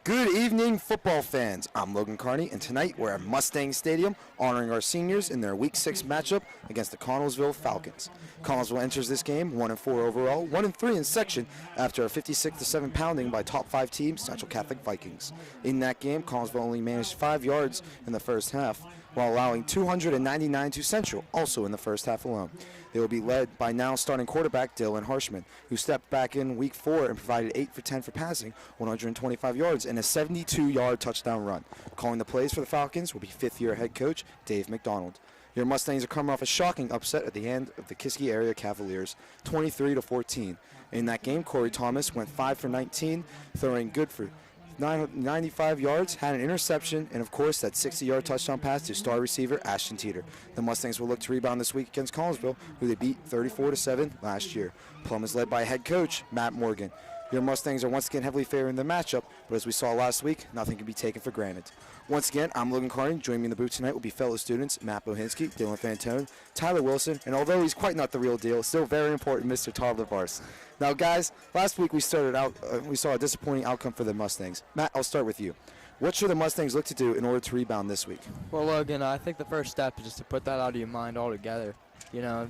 Good evening, football fans. I'm Logan Carney, and tonight we're at Mustang Stadium honoring our seniors in their Week 6 matchup against the Connellsville Falcons. Connellsville enters this game 1-4 overall, 1-3 in section after a 56-7 pounding by top 5 team Central Catholic Vikings. In that game, Connellsville only managed 5 yards in the first half, while allowing 299 to Central, also in the first half alone. They will be led by now starting quarterback Dylan Harshman, who stepped back in Week 4 and provided 8 for 10 for passing, 125 yards, and a 72-yard touchdown run. Calling the plays for the Falcons will be fifth-year head coach Dave McDonald. Your Mustangs are coming off a shocking upset at the end of the Kiski area Cavaliers, 23-14. In that game, Corey Thomas went 5 for 19, throwing good for 95 yards, had an interception, and of course that 60-yard touchdown pass to star receiver Ashton Teeter. The Mustangs will look to rebound this week against Connellsville, who they beat 34-7 last year. Plum is led by head coach Matt Morgan. Your Mustangs are once again heavily favoring the matchup, but as we saw last week, nothing can be taken for granted. Once again, I'm Logan Carney. Joining me in the booth tonight will be fellow students Matt Bohinski, Dylan Fantone, Tyler Wilson, and although he's quite not the real deal, still very important, Mr. Todd LaVarse. Now, guys, last week we saw a disappointing outcome for the Mustangs. Matt, I'll start with you. What should the Mustangs look to do in order to rebound this week? Well, Logan, I think the first step is just to put that out of your mind altogether. You know,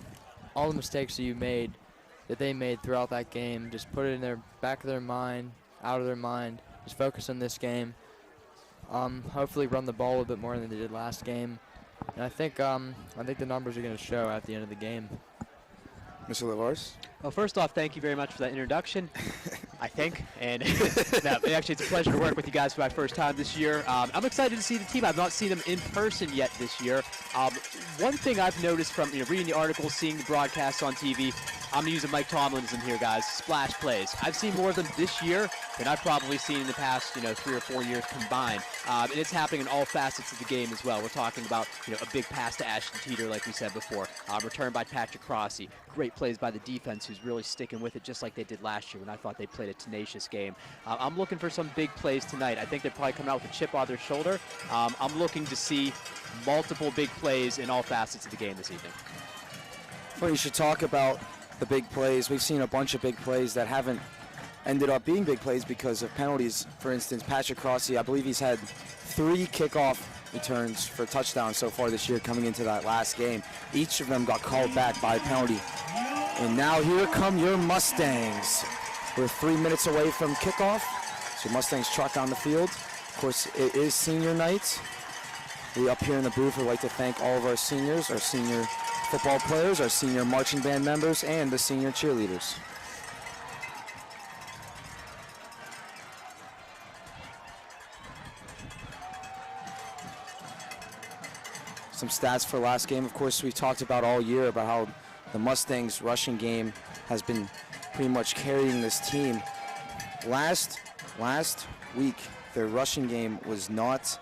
all the mistakes that they made throughout that game, just put it in their back of their mind, out of their mind. Just focus on this game. Hopefully run the ball a bit more than they did last game. And I think the numbers are going to show at the end of the game. Mr. LaVarse? Well, first off, thank you very much for that introduction, I think. And actually, it's a pleasure to work with you guys for my first time this year. I'm excited to see the team. I've not seen them in person yet this year. One thing I've noticed from reading the articles, seeing the broadcasts on TV, I'm using Mike Tomlinson here, guys. Splash plays. I've seen more of them this year than I've probably seen in the past, 3 or 4 years combined. And it's happening in all facets of the game as well. We're talking about, a big pass to Ashton Teeter, like we said before. Return by Patrick Crossy. Great plays by the defense, who's really sticking with it, just like they did last year when I thought they played a tenacious game. I'm looking for some big plays tonight. I think they're probably coming out with a chip on their shoulder. I'm looking to see multiple big plays in all facets of the game this evening. Well, you should talk about the big plays. We've seen a bunch of big plays that haven't ended up being big plays because of penalties. For instance, Patrick Crossy, I believe he's had 3 kickoff returns for touchdowns so far this year coming into that last game. Each of them got called back by a penalty. And now here come your Mustangs. We're 3 minutes away from kickoff, so Mustangs trot down the field. Of course, it is senior night. We up here in the booth would like to thank all of our seniors, our senior football players, our senior marching band members, and the senior cheerleaders. Some stats for last game. Of course, we talked about all year about how the Mustangs rushing game has been pretty much carrying this team. Last week, their rushing game was not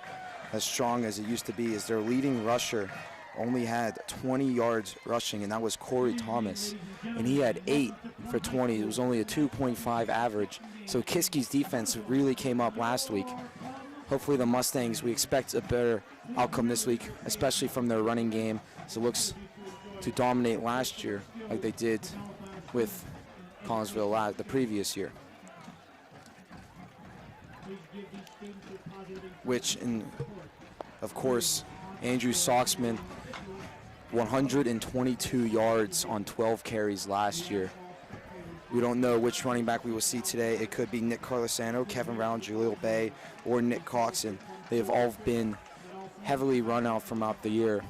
as strong as it used to be, as their leading rusher only had 20 yards rushing, and that was Corey Thomas. And he had 8 for 20. It was only a 2.5 average. So Kiski's defense really came up last week. Hopefully the Mustangs, we expect a better outcome this week, especially from their running game. So it looks to dominate last year like they did with Connellsville the previous year. Which, of course, Andrew Soxman, 122 yards on 12 carries last year. We don't know which running back we will see today. It could be Nick Carlesano, Kevin Brown, Jaleel Bay, or Nick Coxon. They have all been heavily run out from out the year.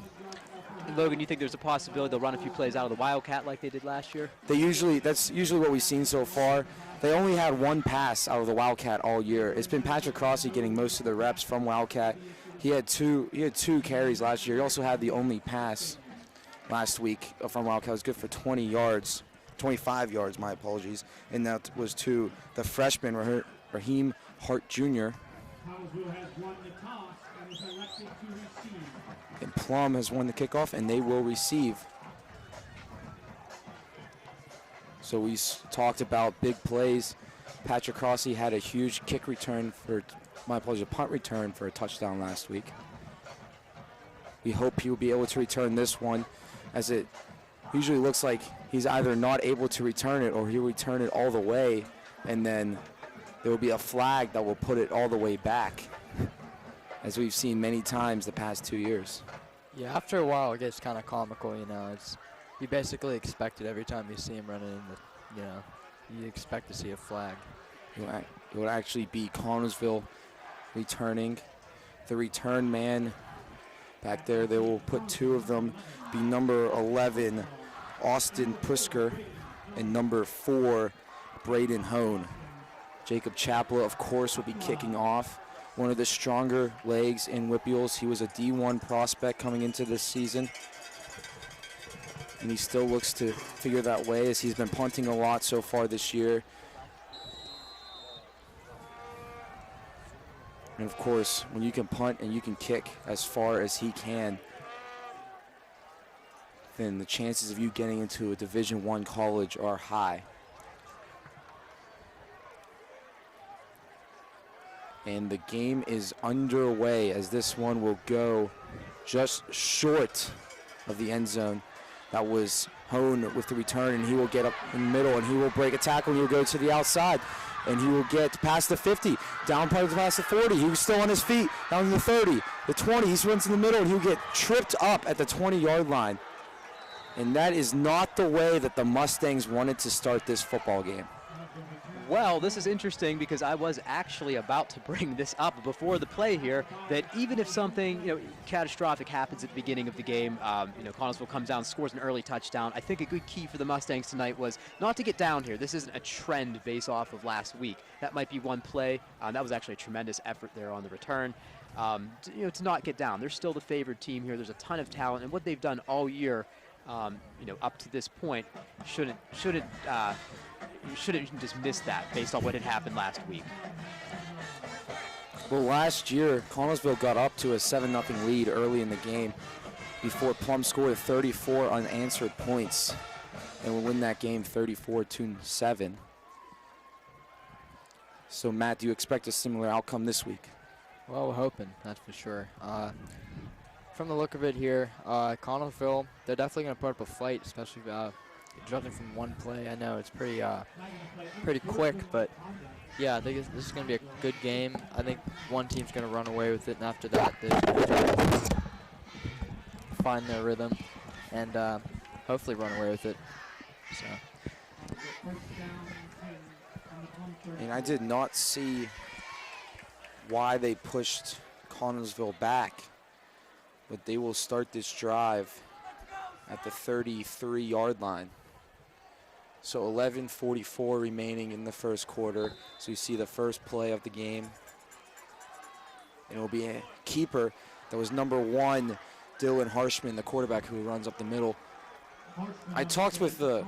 And Logan, you think there's a possibility they'll run a few plays out of the Wildcat like they did last year? That's usually what we've seen so far. They only had 1 pass out of the Wildcat all year. It's been Patrick Crossy getting most of the reps from Wildcat. He had two carries last year. He also had the only pass last week from Wildcat. It was good for 20 yards. 25 yards, my apologies, and that was to the freshman Raheem Hart Jr. And Plum has won the kickoff, and they will receive. So we talked about big plays. Patrick Crossy had a huge kick return a punt return for a touchdown last week. We hope he will be able to return this one, as it usually looks like he's either not able to return it or he'll return it all the way and then there will be a flag that will put it all the way back, as we've seen many times the past 2 years. Yeah, after a while it gets kind of comical, you basically expect it every time you see him running in you expect to see a flag. It would actually be Connellsville returning. The return man back there, they will put two of them, be number 11, Austin Prisker, and number 4, Braden Hone. Jacob Chapla, of course, will be kicking off. One of the stronger legs in WPIALs. He was a D1 prospect coming into this season, and he still looks to figure that way as he's been punting a lot so far this year. And of course, when you can punt and you can kick as far as he can, then the chances of you getting into a Division I college are high. And the game is underway as this one will go just short of the end zone. That was Hone with the return, and he will get up in the middle, and he will break a tackle, and he'll go to the outside, and he will get past the 50, down past the 40. He was still on his feet, down to the 30, the 20. He runs in the middle, and he'll get tripped up at the 20-yard line. And that is not the way that the Mustangs wanted to start this football game. Well, this is interesting because I was actually about to bring this up before the play here, that even if something catastrophic happens at the beginning of the game, Connellsville comes down, scores an early touchdown. I think a good key for the Mustangs tonight was not to get down here. This isn't a trend based off of last week. That might be one play. That was actually a tremendous effort there on the return. To not get down. They're still the favored team here. There's a ton of talent, and what they've done all year, up to this point, you shouldn't just miss that based on what had happened last week. Well, last year, Connellsville got up to a 7-0 lead early in the game before Plum scored 34 unanswered points and will win that game 34-7. So, Matt, do you expect a similar outcome this week? Well, we're hoping, that's for sure. From the look of it here, Connellsville, they're definitely going to put up a fight, especially judging from one play. I know it's pretty quick, but yeah, I think this is going to be a good game. I think one team's going to run away with it, and after that, they're going to find their rhythm and hopefully run away with it. So. And I did not see why they pushed Connellsville back, but they will start this drive at the 33-yard line. So 11:44 remaining in the first quarter. So you see the first play of the game. And it will be a keeper. That was number 1, Dylan Harshman, the quarterback who runs up the middle. I talked with the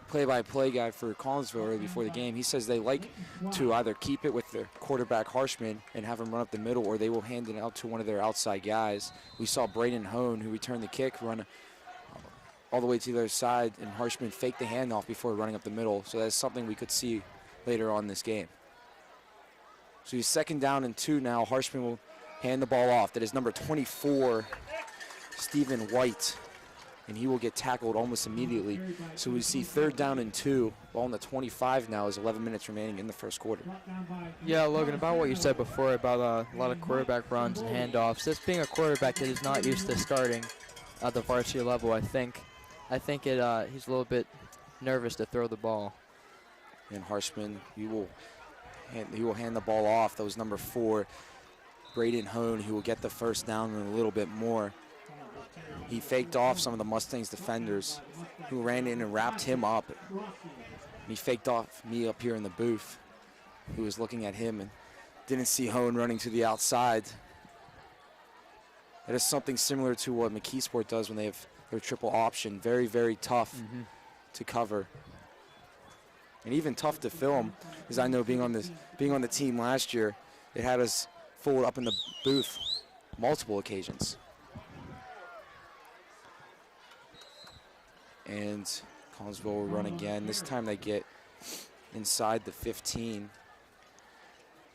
play-by-play guy for Connellsville early before the game. He says they like to either keep it with their quarterback Harshman and have him run up the middle, or they will hand it out to one of their outside guys. We saw Braden Hone, who returned the kick, run all the way to the other side, and Harshman faked the handoff before running up the middle. So that's something we could see later on in this game. So he's 2nd down and 2 now. Harshman will hand the ball off. That is number 24, Stephen White, and he will get tackled almost immediately. So we see 3rd down and 2. Ball on the 25 now as 11 minutes remaining in the first quarter. Yeah, Logan, about what you said before about a lot of quarterback runs and handoffs. This being a quarterback that is not used to starting at the varsity level, I think he's a little bit nervous to throw the ball. And Harshman, he will hand the ball off. That was number 4, Braden Hone, who will get the first down and a little bit more. He faked off some of the Mustangs defenders who ran in and wrapped him up. And he faked off me up here in the booth, who was looking at him and didn't see Hone running to the outside. That is something similar to what McKeesport does when they have their triple option. Very, very tough to cover. And even tough to film, as I know being on the team last year, it had us fooled up in the booth multiple occasions. And Connellsville will run again. This time they get inside the 15.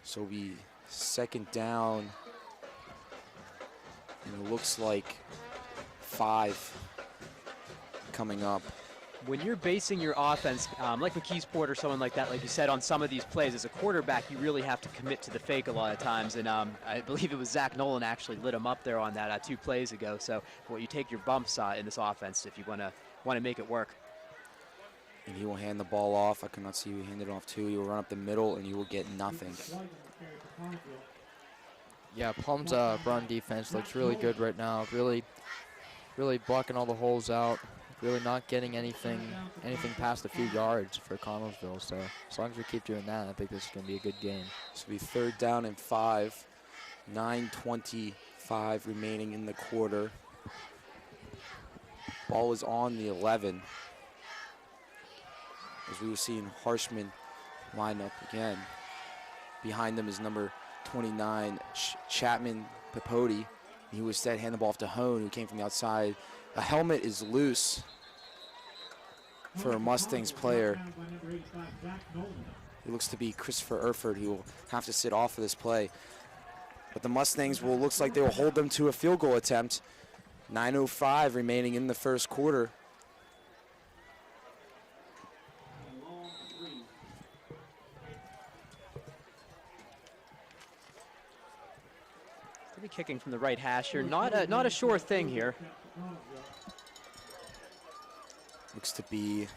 So it'll be 2nd down. And it looks like 5 coming up. when you're basing your offense, like McKeesport or someone like that, like you said, on some of these plays, as a quarterback, you really have to commit to the fake a lot of times. And I believe it was Zach Nolan actually lit him up there on that 2 plays ago. So, well, you take your bumps in this offense if you want to make it work. And he will hand the ball off. I cannot see who he handed it off to. He will run up the middle, and you will get nothing. Yeah, Plum's run defense looks really good right now. Really blocking all the holes out. Really not getting anything past a few yards for Connellsville. So as long as we keep doing that, I think this is going to be a good game. This will be 3rd down and 5. 9:25 remaining in the quarter. Ball is on the 11. As we were seeing Harshman line up again. Behind them is number 29, Chapman Pipodi. He was set, hand the ball off to Hone, who came from the outside. A helmet is loose for a Mustangs player. It looks to be Christopher Erford, who will have to sit off of this play. But the Mustangs looks like they will hold them to a field goal attempt. 9:05 remaining in the first quarter. Be kicking from the right hash here. Not a sure thing here. Looks to be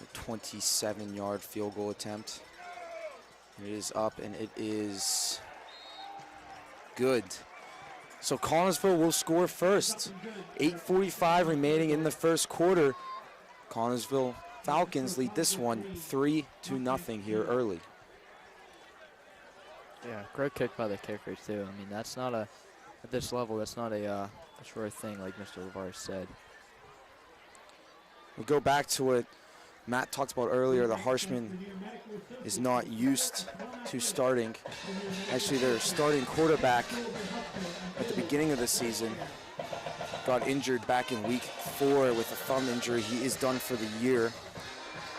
a 27-yard field goal attempt. It is up, and it is good. So Connellsville will score first. 8:45 remaining in the first quarter. Connellsville Falcons lead this one 3-0 here early. Yeah, great kick by the kicker too. I mean, that's not at this level, that's not a sure thing, like Mr. LeVar said. We'll go back to what Matt talked about earlier. The Harshman is not used to starting. Actually, their starting quarterback at the beginning of the season got injured back in week 4 with a thumb injury. He is done for the year.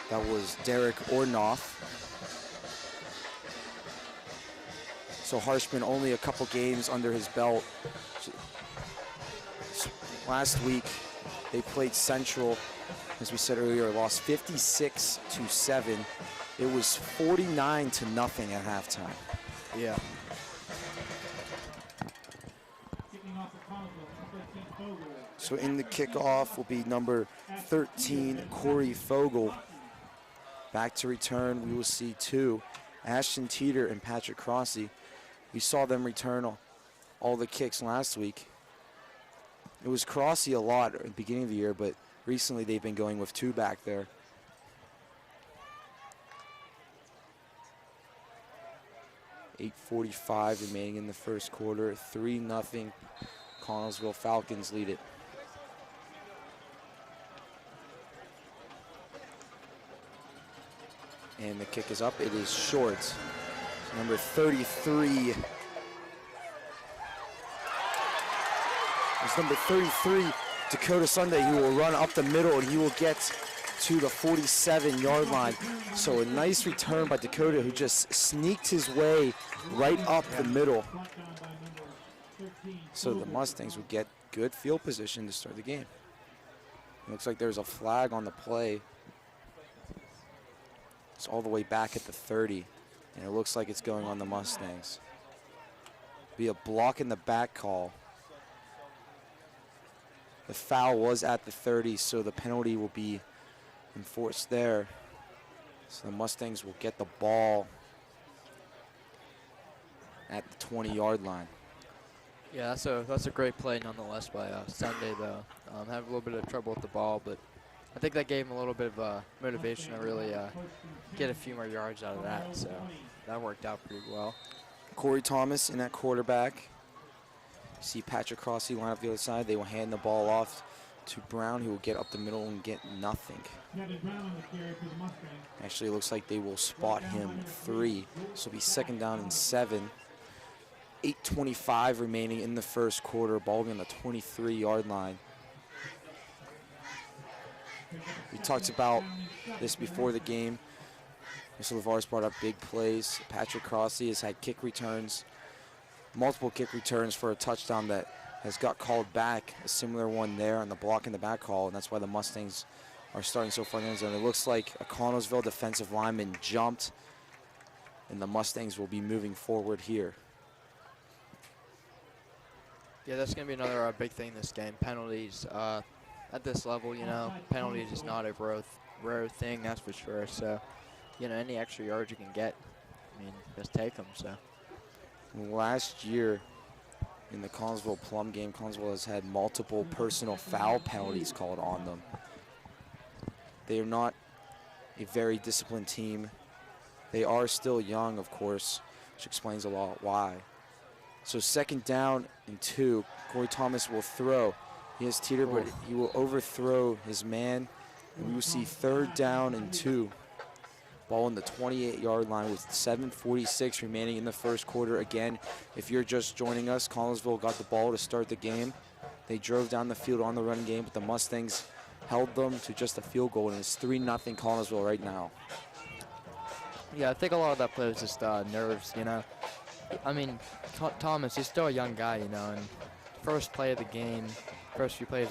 That was Derek Ornoff. So Harshman only a couple games under his belt. Last week, they played Central, as we said earlier, lost 56-7. It was 49-0 at halftime. Yeah. So in the kickoff will be number 13, Corey Fogel. Back to return, we will see 2, Ashton Teeter and Patrick Crossy. We saw them return all the kicks last week. It was Crossy a lot at the beginning of the year, but recently they've been going with 2 back there. .8:45 remaining in the first quarter. 3-0. Connellsville Falcons lead it. And the kick is up. It is short. Number 33. It's number 33, Dakota Sunday. He will run up the middle and he will get to the 47-yard line. So a nice return by Dakota, who just sneaked his way right up the middle. So the Mustangs would get good field position to start the game. It looks like there's a flag on the play. It's all the way back at the 30. And it looks like it's going on the Mustangs. Be a block in the back call. The foul was at the 30, so the penalty will be enforced there. So the Mustangs will get the ball at the 20-yard line. Yeah, that's a great play nonetheless by Sunday, though. Had a little bit of trouble with the ball, but I think that gave him a little bit of motivation to really get a few more yards out of that. So that worked out pretty well. Corey Thomas in that quarterback. You see Patrick Crossy line up the other side. They will hand the ball off to Brown, who will get up the middle and get nothing. Actually, it looks like they will spot him 3. This will be 2nd down and 7. 8:25 remaining in the first quarter. Ball on the 23-yard line. We talked about this before the game. Mr. LeVar's brought up big plays. Patrick Crossy has had kick returns, multiple kick returns for a touchdown that has got called back, a similar one there on the block in the back call, and that's why the Mustangs are starting so far in the end zone. It looks like a Connellsville defensive lineman jumped, and the Mustangs will be moving forward here. Yeah, that's going to be another big thing this game. Penalties at this level, you know, penalties is not a rare thing, that's for sure. So, you know, any extra yards you can get, I mean, just take them. So. Last year in the Connellsville Plum game, Connellsville has had multiple personal foul penalties called on them. They are not a very disciplined team. They are still young, of course, which explains a lot why. So 2nd down and 2, Corey Thomas will throw. He has Teeter, but he will overthrow his man. And we will see 3rd down and 2. Ball on the 28-yard line with 7:46 remaining in the first quarter. Again, if you're just joining us, Connellsville got the ball to start the game. They drove down the field on the run game, but the Mustangs held them to just a field goal, and it's 3-0 Connellsville right now. Yeah, I think a lot of that play was just nerves, you know. I mean, Thomas, he's still a young guy, you know, and first few plays of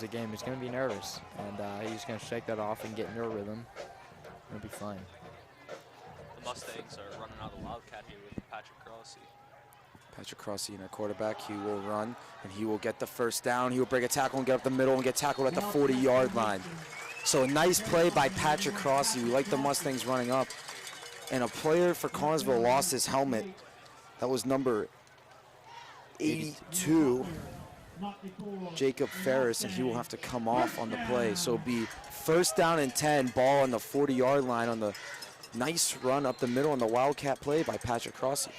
the game, he's going to be nervous. And he's going to shake that off and get in your rhythm. It'll be fine. The Mustangs are running out of the Wildcat here with Patrick Crossy. Patrick Crossy in a quarterback. He will run, and he will get the 1st down. He will break a tackle and get up the middle and get tackled at the 40-yard line. So a nice play by Patrick Crossy. We like the Mustangs running up. And a player for Connellsville lost his helmet. That was number 82, Jacob Ferris, and he will have to come off on the play. So it'll be 1st down and 10, ball on the 40-yard line on the nice run up the middle on the Wildcat play by Patrick Crossy.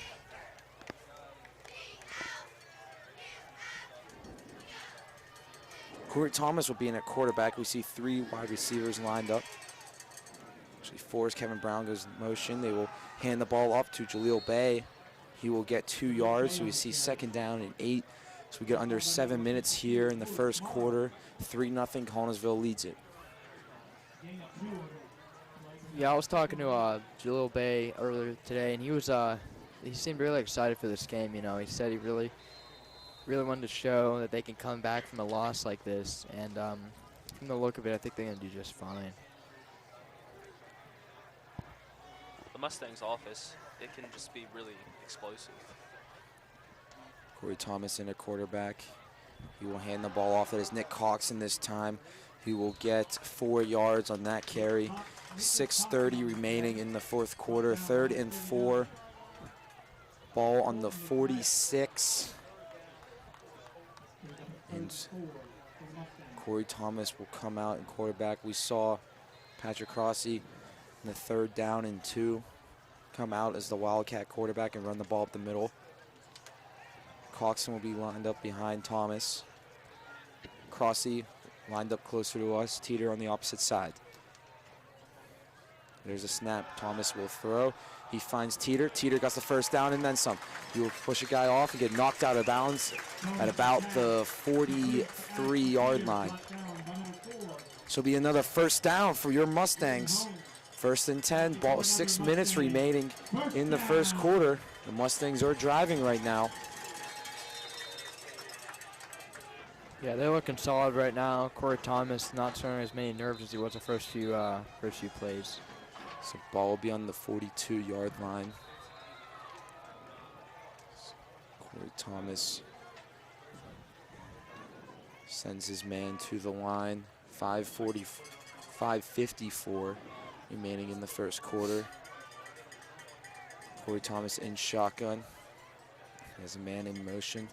Corey Thomas will be in at quarterback. We see 3 wide receivers lined up. Actually, 4 as Kevin Brown goes in motion. They will hand the ball up to Jaleel Bay. He will get 2 yards, so we see 2nd down and 8. So we get under 7 minutes here in the first quarter. 3-0, Connellsville leads it. Yeah, I was talking to Jaleel Bay earlier today, and he seemed really excited for this game. You know, he said he really wanted to show that they can come back from a loss like this. And from the look of it, I think they're going to do just fine. The Mustangs' offense, it can just be really explosive. Corey Thomas in a quarterback. He will hand the ball off. That is Nick Coxon this time. He will get 4 yards on that carry. 6:30 remaining in the 4th quarter. 3rd and 4. Ball on the 46. And Corey Thomas will come out in quarterback. We saw Patrick Crossy in the 3rd down and 2 come out as the Wildcat quarterback and run the ball up the middle. Coxon will be lined up behind Thomas. Crossy lined up closer to us. Teeter on the opposite side. There's a snap. Thomas will throw. He finds Teeter. Teeter got the 1st down and then some. He will push a guy off and get knocked out of bounds at about the 43-yard line. So it'll be another 1st down for your Mustangs. 1st and 10. Ball 6 minutes remaining in the first quarter. The Mustangs are driving right now. Yeah, they're looking solid right now. Corey Thomas not showing as many nerves as he was the first few plays. So ball will be on the 42-yard line. Corey Thomas sends his man to the line. 5:54 remaining in the first quarter. Corey Thomas in shotgun. He has a man in motion.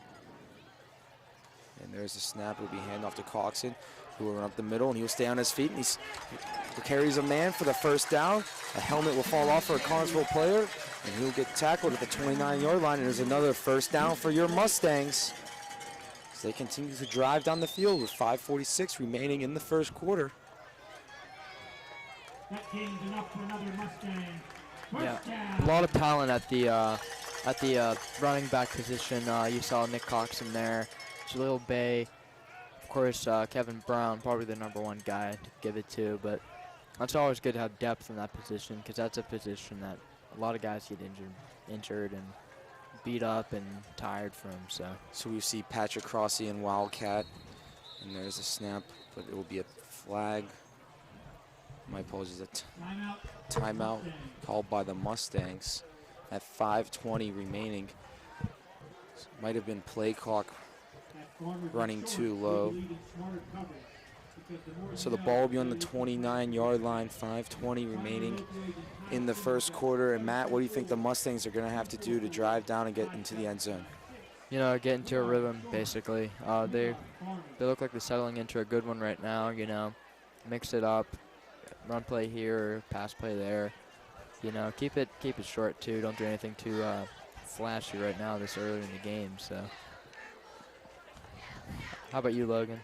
And there's a snap. It will be handoff to Coxon, who will run up the middle, and he will stay on his feet. And he carries a man for the 1st down. A helmet will fall off for a Connellsville player, and he'll get tackled at the 29-yard line. And there's another 1st down for your Mustangs as they continue to drive down the field with 5:46 remaining in the first quarter. That gains enough for another Mustang. Yeah, a lot of talent at the running back position. You saw Nick Coxon there, Jaleel Bay, of course Kevin Brown, probably the #1 guy to give it to. But it's always good to have depth in that position because that's a position that a lot of guys get injured and beat up and tired from. So we see Patrick Crossy and Wildcat, and there's a snap, but it will be a flag. My apologies, a timeout called by the Mustangs at 5:20 remaining. Might have been play clock running too low. So the ball will be on the 29-yard line, 5:20 remaining in the first quarter. And Matt, what do you think the Mustangs are going to have to do to drive down and get into the end zone? You know, get into a rhythm, basically. They look like they're settling into a good one right now, you know. Mix it up, run play here, pass play there. You know, keep it short, too. Don't do anything too flashy right now this early in the game, so. How about you, Logan?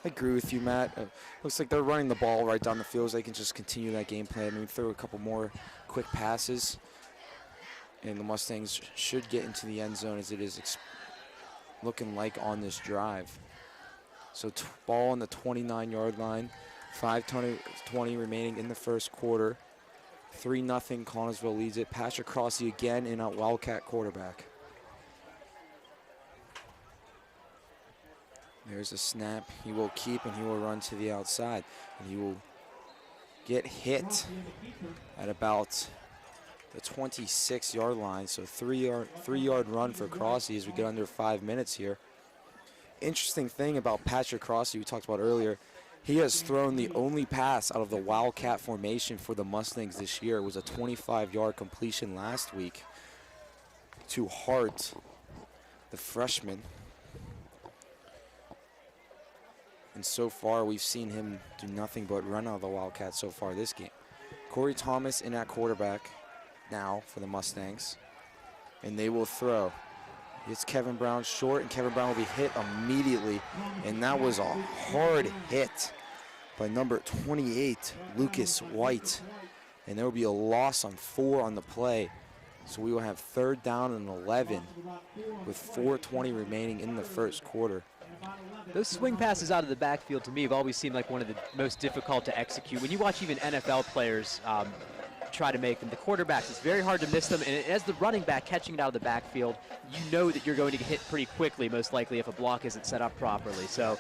I agree with you, Matt. Looks like they're running the ball right down the field so they can just continue that game plan. Maybe throw a couple more quick passes, and the Mustangs should get into the end zone as it is looking like on this drive. So ball on the 29-yard line, 5:20 remaining in the first quarter. 3-0, Connellsville leads it. Patrick Crossy again in at Wildcat quarterback. There's a snap. He will keep and he will run to the outside. And he will get hit at about the 26-yard line. So three-yard run for Crossy as we get under 5 minutes here. Interesting thing about Patrick Crossy we talked about earlier, he has thrown the only pass out of the Wildcat formation for the Mustangs this year. It was a 25-yard completion last week to Hart, the freshman. And so far, we've seen him do nothing but run out of the Wildcats so far this game. Corey Thomas in at quarterback now for the Mustangs. And they will throw. It's Kevin Brown short, and Kevin Brown will be hit immediately. And that was a hard hit by number 28, Lucas White. And there will be a loss on 4 on the play. So we will have 3rd down and 11 with 4:20 remaining in the first quarter. Those swing passes out of the backfield to me have always seemed like one of the most difficult to execute. When you watch even NFL players try to make them, the quarterbacks, it's very hard to miss them. And as the running back catching it out of the backfield, you know that you're going to get hit pretty quickly, most likely, if a block isn't set up properly. So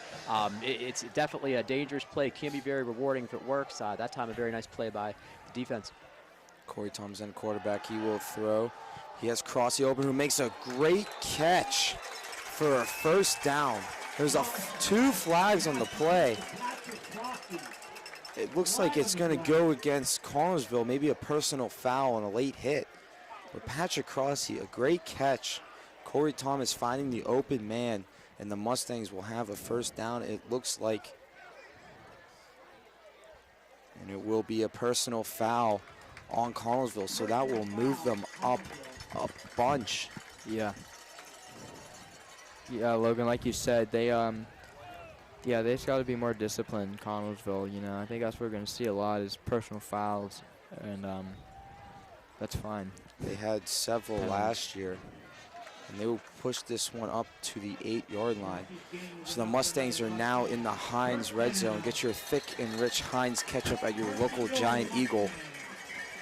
it's definitely a dangerous play. Can be very rewarding if it works. That time, a very nice play by the defense. Corey Thompson, quarterback, he will throw. He has Crossy open, who makes a great catch for a 1st down. There's 2 flags on the play. It looks like it's going to go against Connellsville, maybe a personal foul and a late hit. But Patrick Crossy, a great catch. Corey Thomas finding the open man, and the Mustangs will have a 1st down, it looks like. And it will be a personal foul on Connellsville, so that will move them up a bunch. Yeah. Yeah, Logan, like you said, they just got to be more disciplined, Connellsville. You know, I think that's what we're going to see a lot is personal fouls, and that's fine. They had several last year, and they will push this one up to the 8-yard line. So the Mustangs are now in the Heinz red zone. Get your thick and rich Heinz ketchup at your local Giant Eagle.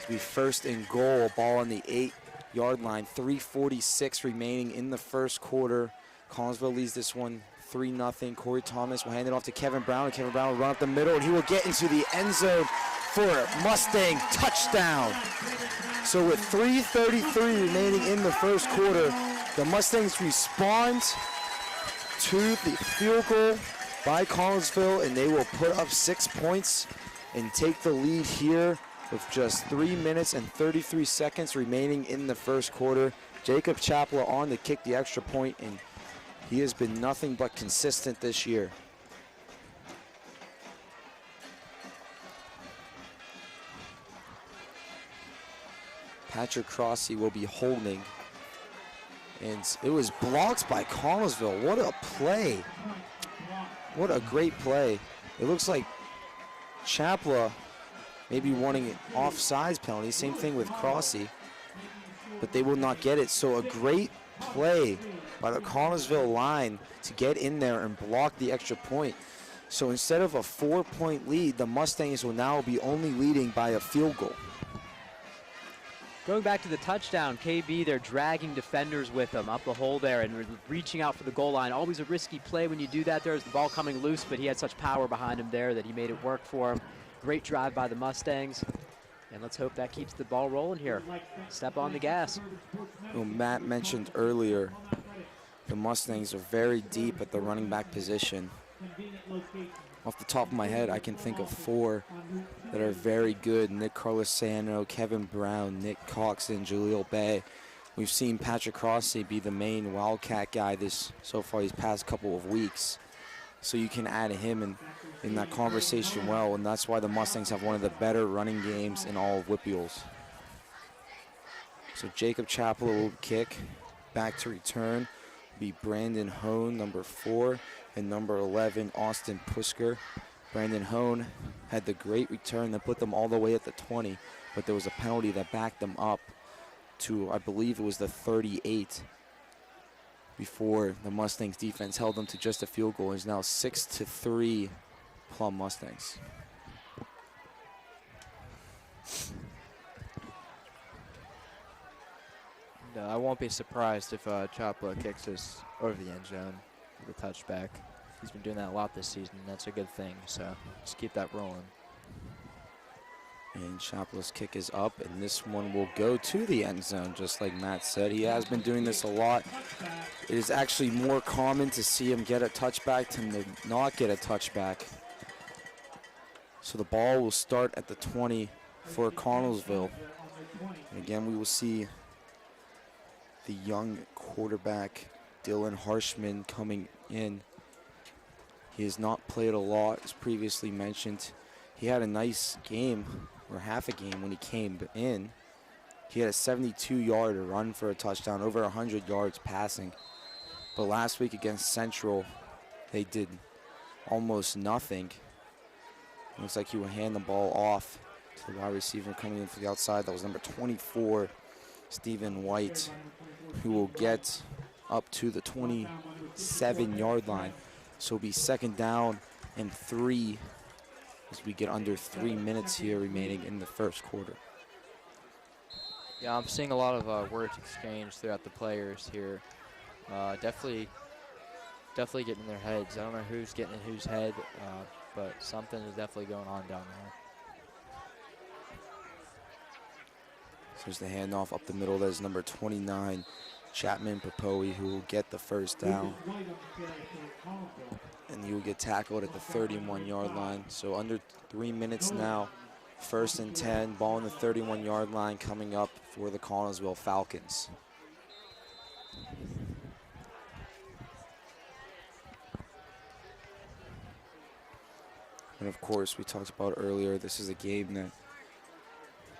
To be 1st and goal, ball on the 8-yard line. 3:46 remaining in the first quarter. Connellsville leads this one 3-0. Corey Thomas will hand it off to Kevin Brown, and Kevin Brown will run up the middle, and he will get into the end zone for a Mustang touchdown. So with 3:33 remaining in the first quarter, the Mustangs respond to the field goal by Connellsville, and they will put up 6 points and take the lead here with just 3 minutes and 33 seconds remaining in the first quarter. Jacob Chapla on to kick the extra point, and he has been nothing but consistent this year. Patrick Crossy will be holding. And it was blocked by Connellsville. What a play. What a great play. It looks like Chapla maybe wanting an offsides penalty. Same thing with Crossy. But they will not get it. So a great play by the Connellsville line to get in there and block the extra point. So instead of a 4-point lead, the Mustangs will now be only leading by a field goal. Going back to the touchdown, KB, they're dragging defenders with them up the hole there and reaching out for the goal line. Always a risky play when you do that. There's the ball coming loose, but he had such power behind him there that he made it work for him. Great drive by the Mustangs. And let's hope that keeps the ball rolling here. Step on the gas. Well, Matt mentioned earlier, the Mustangs are very deep at the running back position. Off the top of my head, I can think of 4 that are very good. Nick Carlosano, Kevin Brown, Nick Coxon, Jaleel Bay. We've seen Patrick Rossi be the main Wildcat guy so far these past couple of weeks. So you can add him in that conversation well, and that's why the Mustangs have one of the better running games in all of WPIALs. So Jacob Chappell will kick. Back to return will be Brandon Hone, number 4, and number 11, Austin Pusker. Brandon Hone had the great return that put them all the way at the 20, but there was a penalty that backed them up to, I believe it was the 38, before the Mustangs defense held them to just a field goal. It's now 6-3 Plum Mustangs. No, I won't be surprised if Chapla kicks us over the end zone with a touchback. He's been doing that a lot this season, and that's a good thing, so just keep that rolling. And Chapla's kick is up, and this one will go to the end zone, just like Matt said. He has been doing this a lot. It is actually more common to see him get a touchback than to not get a touchback. So the ball will start at the 20 for Connellsville. And again, we will see the young quarterback, Dylan Harshman, coming in. He has not played a lot, as previously mentioned. He had a nice game, or half a game, when he came in. He had a 72-yard run for a touchdown, over 100 yards passing. But last week against Central, they did almost nothing. Looks like he will hand the ball off to the wide receiver coming in for the outside. That was number 24, Stephen White, who will get up to the 27-yard line. So it'll be 2nd down and 3 as we get under 3 minutes here remaining in the first quarter. Yeah, I'm seeing a lot of words exchanged throughout the players here. Definitely getting in their heads. I don't know who's getting in whose head, but something is definitely going on down there. So there's the handoff up the middle. That is number 29, Chapman Papoe, who will get the first down. And he will get tackled at the 31-yard line. So under 3 minutes now, 1st and 10, ball on the 31-yard line coming up for the Connellsville Falcons. And of course, we talked about earlier, this is a game that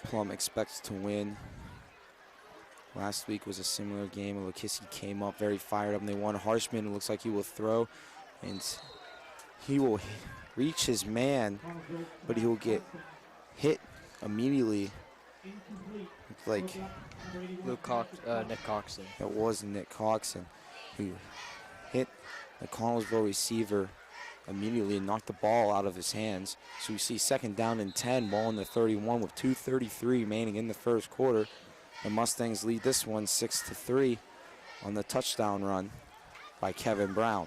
Plum expects to win. Last week was a similar game. Lakisky came up very fired up, and they won. Harshman, it looks like he will throw, and he will reach his man, but he will get hit immediately. Like Nick Coxon. It was Nick Coxon who hit the Connellsville receiver immediately and knocked the ball out of his hands. So we see 2nd down and 10, ball in the 31 with 2:33 remaining in the first quarter. The Mustangs lead this one 6-3 on the touchdown run by Kevin Brown.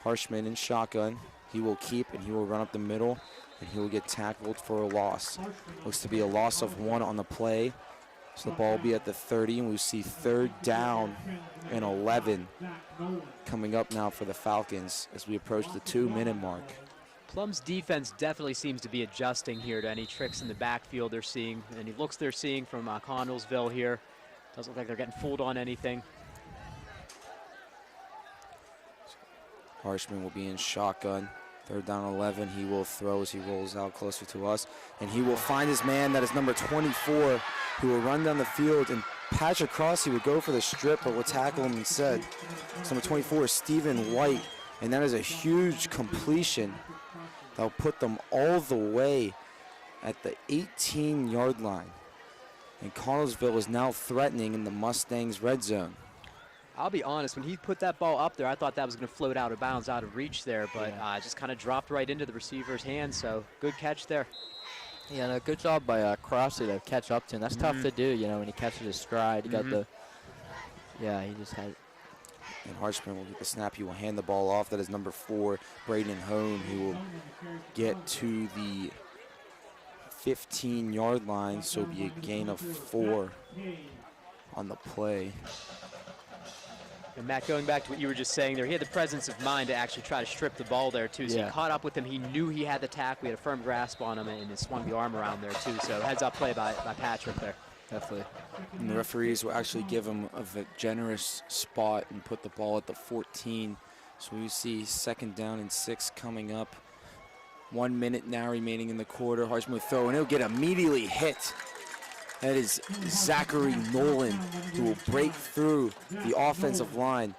Harshman in shotgun. He will keep and he will run up the middle and he will get tackled for a loss. Looks to be a loss of 1 on the play. So the ball will be at the 30 and we see 3rd down and 11 coming up now for the Falcons as we approach the 2-minute mark. Plum's defense definitely seems to be adjusting here to any tricks in the backfield they're seeing, any looks they're seeing from Connellsville here. Doesn't look like they're getting fooled on anything. Harshman will be in shotgun. 3rd down 11. He will throw as he rolls out closer to us. And he will find his man. That is number 24, who will run down the field. And Patrick Crossy would go for the strip, but will tackle him instead. So number 24 is Stephen White. And that is a huge completion. That'll put them all the way at the 18-yard line. And Connellsville is now threatening in the Mustangs' red zone. I'll be honest, when he put that ball up there, I thought that was going to float out of bounds, out of reach there, but just kind of dropped right into the receiver's hands, so good catch there. Yeah, no, good job by Crossley to catch up to him. That's tough to do, you know, when he catches his stride. He got the, yeah, he just had. And Harshman will get the snap. He will hand the ball off. That is number 4, Braden Hone. He will get to the 15-yard line, so it'll be a gain of 4 on the play. And Matt, going back to what you were just saying there, he had the presence of mind to actually try to strip the ball there, too. So Yeah. he caught up with him. He knew he had the tackle. He had a firm grasp on him, and he swung the arm around there, too. So heads-up play by Patrick there. Definitely. And the referees will actually give him a generous spot and put the ball at the 14. So we see 2nd down and 6 coming up. 1 minute now remaining in the quarter. Harshman will throw, and he'll get immediately hit. That is Zachary Nolan, who will break through the offensive line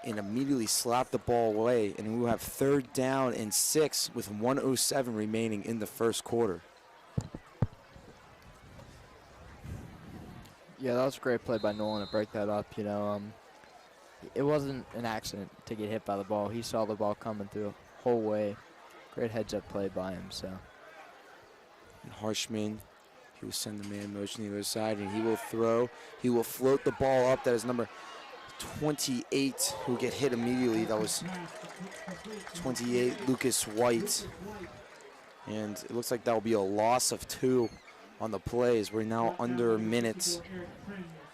and immediately slap the ball away. And we will have 3rd down and 6 with 1:07 remaining in the first quarter. Yeah, that was a great play by Nolan to break that up, you know. It wasn't an accident to get hit by the ball. He saw the ball coming through the whole way. Great heads-up play by him, so. And Harshman, he will send the man motion to the other side, and he will throw. He will float the ball up. That is number 28, who will get hit immediately. That was 28, Lucas White. And it looks like that will be a loss of 2 on the plays. We're now under a minute.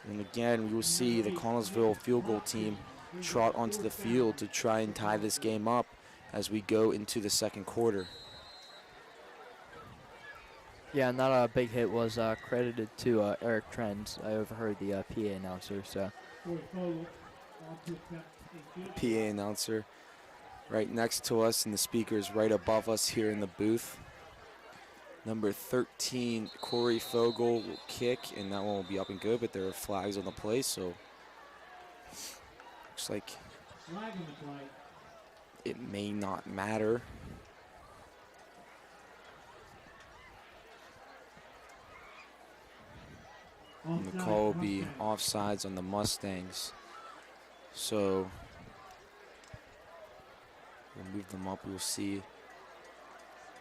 And again, we will see the Connellsville field goal team trot onto the field to try and tie this game up as we go into the second quarter. Yeah, and that big hit was credited to Eric Trends. I overheard the PA announcer, so. PA announcer right next to us, and the speakers right above us here in the booth. Number 13, Corey Fogel will kick, and that one will be up and good, but there are flags on the play, so looks like it may not matter. And the call will be offsides on the Mustangs. So we'll move them up. We'll see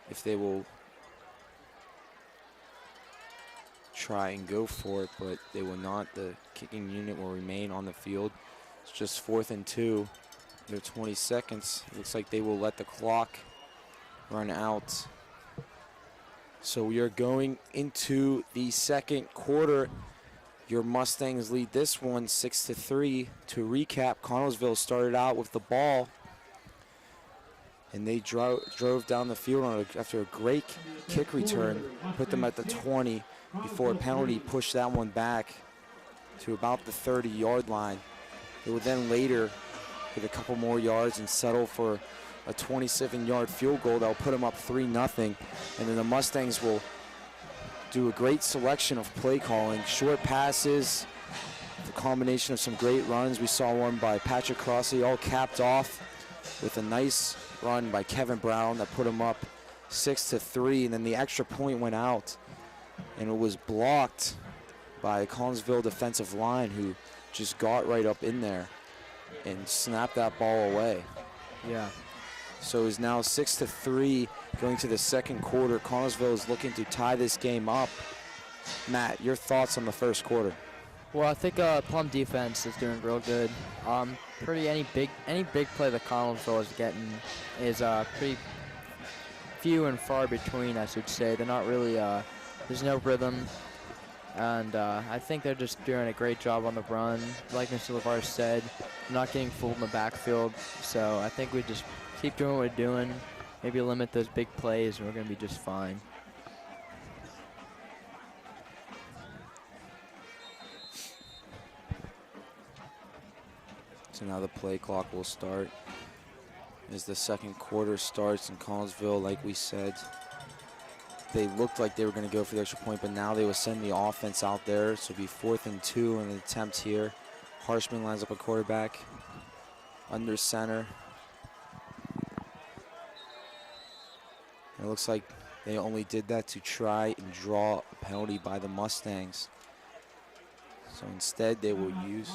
if they will try and go for it, but they will not. The kicking unit will remain on the field. It's just 4th and 2. They're 20 seconds. It looks like they will let the clock run out. So we are going into the second quarter. Your Mustangs lead this one 6-3. To recap, Connellsville started out with the ball, and they drove down the field after a great kick return, put them at the 20 before a penalty pushed that one back to about the 30-yard line. They would then later get a couple more yards and settle for a 27-yard field goal that will put them up 3-0. And then the Mustangs will do a great selection of play calling, short passes, the combination of some great runs. We saw one by Patrick Crossley, all capped off with a nice run by Kevin Brown that put him up 6-3, and then the extra point went out, and it was blocked by a Connellsville defensive line who just got right up in there and snapped that ball away. Yeah. So it's now 6-3 going to the second quarter. Connellsville is looking to tie this game up. Matt, your thoughts on the first quarter? Well, I think Plum defense is doing real good. Any big play that Connellsville is getting is pretty few and far between, I should say. They're not really, there's no rhythm. And I think they're just doing a great job on the run. Like Mr. LeVar said, not getting fooled in the backfield. So I think we just keep doing what we're doing. Maybe limit those big plays, and we're going to be just fine. So now the play clock will start as the second quarter starts in Connellsville. Like we said, they looked like they were going to go for the extra point, but now they will send the offense out there. So it'll be 4th and 2 in an attempt here. Harshman lines up a quarterback under center. And it looks like they only did that to try and draw a penalty by the Mustangs. So instead they will use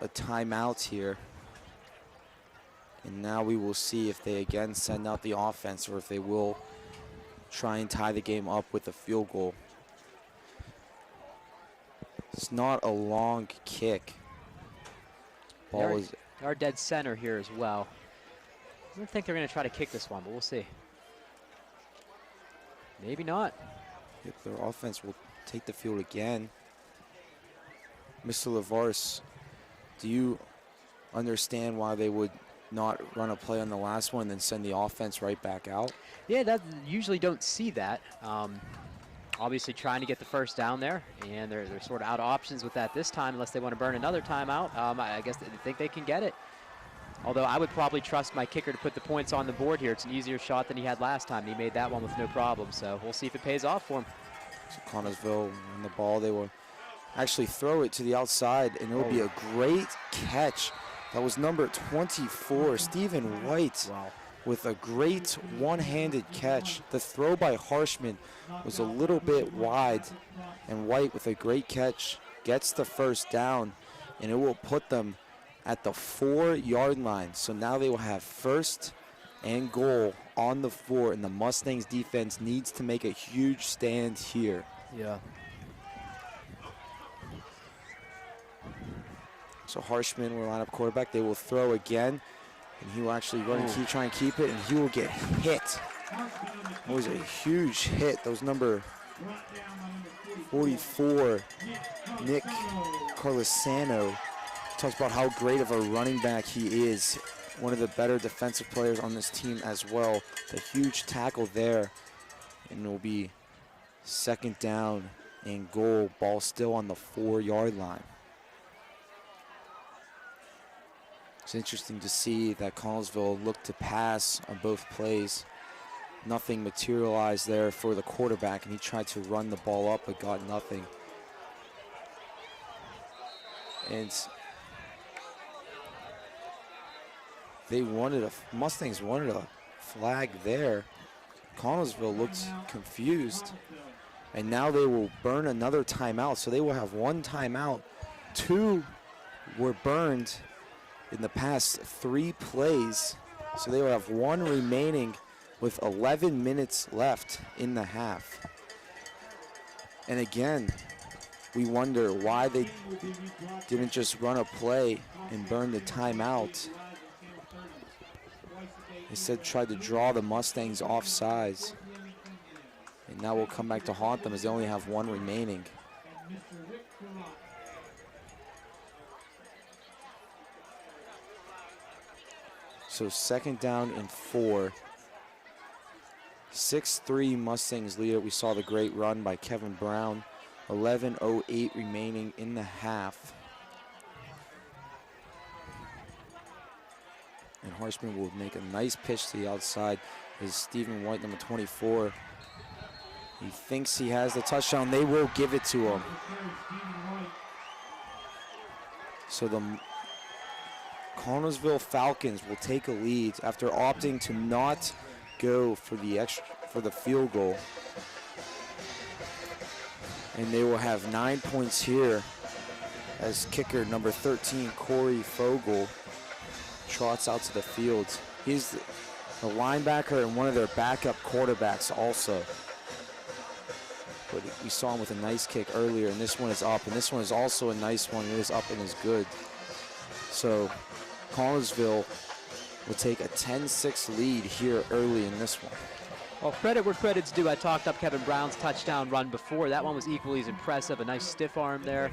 a timeout here. And now we will see if they again send out the offense or if they will try and tie the game up with a field goal. It's not a long kick. Ball is They are dead center here as well. I don't think they're going to try to kick this one, but we'll see. Maybe not. if their offense will take the field again. Mr. LaVarse, do you understand why they would not run a play on the last one and then send the offense right back out? Yeah, that usually don't see that. Obviously trying to get the first down there, and they're sort of out of options with that this time unless they want to burn another timeout. I guess they think they can get it. Although I would probably trust my kicker to put the points on the board here. It's an easier shot than he had last time. He made that one with no problem, so we'll see if it pays off for him. So Connellsville on the ball, they will actually throw it to the outside, and it will be a great catch. That was number 24, Stephen White, with a great one-handed catch. The throw by Harshman was a little bit wide, and White with a great catch gets the first down, and it will put them at the 4-yard line. So now they will have first and goal on the 4, and the Mustangs defense needs to make a huge stand here. Yeah. So Harshman will line up quarterback. They will throw again, and he will actually run and try and keep it, and he will get hit. It was a huge hit. That was number 44, Nick Carlisano. Talks about how great of a running back he is. One of the better defensive players on this team as well. The huge tackle there, and it will be second down and goal. Ball still on the 4-yard line. It's interesting to see that Connellsville looked to pass on both plays. Nothing materialized there for the quarterback, and he tried to run the ball up but got nothing. And Mustangs wanted a flag there. Connellsville looked confused, and now they will burn another timeout. So they will have one timeout. 2 were burned in the past 3 plays. So they will have 1 remaining with 11 minutes left in the half. And again, we wonder why they didn't just run a play and burn the timeout. Instead tried to draw the Mustangs off sides. And now we'll come back to haunt them as they only have 1 remaining. So second down and 4. 6-3 Mustangs lead it. We saw the great run by Kevin Brown. 11:08 remaining in the half. And Harshman will make a nice pitch to the outside. Is Stephen White, number 24. He thinks he has the touchdown. They will give it to him. So the Connellsville Falcons will take a lead after opting to not go for the field goal. And they will have 9 points here as kicker number 13, Corey Fogel, trots out to the field. He's the linebacker and one of their backup quarterbacks also. But we saw him with a nice kick earlier, and this one is up, and this one is also a nice one. It is up and is good. So Connellsville will take a 10-6 lead here early in this one. Well, credit where credit's due. I talked up Kevin Brown's touchdown run before. That one was equally as impressive, a nice stiff arm there.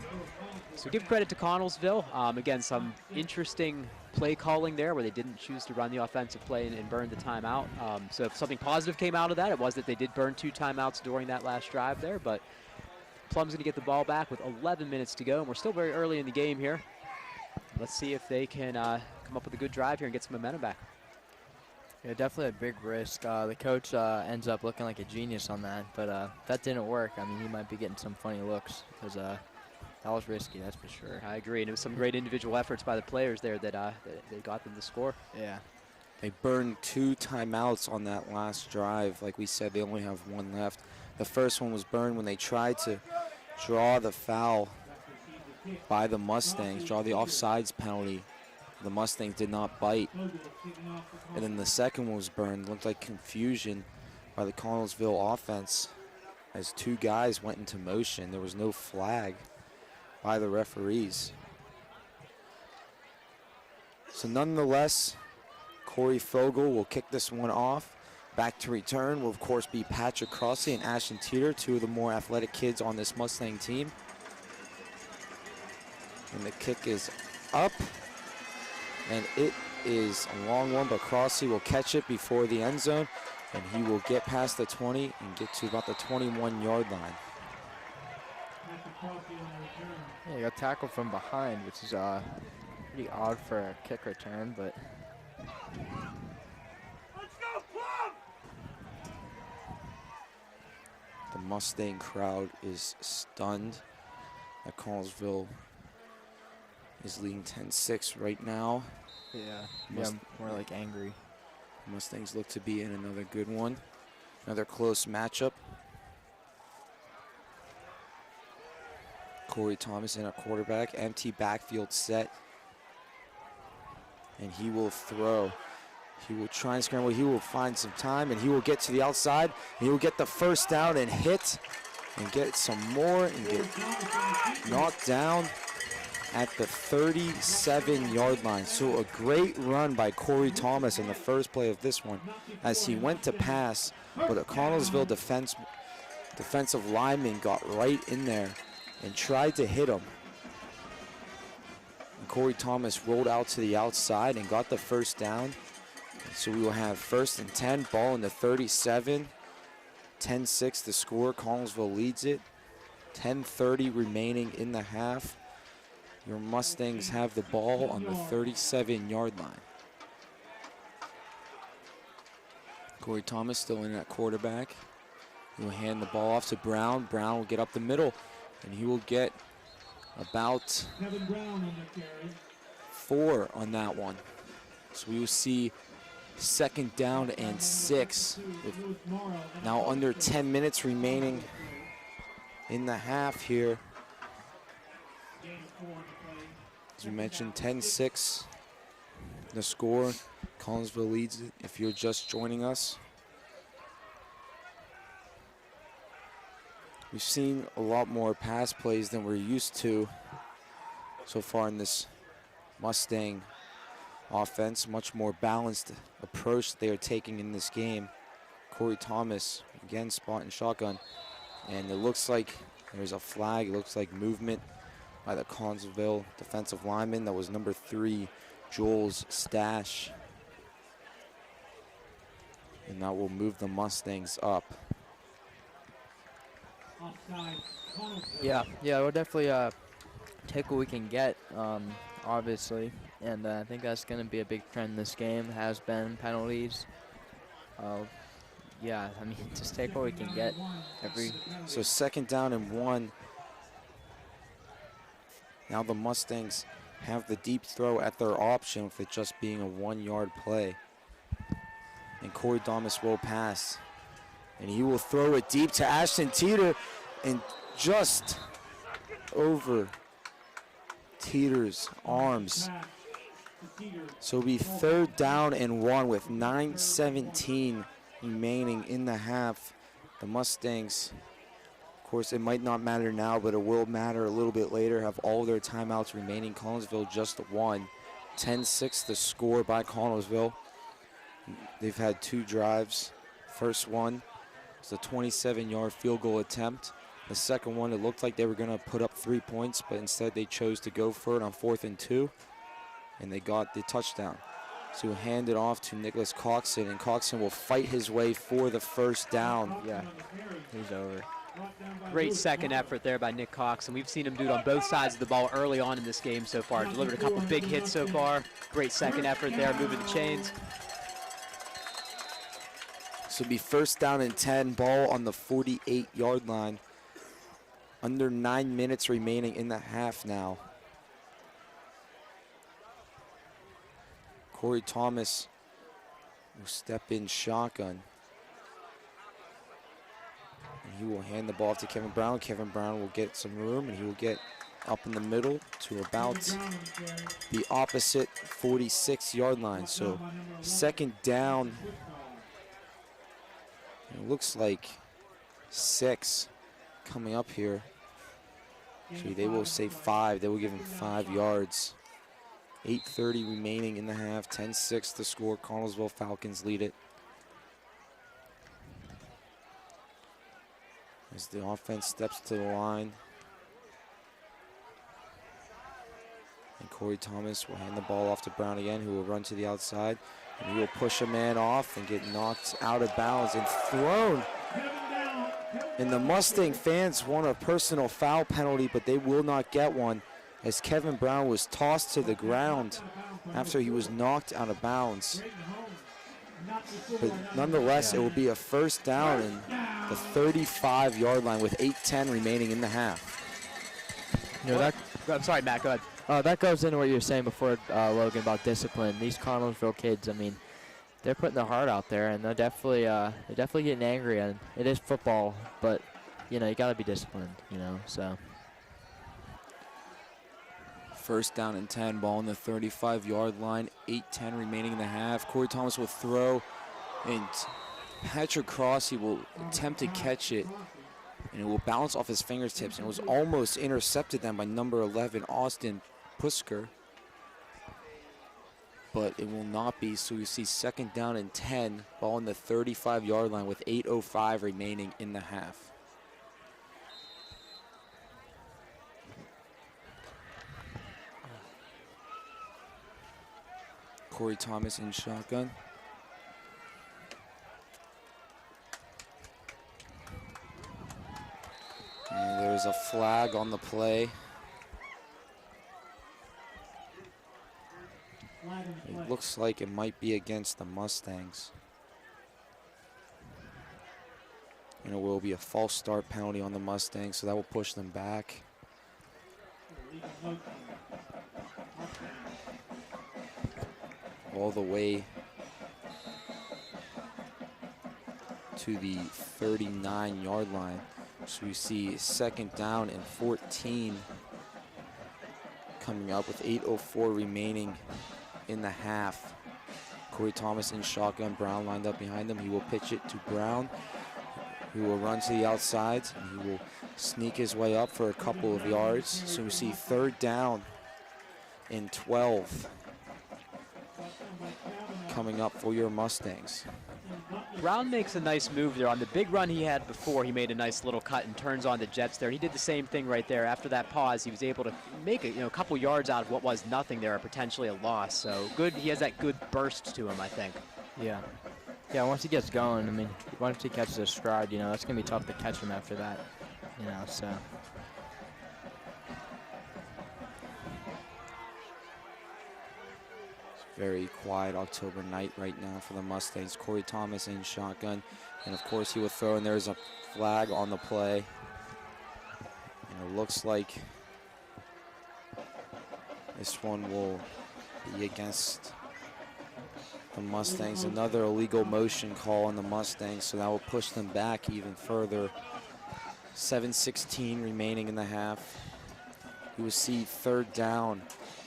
So give credit to Connellsville. Again, some interesting play calling there where they didn't choose to run the offensive play and burn the timeout. So if something positive came out of that, it was that they did burn 2 timeouts during that last drive there. But Plum's going to get the ball back with 11 minutes to go, and we're still very early in the game here. Let's see if they can come up with a good drive here and get some momentum back. Yeah, definitely a big risk. The coach ends up looking like a genius on that, but that didn't work. I mean, he might be getting some funny looks because that was risky, that's for sure. I agree, and it was some great individual efforts by the players there that they got them to score. Yeah. They burned 2 timeouts on that last drive. Like we said, they only have 1 left. The first one was burned when they tried to draw the foul by the Mustangs, draw the offsides penalty. The Mustangs did not bite. And then the second one was burned. Looked like confusion by the Connellsville offense as two guys went into motion. There was no flag by the referees. So nonetheless, Corey Fogel will kick this one off. Back to return will, of course, be Patrick Crossley and Ashton Teeter, two of the more athletic kids on this Mustang team. And the kick is up, and it is a long one, but Crossley will catch it before the end zone, and he will get past the 20 and get to about the 21-yard line. Yeah, he got tackled from behind, which is pretty odd for a kick return, but the Mustang crowd is stunned that Connellsville is leading 10-6 right now. yeah, Must- more like angry. Mustangs look to be in another good one. Another close matchup. Corey Thomas in a quarterback, empty backfield set. And he will throw. He will try and scramble. He will find some time, and he will get to the outside. He will get the first down and hit and get some more and get knocked down at the 37-yard line. So a great run by Corey Thomas in the first play of this one as he went to pass, but a Connellsville defensive lineman got right in there and tried to hit him. And Corey Thomas rolled out to the outside and got the first down. So we will have 1st and 10, ball in the 37. 10-6 the score. Connellsville leads it. 10:30 remaining in the half. Your Mustangs have the ball on the 37-yard line. Corey Thomas still in at quarterback. He will hand the ball off to Brown. Brown will get up the middle, and he will get about 4 on that one. So we will see 2nd down and 6 with now under 10 minutes remaining in the half here. As we mentioned, 10-6 the score. Connellsville leads it if you're just joining us. We've seen a lot more pass plays than we're used to so far in this Mustang offense. Much more balanced approach that they are taking in this game. Corey Thomas again spotting shotgun, and it looks like there's a flag. It looks like movement by the Connellsville defensive lineman. That was number 3, Joel's Stash. And that will move the Mustangs up. Yeah, we'll definitely take what we can get, obviously. And I think that's going to be a big trend in this game, has been penalties. Yeah, I mean, just take what we can get. So 2nd down and 1. Now the Mustangs have the deep throw at their option with it just being a 1-yard play. And Corey Thomas will pass. And he will throw it deep to Ashton Teeter, and just over Teeter's arms. So it'll be 3rd down and 1 with 9:17 remaining in the half. The Mustangs, of course, it might not matter now, but it will matter a little bit later, have all their timeouts remaining. Connellsville just won. 10-6 the score by Connellsville. They've had 2 drives. First one was a 27-yard field goal attempt. The second one, it looked like they were going to put up 3 points, but instead they chose to go for it on 4th and 2, and they got the touchdown. So he'll hand it off to Nicholas Coxon, and Coxon will fight his way for the first down. Yeah, he's over. Great second effort there by Nick Cox, and we've seen him do it on both sides of the ball early on in this game so far. Delivered a couple big hits so far. Great second effort there, moving the chains. So it'll be 1st down and 10, ball on the 48-yard line. Under 9 minutes remaining in the half now. Corey Thomas will step in shotgun. And he will hand the ball off to Kevin Brown. Kevin Brown will get some room, and he will get up in the middle to about the opposite 46-yard line. So 2nd down It looks like 6 coming up here. Actually, they will say 5. They will give him 5 yards. 8:30 remaining in the half. 10-6 to score. Connellsville Falcons lead it. As the offense steps to the line. And Corey Thomas will hand the ball off to Brown again, who will run to the outside. And he will push a man off and get knocked out of bounds and thrown. And the Mustang fans want a personal foul penalty, but they will not get one, as Kevin Brown was tossed to the ground after he was knocked out of bounds. But nonetheless, it will be a first down in the 35-yard line with 8:10 remaining in the half. You know, I'm sorry, Matt, go ahead. that goes into what you were saying before, Logan, about discipline. These Connellsville kids, I mean, they're putting their heart out there, and they're definitely getting angry. And it is football, but you know, you got to be disciplined. You know, so. First down and 10, ball on the 35-yard line, 8:10 remaining in the half. Corey Thomas will throw, and Patrick Cross, he will attempt to catch it, and it will bounce off his fingertips, and it was almost intercepted then by number 11, Austin Pusker. But it will not be, so you see second down and 10, ball on the 35-yard line with 8:05 remaining in the half. Corey Thomas in shotgun. And there's a flag on the play. It looks like it might be against the Mustangs. And it will be a false start penalty on the Mustangs, so that will push them back. All the way to the 39-yard line. So we see second down and 14 coming up with 8:04 remaining in the half. Corey Thomas in shotgun, Brown lined up behind him. He will pitch it to Brown, who will run to the outside, and he will sneak his way up for a couple of yards. So we see third down and 12 coming up for your Mustangs. Brown makes a nice move there. On the big run he had before, he made a nice little cut and turns on the Jets there. He did the same thing right there. After that pause, he was able to make a couple yards out of what was nothing there, potentially a loss. So good, he has that good burst to him, I think. Yeah. Yeah, once he gets going, I mean, once he catches a stride, you know, it's going to be tough to catch him after that, you know, so. Very quiet October night right now for the Mustangs. Corey Thomas in shotgun, and of course he will throw, and there's a flag on the play. And it looks like this one will be against the Mustangs. Another illegal motion call on the Mustangs, so that will push them back even further. 7:16 remaining in the half. You will see third down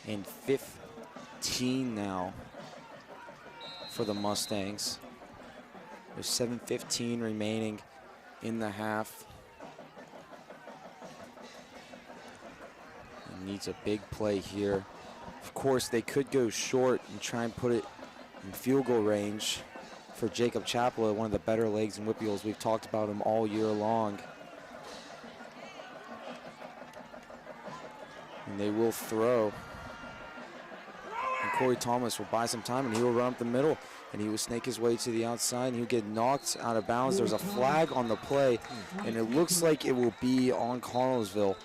and 15 now for the Mustangs. There's 7:15 remaining in the half. It needs a big play here. Of course, they could go short and try and put it in field goal range for Jacob Chapela, one of the better legs in WPIALs. We've talked about him all year long. And they will throw. And Corey Thomas will buy some time, and he will run up the middle, and he will snake his way to the outside, and he'll get knocked out of bounds. There's a flag on the play, and it looks like it will be on Connellsville.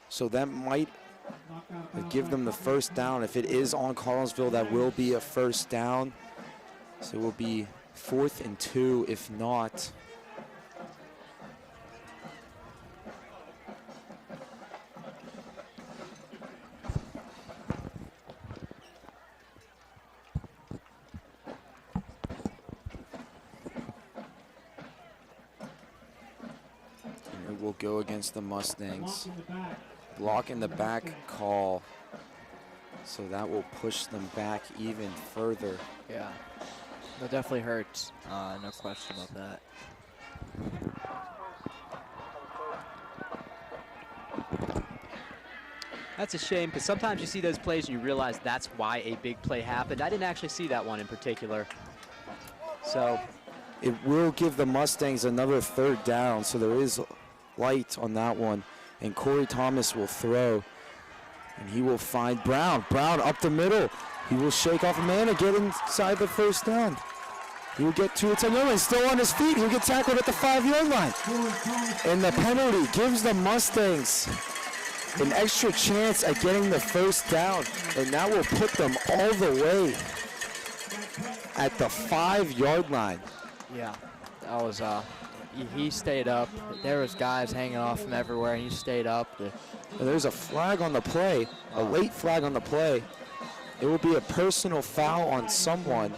So that might give them the first down. If it is on Connellsville, that will be a first down. So it will be 4th and 2 if not. And it will go against the Mustangs. Block in the back call. So that will push them back even further. Yeah. That definitely hurts. No question about that. That's a shame, because sometimes you see those plays and you realize that's why a big play happened. I didn't actually see that one in particular. So It will give the Mustangs another 3rd down, so there is light on that one. And Corey Thomas will throw, and he will find Brown. Brown up the middle. He will shake off a man and get inside the 1st down. He will get to the 10-yard line, still on his feet. He'll get tackled at the 5-yard line. And the penalty gives the Mustangs an extra chance at getting the 1st down, and that will put them all the way at the 5-yard line. Yeah, that was, he stayed up. There was guys hanging off him everywhere, and he stayed up. And there's a flag on the play, a late flag on the play. It will be a personal foul on someone.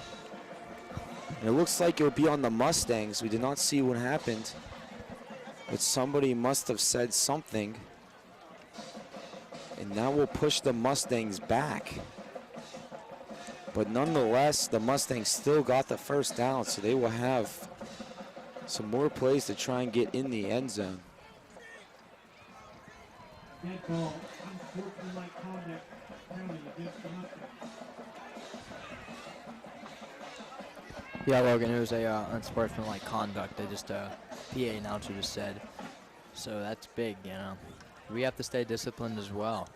And it looks like it would be on the Mustangs. We did not see what happened, but somebody must have said something. And that will push the Mustangs back. But nonetheless, the Mustangs still got the 1st down, so they will have some more plays to try and get in the end zone. Dead ball, unsportsmanlike conduct, penalty against the Mustangs. Yeah, Logan, it was a unsportsmanlike conduct. They just, PA announcer just said. So that's big, you know. We have to stay disciplined as well.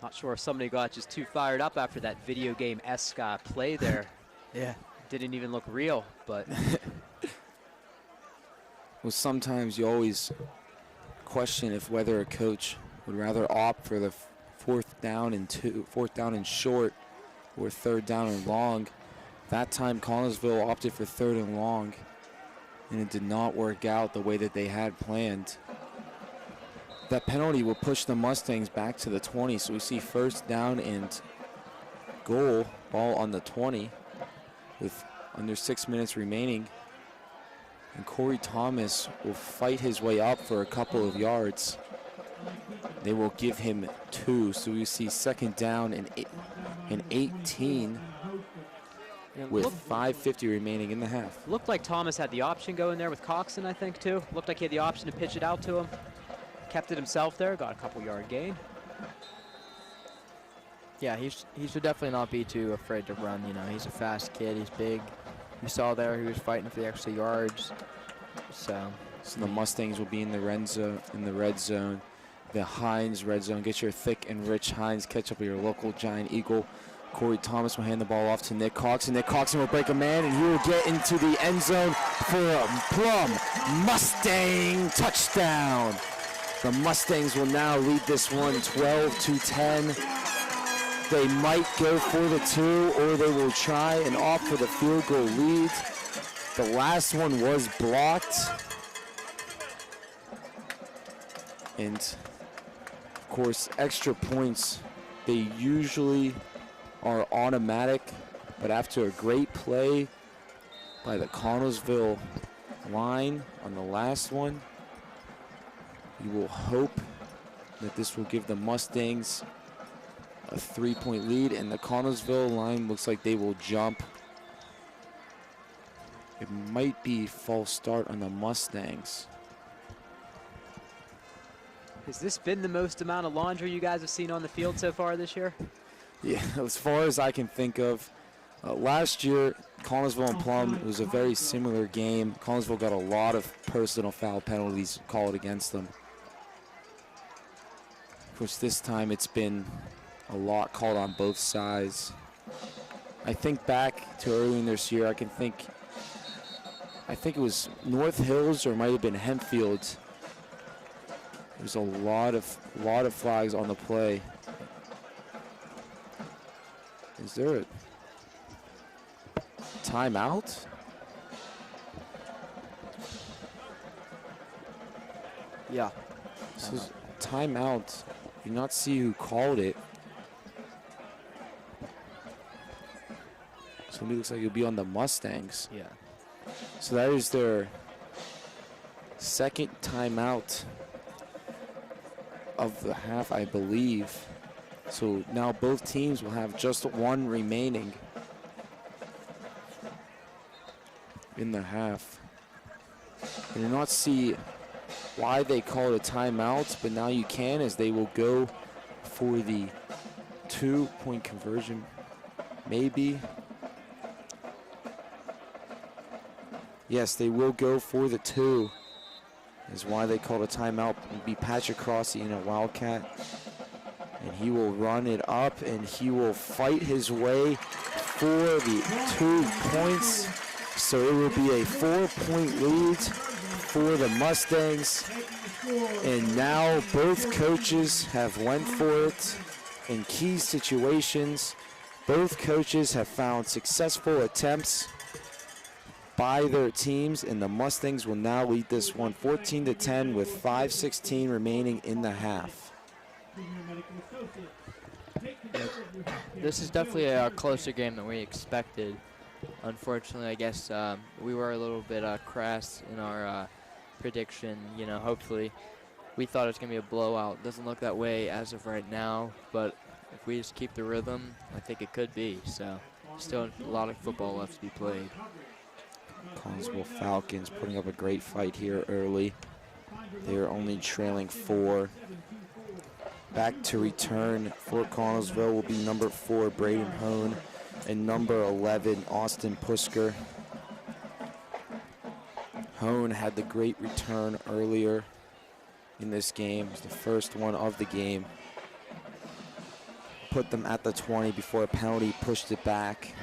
not sure if somebody got just too fired up after that video game-esque play there. Yeah. Didn't even look real, but Well, sometimes you always question if whether a coach would rather opt for the 4th down and short, or 3rd down and long. That time Connellsville opted for 3rd and long, and it did not work out the way that they had planned. That penalty will push the Mustangs back to the 20, so we see 1st down and goal, ball on the 20 with under 6 minutes remaining. And Corey Thomas will fight his way up for a couple of yards. They will give him 2, so we see 2nd down and 18 with 5:50 remaining in the half. looked like Thomas had the option going there with Coxon, I think, too. Looked like he had the option to pitch it out to him. Kept it himself there, got a couple-yard gain. Yeah, he should definitely not be too afraid to run. You know, he's a fast kid. He's big. You saw there he was fighting for the extra yards. So the Mustangs will be in the red zone. The Hines red zone. Get your thick and rich Hines ketchup of your local Giant Eagle. Corey Thomas will hand the ball off to Nick Coxon. Nick Coxon will break a man, and he will get into the end zone for a Plum Mustang touchdown. The Mustangs will now lead this one 12-10. They might go for the 2, or they will try and opt for the field goal lead. The last one was blocked. And, of course, extra points, they usually are automatic, but after a great play by the Connellsville line on the last one, you will hope that this will give the Mustangs a 3-point lead, and the Connellsville line looks like they will jump. It might be false start on the Mustangs. Has this been the most amount of laundry you guys have seen on the field so far this year? Yeah, as far as I can think of. Last year, Connellsville and Plum was a very similar game. Connellsville got a lot of personal foul penalties called against them. Of course, this time it's been a lot called on both sides. I think back to earlier in this year, I think it was North Hills or it might have been Hempfield. There's a lot of flags on the play. Is there a timeout? yeah. This is timeout. You not see who called it. Somebody looks like it'll be on the Mustangs. Yeah. So that is their second timeout of the half, I believe. So now both teams will have just one remaining. in the half. I did not see why they called a timeout, but now you can, as they will go for the 2-point conversion. Maybe. Yes, they will go for the 2. Is why they called a timeout. It'll be Patrick Crossy in a Wildcat. And he will run it up, and he will fight his way for the 2 points. So it will be a 4-point lead for the Mustangs. And now both coaches have went for it in key situations. Both coaches have found successful attempts by their teams, and the Mustangs will now lead this one 14-10 with 5:16 remaining in the half. This is definitely a closer game than we expected. Unfortunately, I guess we were a little bit crass in our prediction. You know, hopefully we thought it was going to be a blowout. Doesn't look that way as of right now, but if we just keep the rhythm, I think it could be. So still a lot of football left to be played. Connellsville Falcons putting up a great fight here early. They are only trailing 4. Back to return for Connellsville will be number 4, Braden Hone, and number 11, Austin Pusker. Hone had the great return earlier in this game. It was the first one of the game. Put them at the 20 before a penalty pushed it back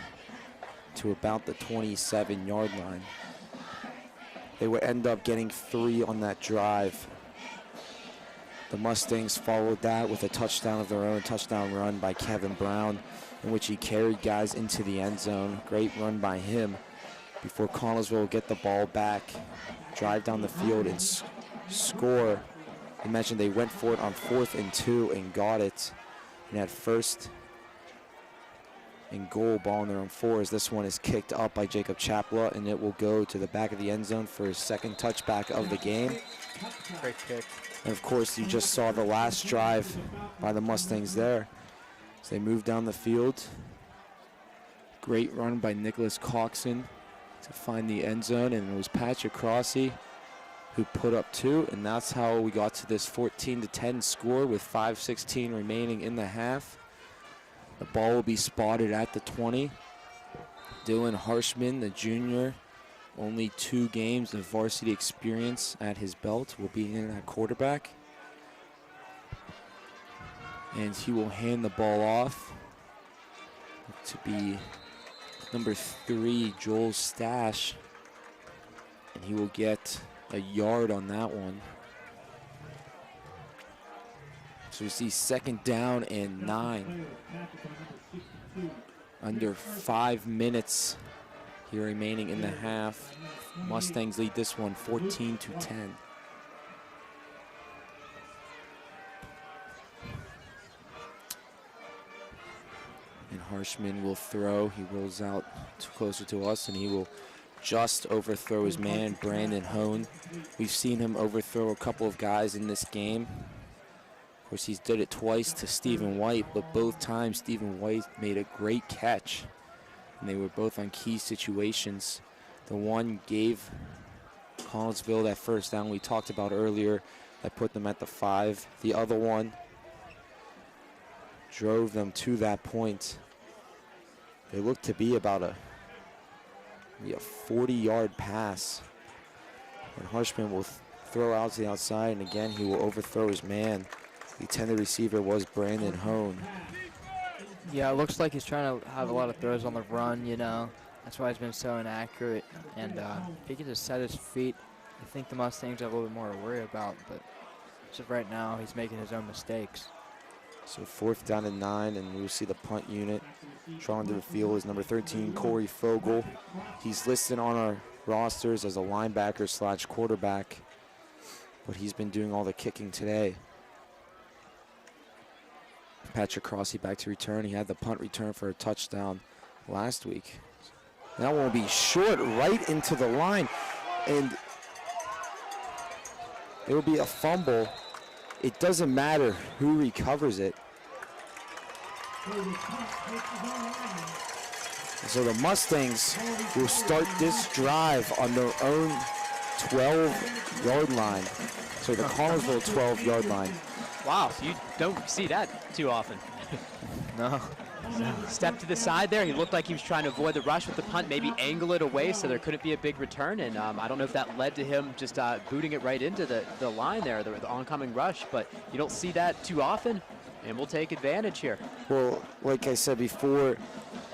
to about the 27-yard line. They would end up getting 3 on that drive. The Mustangs followed that with a touchdown of their own, touchdown run by Kevin Brown, in which he carried guys into the end zone. Great run by him before Connellsville will get the ball back, drive down the field, and score. I mentioned they went for it on 4th and 2 and got it. And at 1st and goal, ball on their own 4, as this one is kicked up by Jacob Chapla, and it will go to the back of the end zone for his 2nd touchback of the game. Great kick. And of course, you just saw the last drive by the Mustangs there. As they move down the field. Great run by Nicholas Coxon to find the end zone, and it was Patrick Crossy who put up 2, and that's how we got to this 14-10 score with 5:16 remaining in the half. The ball will be spotted at the 20. Dylan Harshman, the junior, only 2 games of varsity experience at his belt, will be in at quarterback. And he will hand the ball off to be number 3, Joel Stash. And he will get a yard on that one. So we see 2nd down and 9. Under 5 minutes here remaining in the half. Mustangs lead this one 14-10. And Harshman will throw. He rolls out closer to us, and he will just overthrow his man, Brandon Hone. We've seen him overthrow a couple of guys in this game. Of course, he's did it twice to Stephen White, but both times Stephen White made a great catch. And they were both on key situations. The one gave Connellsville that 1st down we talked about earlier that put them at the 5. The other one drove them to that point. It looked to be about a 40-yard pass. And Harshman will throw out to the outside, and again he will overthrow his man. The intended receiver was Brandon Hone. Yeah, it looks like he's trying to have a lot of throws on the run, you know. That's why he's been so inaccurate. And if he can just set his feet, I think the Mustangs have a little bit more to worry about. But as of right now, he's making his own mistakes. So 4th down and 9, and we'll see the punt unit. Drawing to the field is number 13, Corey Fogel. He's listed on our rosters as a linebacker / quarterback, but he's been doing all the kicking today. Patrick Crossy back to return. He had the punt return for a touchdown last week. That one will be short right into the line, and it will be a fumble. It doesn't matter who recovers it. So the Mustangs will start this drive on their own 12-yard line. So the Connellsville 12-yard line. Wow, so you don't see that too often. No. Step to the side there. He looked like he was trying to avoid the rush with the punt, maybe angle it away so there couldn't be a big return. And I don't know if that led to him just booting it right into the line there, the oncoming rush. But you don't see that too often, and we'll take advantage here. Well, like I said before,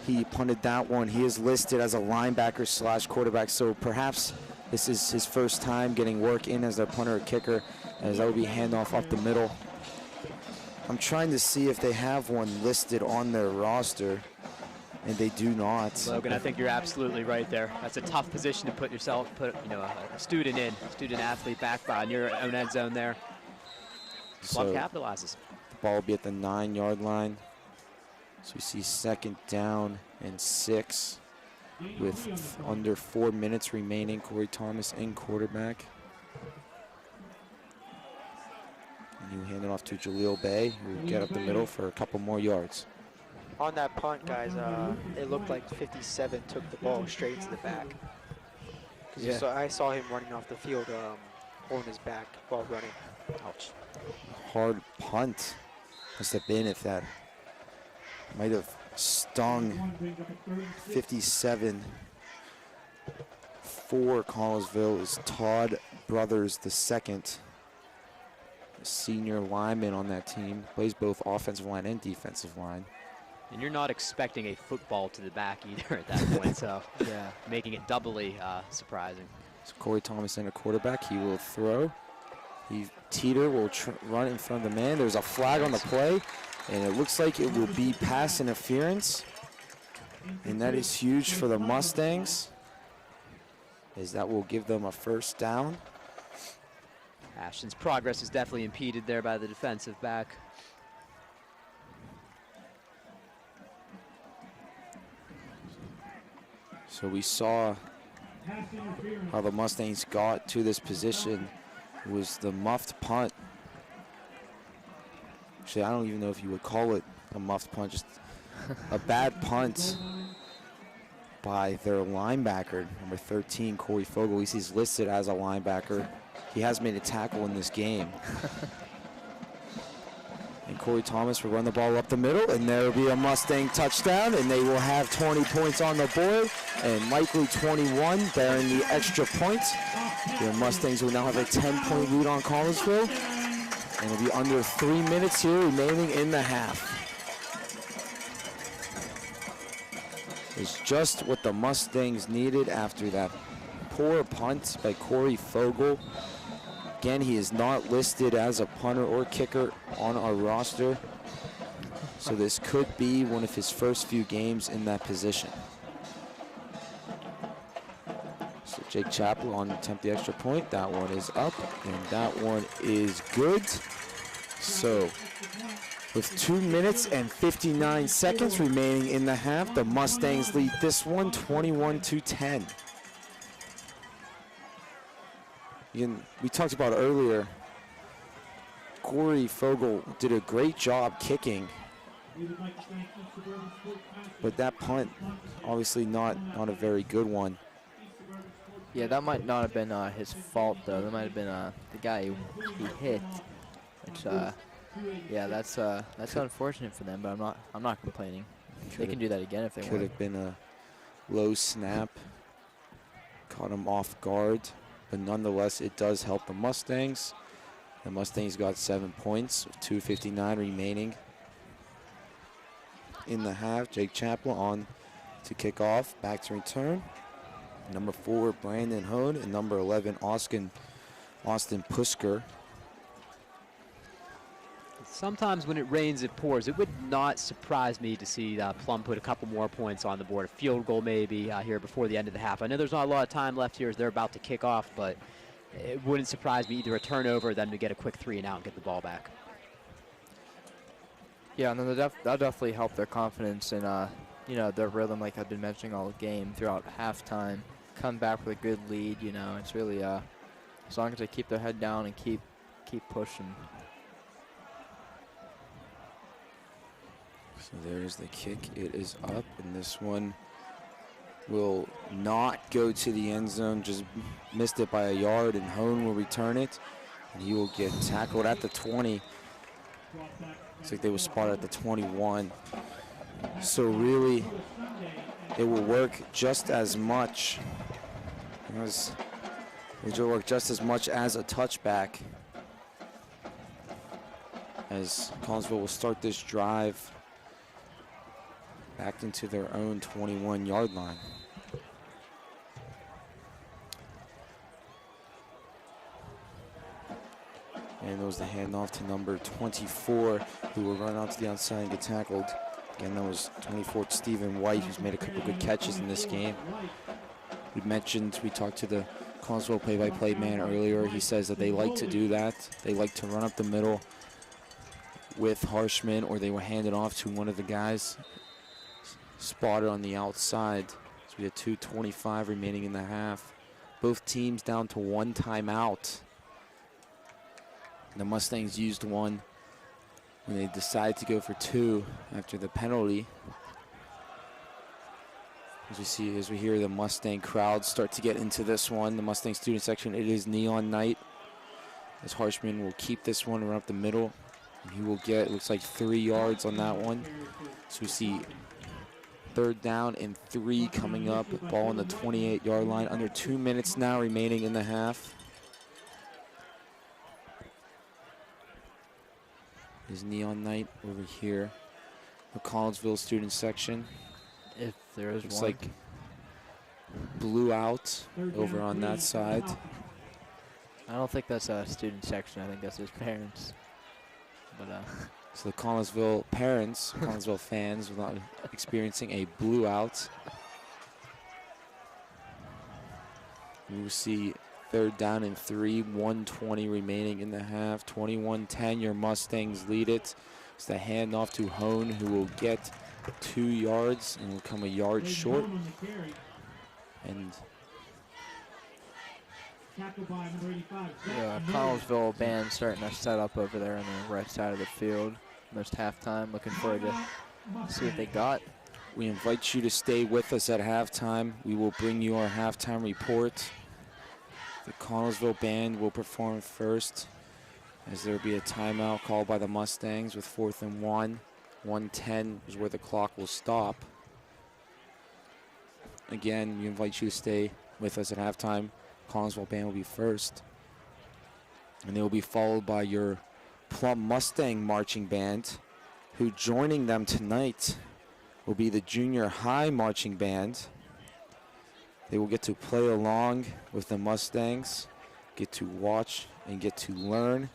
he punted that one. He is listed as a linebacker / quarterback, so perhaps this is his first time getting work in as their punter or kicker, as that would be handoff up the middle. I'm trying to see if they have one listed on their roster, and they do not. Logan, I think you're absolutely right there. That's a tough position to put a student in, student athlete back on your own end zone there. Plum capitalizes. The ball will be at the 9-yard line. So we see 2nd down and 6 with under 4 minutes remaining. Corey Thomas in quarterback. And you hand it off to Jaleel Bay, who will get up the middle for a couple more yards. On that punt, guys, it looked like 57 took the ball straight into the back. Yeah. So I saw him running off the field, holding his back while running. Ouch. Hard punt must have been, if that might have stung. 57 for Connellsville is Todd Brothers II, a senior lineman on that team, plays both offensive line and defensive line. And you're not expecting a football to the back either at that point, so Yeah. making it doubly surprising. So Corey Thomas in a quarterback, he will throw. Teeter will run in front of the man. There's a flag on the play, and it looks like it will be pass interference. And that is huge for the Mustangs, as that will give them a 1st down. Ashton's progress is definitely impeded there by the defensive back. So we saw how the Mustangs got to this position. It was the muffed punt. Actually, I don't even know if you would call it a muffed punt, just a bad punt by their linebacker, number 13, Corey Fogle. He's listed as a linebacker. He has made a tackle in this game. And Corey Thomas will run the ball up the middle, and there will be a Mustang touchdown, and they will have 20 points on the board, and likely 21 bearing the extra point. The Mustangs will now have a 10-point lead on Connellsville, and it'll be under 3 minutes here remaining in the half. It's just what the Mustangs needed after that poor punt by Corey Fogle. Again, he is not listed as a punter or kicker on our roster, so this could be one of his first few games in that position. So Jake Chappell on attempt the extra point. That one is up, and that one is good. So with 2 minutes and 59 seconds remaining in the half, the Mustangs lead this one 21-10. We talked about earlier, Corey Fogle did a great job kicking, but that punt, obviously not a very good one. Yeah, that might not have been his fault though. That might have been the guy he hit. Which, yeah, that's unfortunate for them. But I'm not complaining. They can do that again if they want. Could have been a low snap, caught him off guard, but nonetheless, it does help the Mustangs. The Mustangs got 7 points with 2:59 remaining in the half. Jake Chappell on to kick off, back to return. Number 4, Brandon Hone, and number 11, Austin Pusker. Sometimes when it rains, it pours. It would not surprise me to see Plum put a couple more points on the board, a field goal maybe here before the end of the half. I know there's not a lot of time left here as they're about to kick off, but it wouldn't surprise me either a turnover or them to get a quick 3 and out and get the ball back. Yeah, and then that'll definitely help their confidence and their rhythm, like I've been mentioning all game throughout halftime. Come back with a good lead, it's really as long as they keep their head down and keep pushing. So there's the kick. It is up, and this one will not go to the end zone, just missed it by a yard, and Hone will return it. And he will get tackled at the 20. Looks like they were spotted at the 21. So really, it will work just as much as it will work just as much as a touchback, as Connellsville will start this drive back into their own 21-yard line. And it was the handoff to number 24, who will run out to the outside and get tackled. Again, that was 24 Stephen White, who's made a couple good catches in this game. We talked to the Connellsville play-by-play man earlier. He says that they like to do that. They like to run up the middle with Harshman, or they will hand it off to one of the guys spotted on the outside. So we have 2:25 remaining in the half. Both teams down to one timeout. The Mustangs used one when they decided to go for two after the penalty. As we hear the Mustang crowd start to get into this one, the Mustang student section, it is neon night. As Harshman will keep this one, run up the middle. And he will get, it looks like 3 yards on that one. So we see 3rd down and 3 coming up. Ball on the 28-yard line. Under 2 minutes now remaining in the half. Is neon night over here. The Connellsville student section. If there is Looks one. like blue out over on that side. I don't think that's a student section. I think that's his parents. But So the Connellsville parents, Connellsville fans, without experiencing a blue out. We will see 3rd down and 3, 1:20 remaining in the half. 21-10, your Mustangs lead it. It's the handoff to Hone, who will get 2 yards and will come a yard short. And yeah, Connellsville band starting to set up over there on the right side of the field. Almost halftime. Looking forward to see what they got. we invite you to stay with us at halftime. We will bring you our halftime report. The Connellsville band will perform first, as there will be a timeout called by the Mustangs with 4th and 1. 1:10 is where the clock will stop. Again, we invite you to stay with us at halftime. Connellsville band will be first. And they will be followed by your Plum Mustang marching band, who joining them tonight will be the junior high marching band. They will get to play along with the Mustangs, get to watch and get to learn,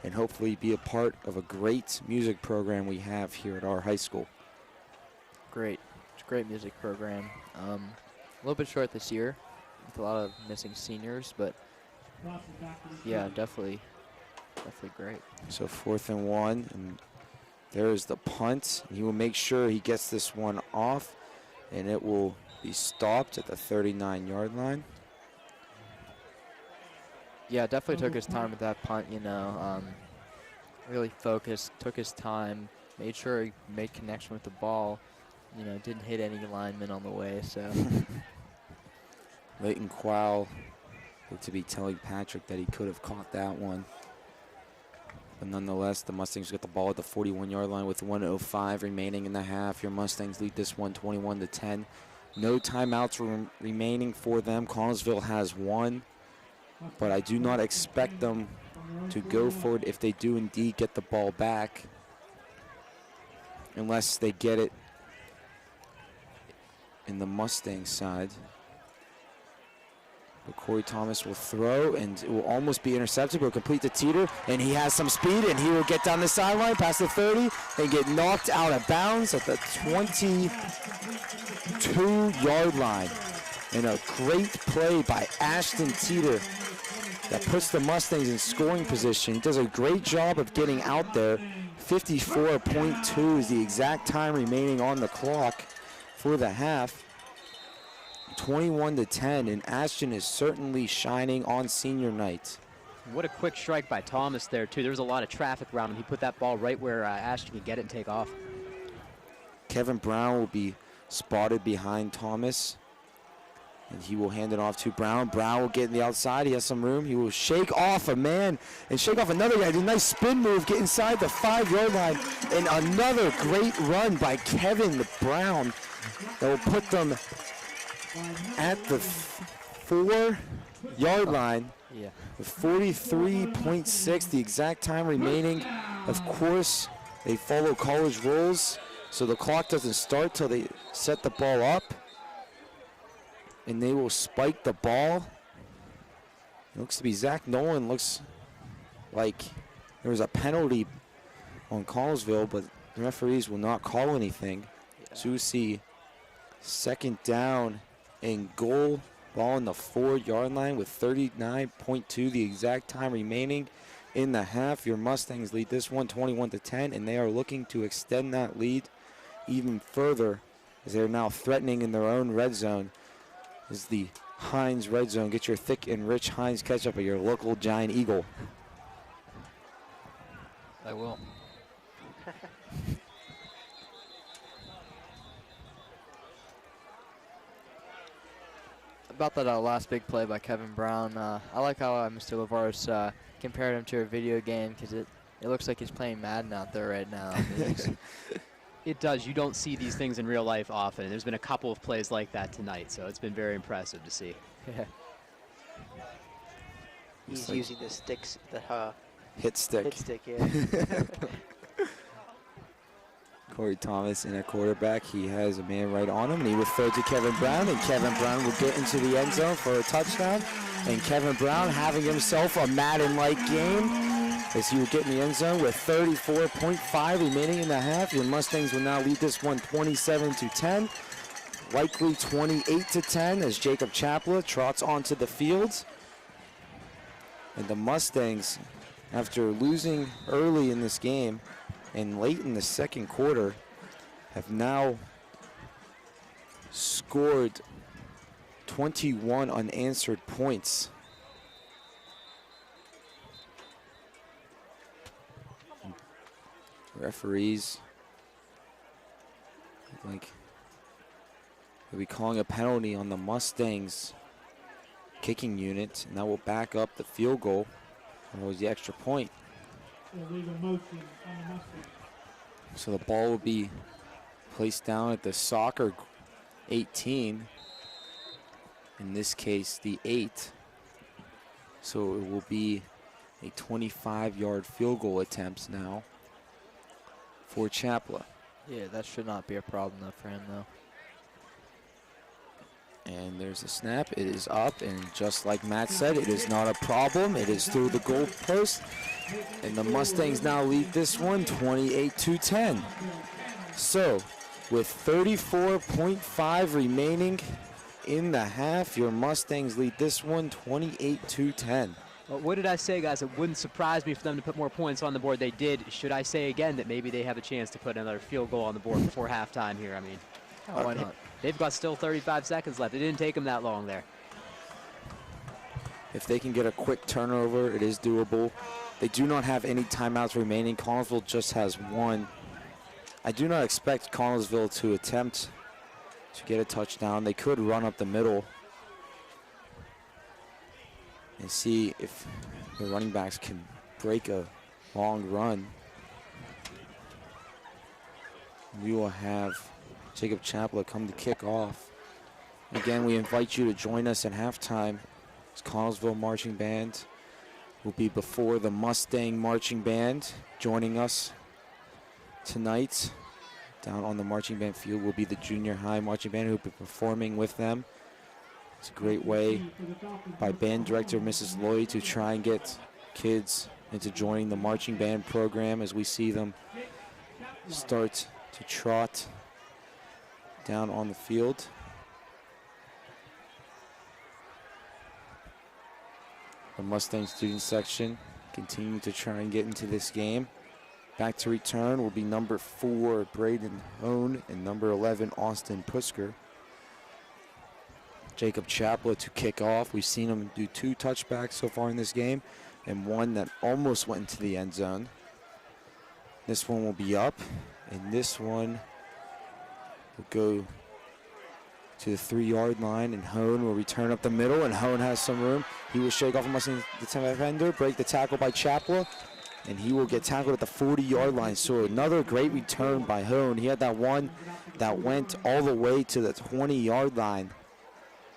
and hopefully be a part of a great music program we have here at our high school. Great. It's a great music program. A little bit short this year with a lot of missing seniors, but yeah, definitely great. So 4th and 1, and there's the punt. He will make sure he gets this one off, and it will be stopped at the 39-yard line. Yeah, definitely took his time with that punt, you know. Really focused, took his time, made sure he made connection with the ball. You know, didn't hit any linemen on the way, so. Leighton Quell looked to be telling Patrick that he could have caught that one. But nonetheless, the Mustangs get the ball at the 41-yard line with 1:05 remaining in the half. Your Mustangs lead this one 21-10. No timeouts remaining for them. Connellsville has one, but I do not expect them to go for it if they do indeed get the ball back, unless they get it in the Mustang side. But Corey Thomas will throw, and it will almost be intercepted, but complete to Teeter, and he has some speed, and he will get down the sideline past the 30 and get knocked out of bounds at the 22-yard line. And a great play by Ashton Teeter that puts the Mustangs in scoring position. He does a great job of getting out there. 54.2 is the exact time remaining on the clock for the half. 21-10, and Ashton is certainly shining on senior night. What a quick strike by Thomas there, too. There was a lot of traffic around him. He put that ball right where Ashton could get it and take off. Kevin Brown will be spotted behind Thomas. And he will hand it off to Brown. Brown will get in the outside. He has some room. He will shake off a man and shake off another guy. Do a nice spin move, get inside the 5-yard line. And another great run by Kevin Brown that will put them at the 4-yard line. Yeah. With 43.6, the exact time remaining. Of course, they follow college rules, so the clock doesn't start till they set the ball up. And they will spike the ball. It looks to be Zach Nolan. Looks like there was a penalty on Connellsville, but the referees will not call anything. So we see second down and goal. Ball on the 4-yard line with 39.2, the exact time remaining in the half. Your Mustangs lead this one 21-10, and they are looking to extend that lead even further as they are now threatening in their own red zone. This is the Heinz red zone. Get your thick and rich Heinz ketchup at your local Giant Eagle. I will. About that last big play by Kevin Brown, I like how Mr. Lavaros compared him to a video game, because it looks like he's playing Madden out there right now. I mean, It does. You don't see these things in real life often. There's been a couple of plays like that tonight, so it's been very impressive to see. yeah. He's like using the sticks, the Hit stick. hit stick, yeah. Corey Thomas in a quarterback. He has a man right on him, and he will throw to Kevin Brown, and Kevin Brown will get into the end zone for a touchdown. And Kevin Brown having himself a Madden-like game as he will get in the end zone with 34.5 remaining in the half. Your Mustangs will now lead this one 27-10, likely 28-10 as Jacob Chapla trots onto the field. And the Mustangs, after losing early in this game and late in the second quarter, have now scored 21 unanswered points. Referees, like, they'll be calling a penalty on the Mustangs kicking unit, and that will back up the field goal. And it was the extra point. Illegal motion on the Mustangs. So the ball will be placed down at the soccer 18. In this case, the 8. So it will be a 25-yard field goal attempt now for Chapla. Yeah, that should not be a problem though for him though. And there's a snap. It is up, and just like Matt said, it is not a problem. It is through the goal post, and the Mustangs now lead this one 28-10. So, with 34.5 remaining in the half, your Mustangs lead this one 28-10. Well, what did I say, guys? It wouldn't surprise me for them to put more points on the board. They did. Should I say again that maybe they have a chance to put another field goal on the board before halftime here? I mean, Oh, why not? they've got still 35 seconds left. It didn't take them that long there. If they can get a quick turnover, it is doable. They do not have any timeouts remaining. Connellsville just has one. I do not expect Connellsville to attempt to get a touchdown. They could run up the middle and see if the running backs can break a long run. We will have Jacob Chapla come to kick off. Again, we invite you to join us at halftime. This Connellsville Marching Band will be before the Mustang Marching Band. Joining us tonight down on the marching band field will be the junior high marching band who will be performing with them. It's a great way by band director Mrs. Lloyd to try and get kids into joining the marching band program as we see them start to trot down on the field. The Mustang student section continue to try and get into this game. Back to return will be number 4, Braden Hone, and number 11, Austin Pusker. Jacob Chapla to kick off. We've seen him do 2 touchbacks so far in this game, and one that almost went into the end zone. This one will be up, and this one will go to the 3-yard line, and Hone will return up the middle, and Hone has some room. He will shake off a Mustang defender, break the tackle by Chapla, and he will get tackled at the 40-yard line. So another great return by Hone. He had that one that went all the way to the 20-yard line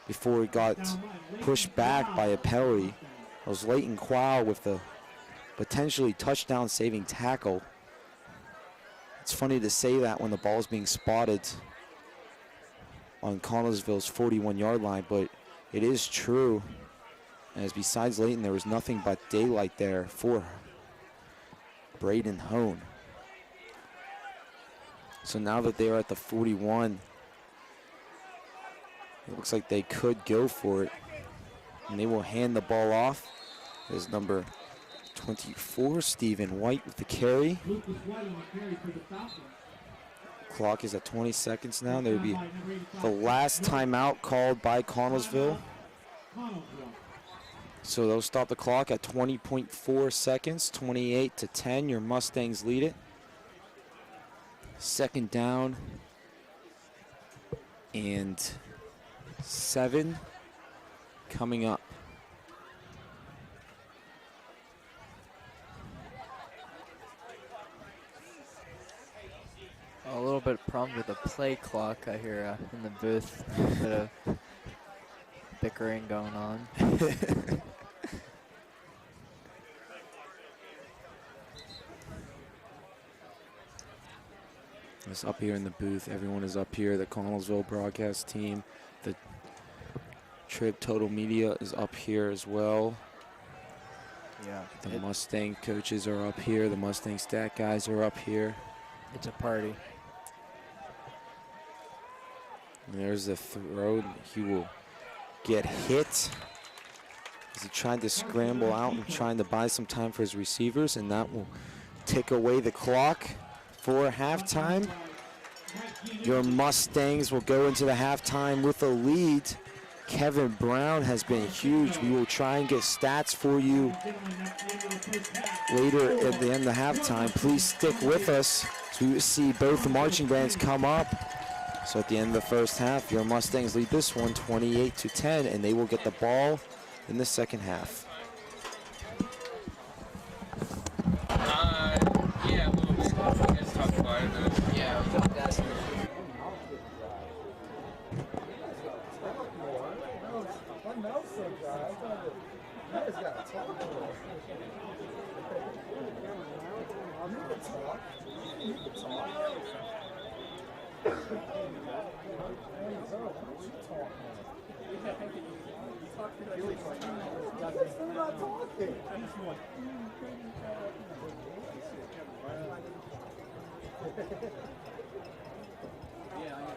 before he got pushed back by a penalty. It was Leighton Quao with the potentially touchdown-saving tackle. It's funny to say that when the ball's being spotted on Connellsville's 41-yard line, but it is true. As besides Leighton, there was nothing but daylight there for Braden Hone. So now that they are at the 41, it looks like they could go for it. And they will hand the ball off as number 24, Stephen White with the carry. Clock is at 20 seconds now. There will be the last timeout called by Connellsville. So they'll stop the clock at 20.4 seconds, 28-10. Your Mustangs lead it. Second down and 7 coming up. A little bit of problem with the play clock, I hear in the booth. A bit of bickering going on. It's up here in the booth. Everyone is up here. The Connellsville broadcast team. The Trib Total Media is up here as well. Yeah. The Mustang coaches are up here. The Mustang stat guys are up here. It's a party. And there's the throw. He will get hit as he tried to scramble out and trying to buy some time for his receivers, and that will tick away the clock for halftime. Your Mustangs will go into the halftime with a lead. Kevin Brown has been huge. We will try and get stats for you later at the end of halftime. Please stick with us so we see both the marching bands come up. So at the end of the first half, your Mustangs lead this one 28-10, and they will get the ball in the second half. Yeah, a little bit. You guys talked about it. Yeah, that's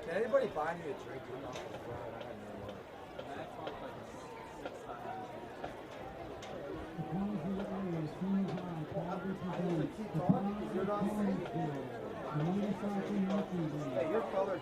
Can anybody buy me a drink? Hey, your color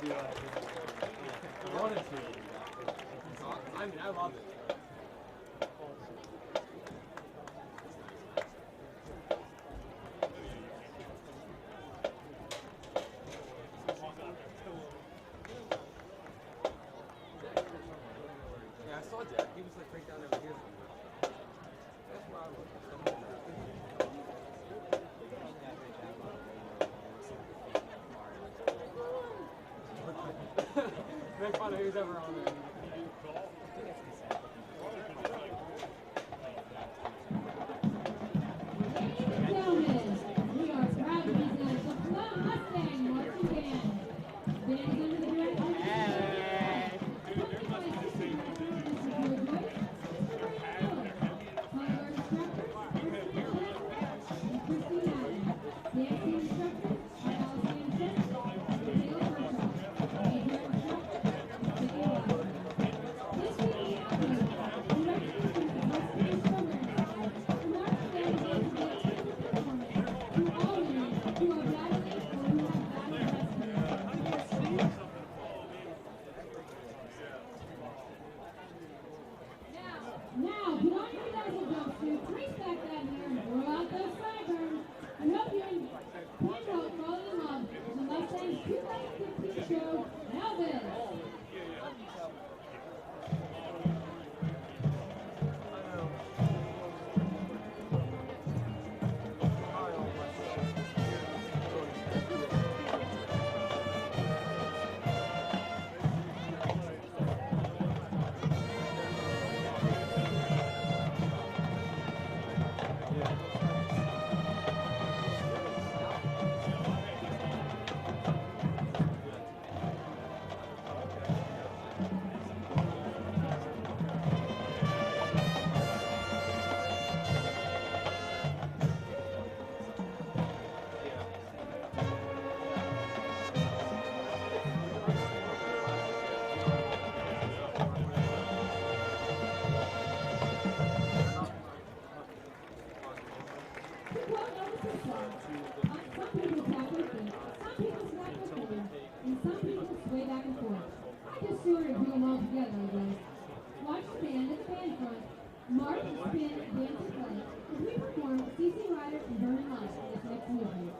I wanted to. I mean, I love it. Yeah, I saw Jack. He was like right down over here. That's where I was. Make fun of who's ever on there. Ladies and gentlemen, we are proud to present the Plum Mustang marching band. Band is under the direction of Now, put on your dazzle jumpsuit, trace back that hair, and throw out those sideburns. We hope you're in Pembroke falling in love with the Mustang's 2015 show, Elvis. Some people tap their feet, some people snap their fingers, and some people sway back and forth. I just sort of do them all together, I guess. Watch the band at the band front, march, spin, dance, and play as we perform CC Rider and Burning Light in this next movement.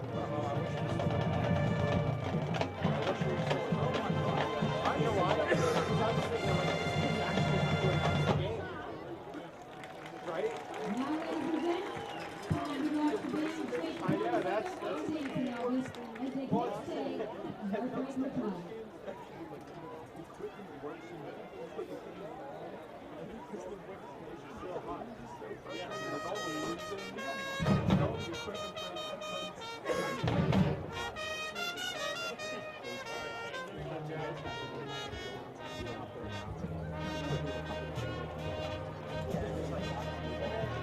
talked about how I wish this was a I wish we were saying, oh my God. You know why? Because I was thinking, like, this team's actually doing the game. Right? Now, ladies and gents, time to watch the band take Yeah, that's stage now as they take stage at the Heartbreak Hotel.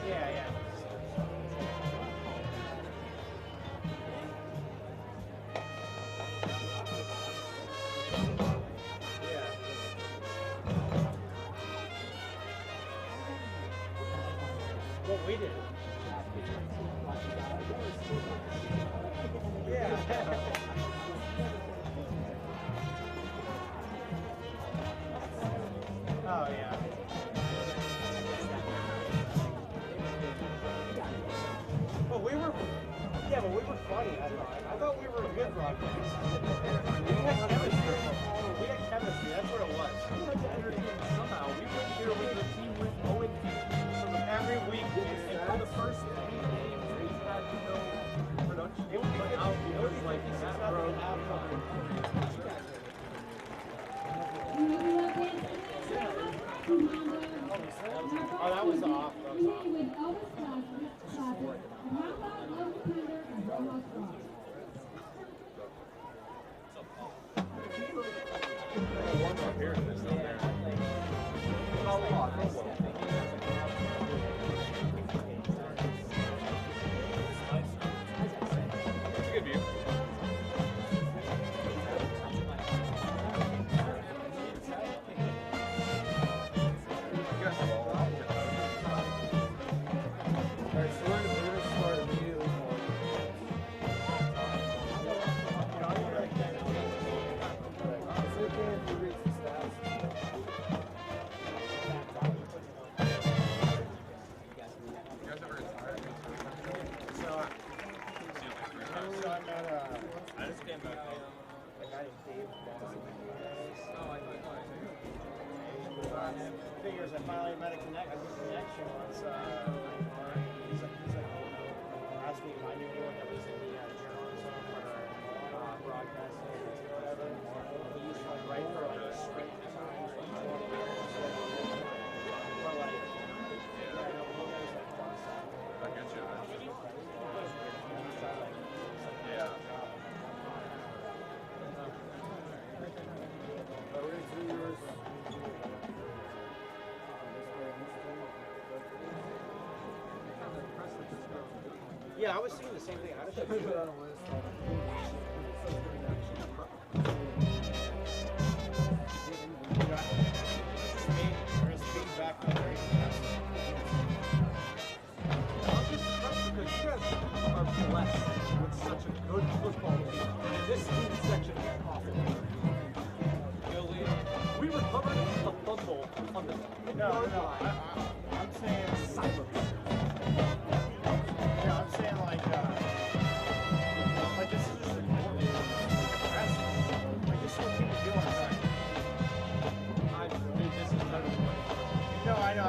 Yeah, yeah. Well, we did. Yeah. Oh, yeah. Well, we were, yeah, but we were funny, I thought. I thought we were a good broadcast. We had chemistry. We had chemistry, that's what it was. We had to entertain somehow. We went here with the team with 0 every week, and for the first 3 games, we had no production. It would be out. It was like that, bro. Oh, that was off. That was off. With Elvis Classic, and how about Love Defender and Rojas Rock? It's a good view. Figures I finally met a connection once. He's like, asked me if I knew anyone that was in the journalism or broadcasting agency or whatever. He used to like write for like a straight times for 20 years. But like, yeah, I know he knows like one side. I get you. Yeah. Yeah, I was seeing the same thing. I was just back there. I'm just impressed because you guys are blessed with such a good football team. And this team section is awful. We recovered a fumble on the yard line. I'm saying Silence. Yeah, I'm saying like this is just important. Like this is what people do on Saturday. Dude, this is better than what No, I know.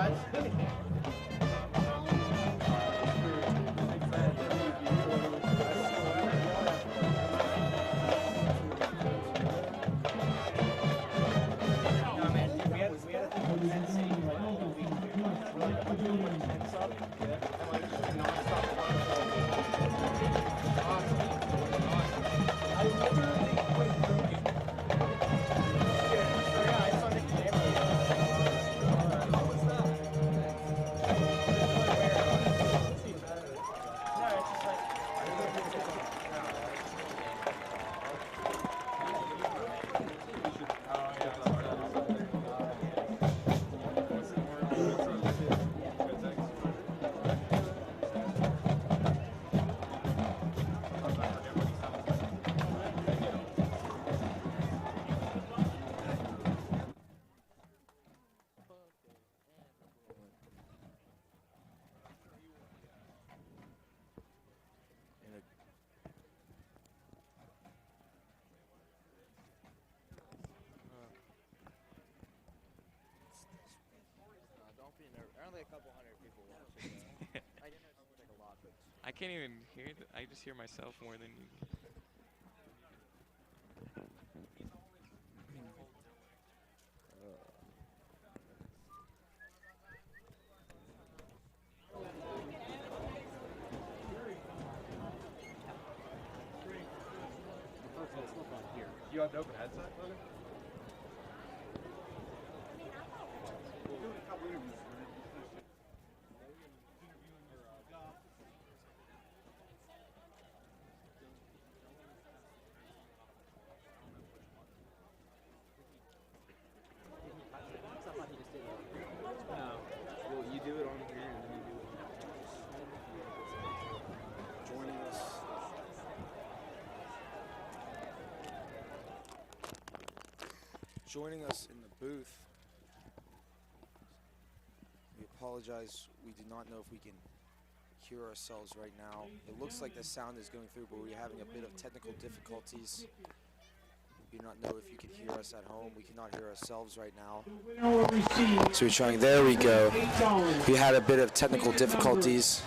I can't even hear. I just hear myself more than you. You have an open headset, Logan? We're doing a couple interviews. Well, you do it on here and then you do it. Joining us. Joining us in the booth. We apologize. We do not know if we can hear ourselves right now. It looks like the sound is going through, but we're having a bit of technical difficulties. We do not know if you can hear us at home. We cannot hear ourselves right now. So we're trying. There we go. We had a bit of technical difficulties,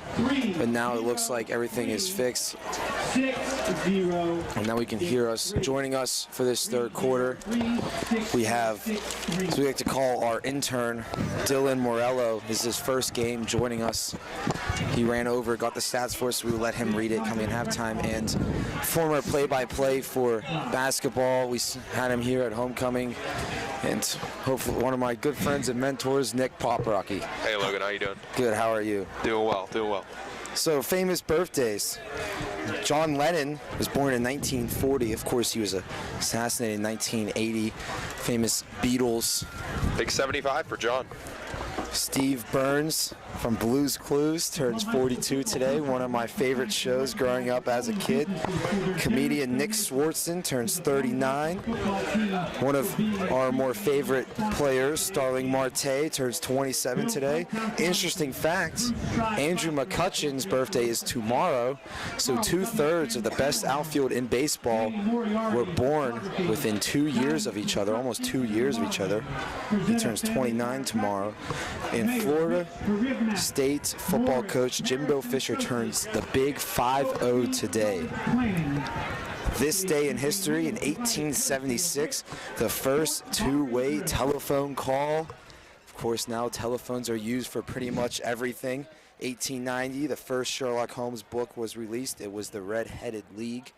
but now it looks like everything is fixed. 6-0. And now we can hear us. Joining us for this third quarter, we have, as we like to call our intern, Dylan Morello. This is his first game joining us. He ran over, got the stats for us, so we let him read it coming in halftime. And former play-by-play for basketball, we had him here at homecoming. And hopefully one of my good friends and mentors, Nick Poprocky. Hey Logan, how you doing? Good, how are you? Doing well, doing well. So, famous birthdays. John Lennon was born in 1940. Of course, he was assassinated in 1980. Famous Beatles. Big 75 for John. Steve Burns from Blue's Clues turns 42 today, one of my favorite shows growing up as a kid. Comedian Nick Swartzen turns 39. One of our more favorite players, Starling Marte, turns 27 today. Interesting fact, Andrew McCutcheon's birthday is tomorrow, so 2/3 of the best outfield in baseball were born within 2 years of each other, almost 2 years of each other. He turns 29 tomorrow. In Florida, State football coach Jimbo Fisher turns the big 5-0 today. This day in history, in 1876, the first two-way telephone call. Of course, now telephones are used for pretty much everything. 1890, the first Sherlock Holmes book was released. It was The Red-Headed League.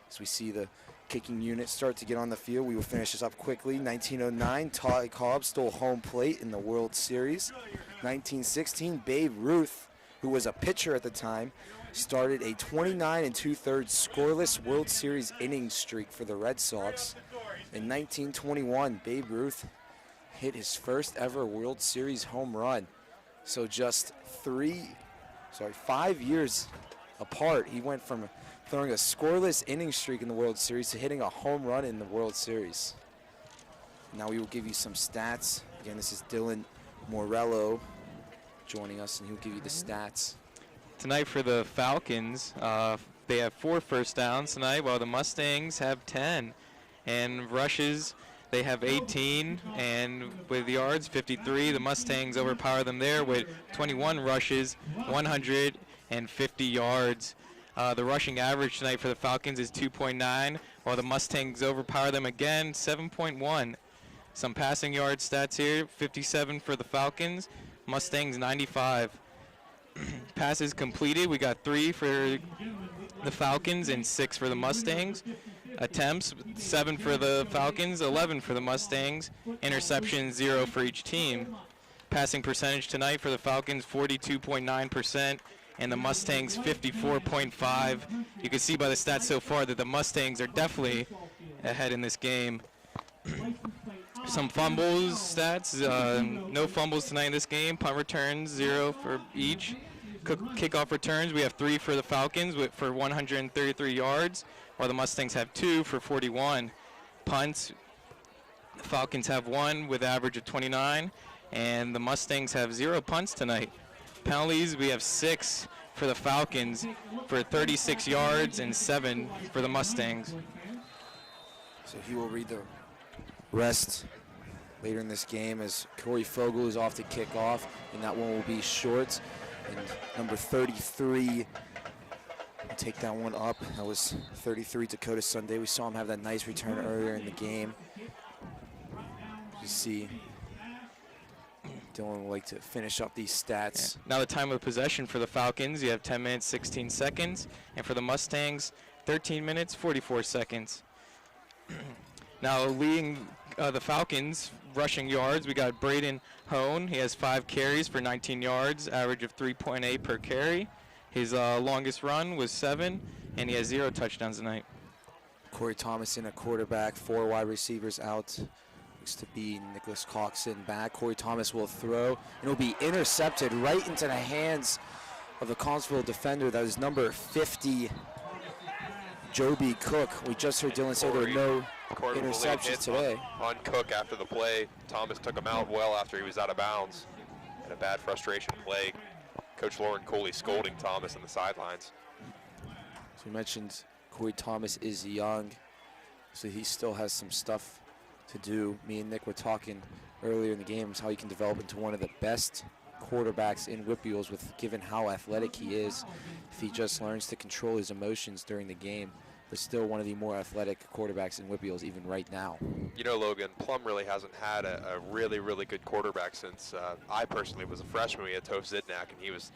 As we see the kicking unit start to get on the field, we will finish this up quickly. 1909, Ty Cobb stole home plate in the World Series. 1916, Babe Ruth, who was a pitcher at the time, started a 29 2/3 scoreless World Series inning streak for the Red Sox. In 1921, Babe Ruth hit his first ever World Series home run. So just 5 years apart, he went from throwing a scoreless inning streak in the World Series to hitting a home run in the World Series. Now we will give you some stats. Again, this is Dylan Morello joining us, and he'll give you the stats. Tonight for the Falcons, they have 4 first downs tonight, while the Mustangs have 10. And rushes, they have 18, and with yards, 53. The Mustangs overpower them there with 21 rushes, 150 yards. The rushing average tonight for the Falcons is 2.9, while the Mustangs overpower them again, 7.1. Some passing yard stats here, 57 for the Falcons, Mustangs 95. Passes completed, we got 3 for the Falcons and 6 for the Mustangs. Attempts, 7 for the Falcons, 11 for the Mustangs. Interceptions, 0 for each team. Passing percentage tonight for the Falcons, 42.9%. And the Mustangs 54.5. You can see by the stats so far that the Mustangs are definitely ahead in this game. Some fumbles stats, no fumbles tonight in this game. Punt returns, 0 for each. Kickoff returns, we have 3 for the Falcons for 133 yards, while the Mustangs have 2 for 41. Punts, the Falcons have 1 with average of 29, and the Mustangs have 0 punts tonight. Penalties, we have 6 for the Falcons for 36 yards and 7 for the Mustangs. So he will read the rest later in this game as Corey Fogle is off to kick off, and that one will be short. And number 33, take that one up. That was 33 Dakota Sunday. We saw him have that nice return earlier in the game. You see Dylan would like to finish up these stats. Now the time of possession for the Falcons, you have 10 minutes, 16 seconds. And for the Mustangs, 13 minutes, 44 seconds. Now leading the Falcons rushing yards, we got Braden Hone. He has 5 carries for 19 yards, average of 3.8 per carry. His longest run was 7, and he has 0 touchdowns tonight. Corey Thomas in a quarterback, 4 wide receivers out. Looks to be Nicholas Coxon back. Corey Thomas will throw, and it'll be intercepted right into the hands of the Connellsville defender. That is number 50, Joby Cook. We just heard Dylan say there were no interceptions today. On Cook after the play. Thomas took him out well after he was out of bounds. And a bad frustration play. Coach Lauren Cooley scolding Thomas on the sidelines. So we mentioned Corey Thomas is young, so he still has some stuff to do. Me and Nick were talking earlier in the games how he can develop into one of the best quarterbacks in WPIALs, with given how athletic he is, if he just learns to control his emotions during the game. But still one of the more athletic quarterbacks in WPIALs even right now. You know, Logan, Plum really hasn't had a really, really good quarterback since I personally was a freshman. We had Toph Zidnak, and he was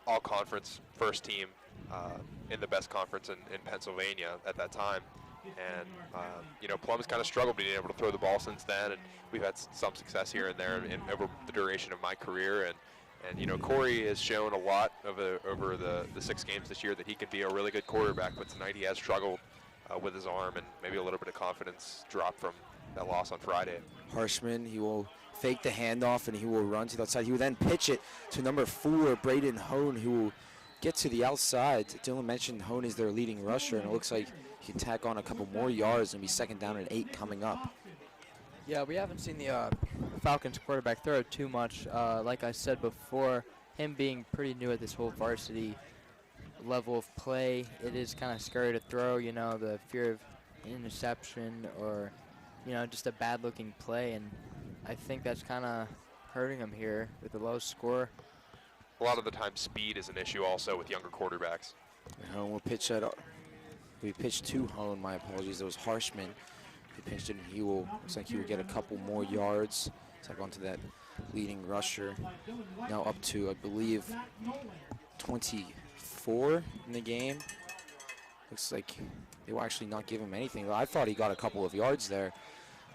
all-conference first team in the best conference in Pennsylvania at that time. And, you know, Plum's kind of struggled being able to throw the ball since then, and we've had some success here and there over the duration of my career. And you know, Corey has shown a lot over the 6 games this year that he can be a really good quarterback, but tonight he has struggled with his arm, and maybe a little bit of confidence dropped from that loss on Friday. Harshman, he will fake the handoff, and he will run to the outside. He will then pitch it to number 4, Braden Hone, who will get to the outside. Dylan mentioned Hone is their leading rusher, and it looks like he can tack on a couple more yards and be 2nd down and 8 coming up. Yeah, we haven't seen the Falcons quarterback throw too much. Like I said before, him being pretty new at this whole varsity level of play, it is kind of scary to throw, you know, the fear of interception or, you know, just a bad-looking play. And I think that's kind of hurting him here with the low score. A lot of the time, speed is an issue also with younger quarterbacks. Hone will pitch that. We pitched to Hone, my apologies. It was Harshman. He pinched it, and he will, looks like he will get a couple more yards. Tack onto that leading rusher. Now up to, I believe, 24 in the game. Looks like they will actually not give him anything. I thought he got a couple of yards there.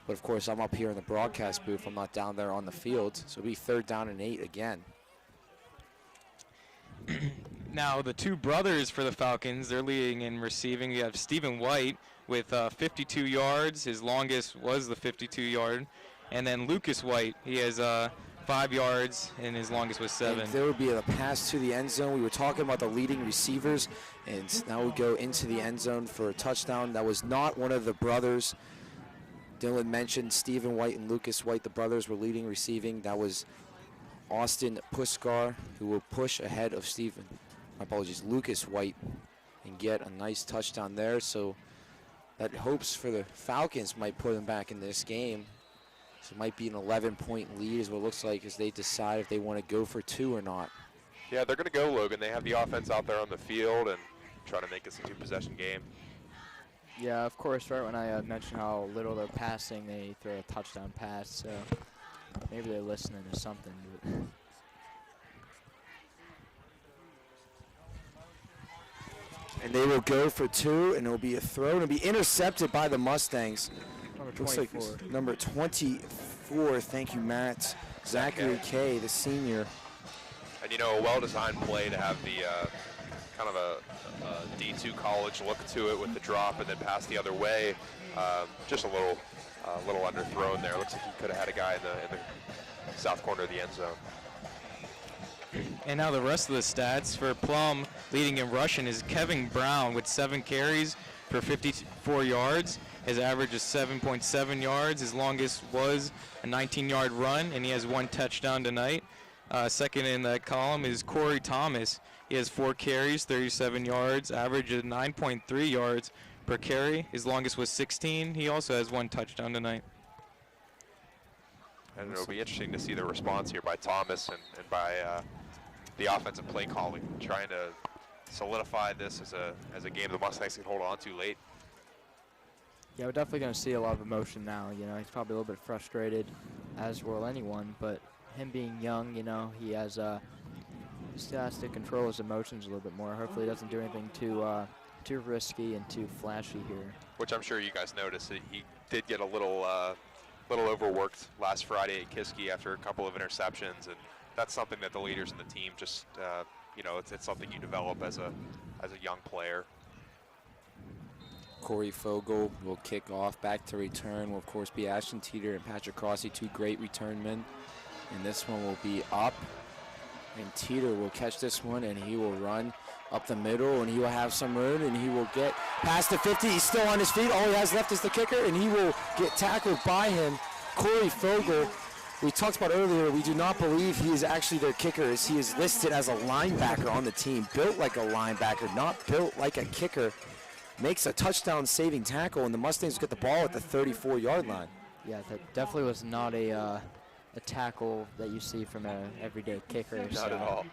But, of course, I'm up here in the broadcast booth. I'm not down there on the field. So it'll be 3rd down and 8 again. Now the 2 brothers for the Falcons, they're leading in receiving. You have Stephen White with 52 yards. His longest was the 52-yard. And then Lucas White, he has 5 yards, and his longest was 7. And there would be a pass to the end zone. We were talking about the leading receivers, and now we go into the end zone for a touchdown. That was not one of the brothers. Dylan mentioned Stephen White and Lucas White. The brothers were leading receiving. That was Austin Puskar, who will push ahead of Lucas White, and get a nice touchdown there. So that hopes for the Falcons might put them back in this game. So it might be an 11-point lead is what it looks like as they decide if they want to go for 2 or not. Yeah, they're going to go, Logan. They have the offense out there on the field and try to make this a 2-possession game. Yeah, of course, right when I mentioned how little they're passing, they throw a touchdown pass. So maybe they're listening to something. But and they will go for 2, and it will be a throw. It'll be intercepted by the Mustangs. Number Looks 24. like number 24. Thank you, Matt. Zachary K, the senior. And, you know, a well-designed play to have the kind of a D2 college look to it with the drop and then pass the other way. Just a little underthrown there. Looks like he could have had a guy in the south corner of the end zone. And now the rest of the stats for Plum, leading in rushing, is Kevin Brown with 7 carries for 54 yards. His average is 7.7 yards. His longest was a 19-yard run, and he has 1 touchdown tonight. Second in that column is Corey Thomas. He has 4 carries, 37 yards, average of 9.3 yards per carry. His longest was 16. He also has 1 touchdown tonight. And it'll be interesting to see the response here by Thomas and by the offensive play calling, trying to solidify this as a game the Mustangs can hold on to late. Yeah, we're definitely going to see a lot of emotion now. You know, he's probably a little bit frustrated, as will anyone. But him being young, you know, he has still has to control his emotions a little bit more. Hopefully, he doesn't do anything too risky and too flashy here. Which I'm sure you guys noticed. He did get a little overworked last Friday at Kiski after a couple of interceptions, and that's something that the leaders in the team just, you know, it's something you develop as a young player. Corey Fogel will kick off. Back to return will, of course, be Ashton Teeter and Patrick Crossy, two great return men. And this one will be up. And Teeter will catch this one, and he will run up the middle, and he will have some room, and he will get past the 50. He's still on his feet. All he has left is the kicker, and he will get tackled by him. Corey Fogel, we talked about earlier, we do not believe he is actually their kicker, as he is listed as a linebacker on the team, built like a linebacker, not built like a kicker. Makes a touchdown-saving tackle, and the Mustangs get the ball at the 34-yard line. Yeah, that definitely was not a tackle that you see from an everyday kicker. Not at all.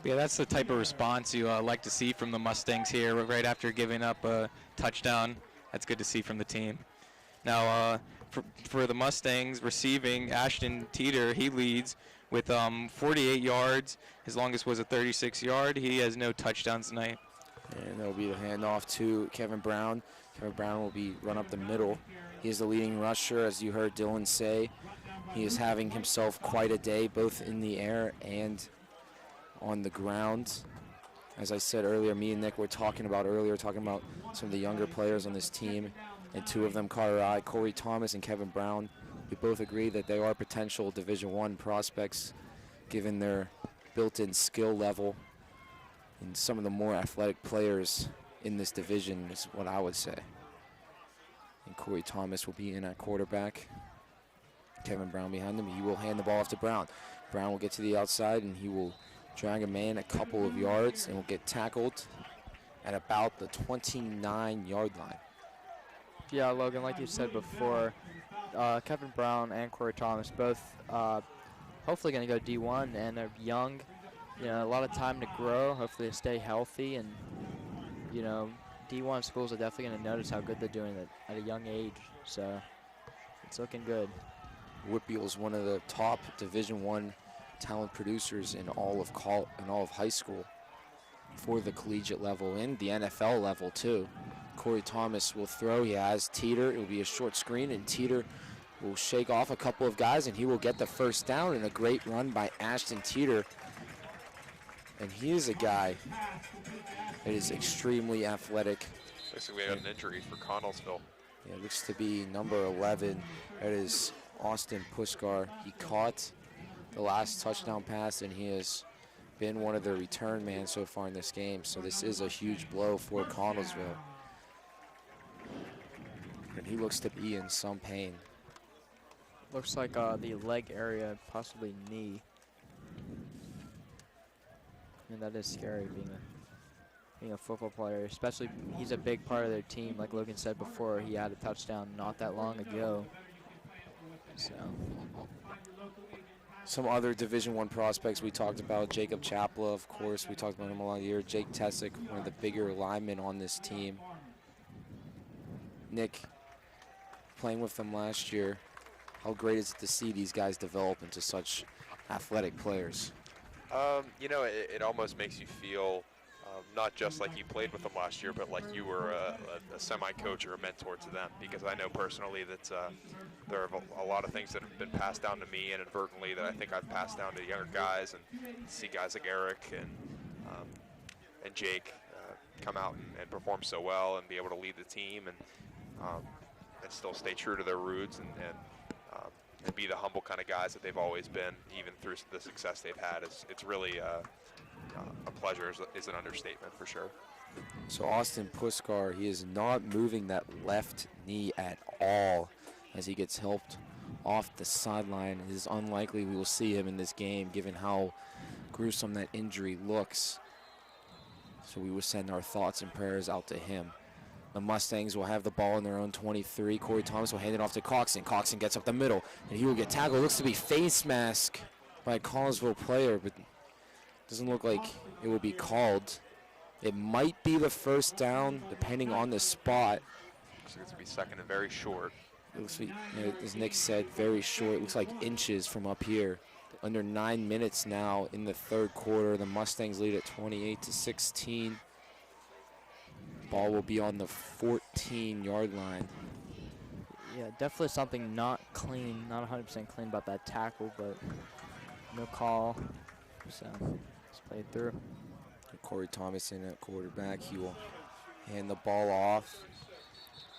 Yeah, that's the type of response you like to see from the Mustangs here right after giving up a touchdown. That's good to see from the team. Now, for the Mustangs receiving, Ashton Teeter, he leads with 48 yards. His longest was a 36-yard. He has no touchdowns tonight. And there will be the handoff to Kevin Brown. Kevin Brown will be run up the middle. He is the leading rusher, as you heard Dylan say. He is having himself quite a day, both in the air and on the ground. As I said earlier, me and Nick were talking about some of the younger players on this team, and two of them caught our eye, Corey Thomas and Kevin Brown. We both agree that they are potential Division I prospects, given their built-in skill level. And some of the more athletic players in this division is what I would say. And Corey Thomas will be in at quarterback. Kevin Brown behind him. He will hand the ball off to Brown. Brown will get to the outside, and he will drag a man a couple of yards and will get tackled at about the 29-yard line. Yeah, Logan, like you said before, Kevin Brown and Corey Thomas both hopefully going to go D1, and they're young. You know, a lot of time to grow. Hopefully they stay healthy, and, you know, D1 schools are definitely going to notice how good they're doing at a young age. So it's looking good. WPIAL is one of the top Division I talent producers in all of high school for the collegiate level and the NFL level too. Corey Thomas will throw. He has Teeter. It will be a short screen, and Teeter will shake off a couple of guys, and he will get the first down, and a great run by Ashton Teeter. And he is a guy that is extremely athletic. Looks like we had an injury for Connellsville. Yeah, it looks to be number 11. That is Austin Puskar. He caught the last touchdown pass, and he has been one of the return men so far in this game. So this is a huge blow for Connellsville. And he looks to be in some pain. Looks like the leg area, possibly knee. And that is scary, being a football player, especially he's a big part of their team. Like Logan said before, he had a touchdown not that long ago. So some other Division I prospects we talked about, Jacob Chapla, of course, we talked about him a lot here. Jake Tessick, one of the bigger linemen on this team. Nick, playing with them last year, how great is it to see these guys develop into such athletic players? You know, it almost makes you feel not just like you played with them last year, but like you were a semi-coach or a mentor to them. Because I know personally that there are a lot of things that have been passed down to me inadvertently that I think I've passed down to the younger guys, and see guys like Eric and Jake come out and perform so well and be able to lead the team and still stay true to their roots and be the humble kind of guys that they've always been, even through the success they've had. It's really a pleasure is an understatement for sure. So Austin Puskar, he is not moving that left knee at all as he gets helped off the sideline. It is unlikely we will see him in this game given how gruesome that injury looks. So we will send our thoughts and prayers out to him. The Mustangs will have the ball in their own 23. Corey Thomas will hand it off to Coxon. Coxon gets up the middle, and he will get tackled. It looks to be face mask by a Connellsville player, but doesn't look like it will be called. It might be the first down, depending on the spot. Looks like it's going to be second and very short. It looks like, as Nick said, very short. It looks like inches from up here. Under 9 minutes now in the third quarter. The Mustangs lead at 28-16. Ball will be on the 14-yard line. Yeah, definitely something not clean, not 100% clean about that tackle, but no call. So let's play it through. Corey Thomas in at quarterback. He will hand the ball off.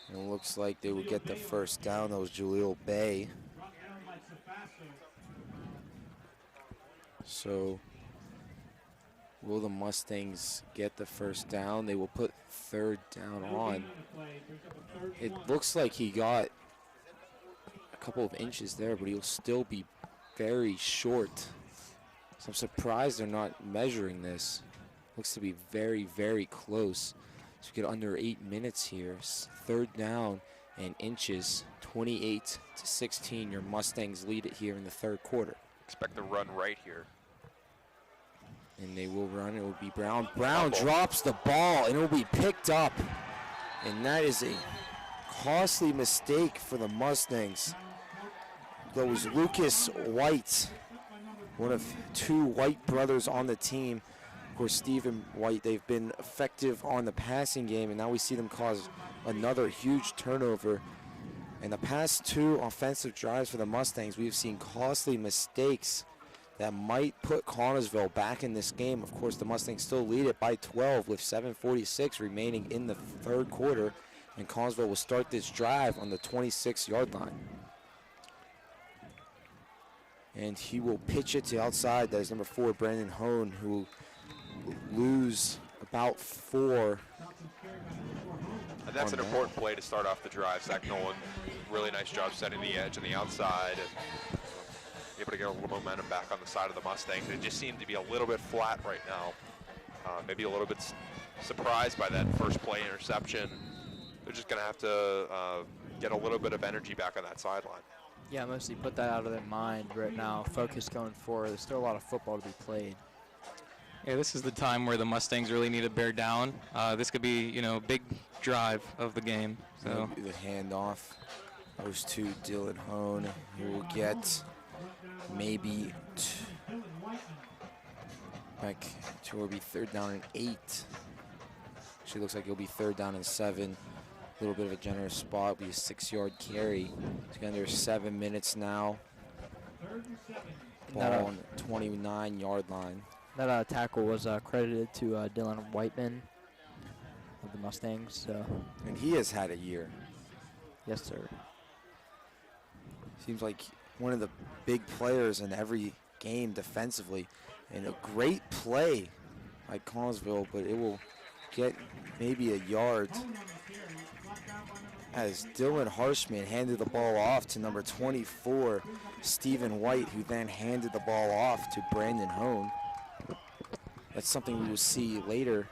And it looks like they will get the first down. That was Jaleel Bay. So will the Mustangs get the first down? They will put third down on. It looks like he got a couple of inches there, but he'll still be very short. So I'm surprised they're not measuring this. Looks to be very, very close. So we get under 8 minutes here. Third down and inches, 28-16. Your Mustangs lead it here in the third quarter. Expect the run right here. And they will run. It will be Brown. Brown drops the ball, and it will be picked up. And that is a costly mistake for the Mustangs. That was Lucas White, one of two White brothers on the team. Of course, Stephen White, they've been effective on the passing game, and now we see them cause another huge turnover. In the past two offensive drives for the Mustangs, we've seen costly mistakes that might put Connellsville back in this game. Of course, the Mustangs still lead it by 12 with 7:46 remaining in the third quarter, and Connellsville will start this drive on the 26-yard line. And he will pitch it to outside. That is number 4, Brandon Hone, who will lose about 4. And that's an important play to start off the drive. Zach Nolan, really nice job setting the edge on the outside and able to get a little momentum back on the side of the Mustangs. It just seemed to be a little bit flat right now. Maybe a little bit surprised by that first play interception. They're just going to have to get a little bit of energy back on that sideline. Yeah, mostly put that out of their mind right now. Focus going forward. There's still a lot of football to be played. Yeah, this is the time where the Mustangs really need to bear down. This could be, you know, a big drive of the game. So The handoff goes to Dylan Hone, who will get maybe back to where it'll be third down and 8. Actually looks like it'll be third down and 7. A little bit of a generous spot. It'll be a 6-yard carry. It's under 7 minutes now. Ball on 29-yard line. That tackle was credited to Dylan Whiteman of the Mustangs. So. And he has had a year. Yes, sir. Seems like one of the big players in every game defensively. And a great play by Connellsville, but it will get maybe a yard as Dylan Harshman handed the ball off to number 24, Stephen White, who then handed the ball off to Brandon Hone. That's something we will see later.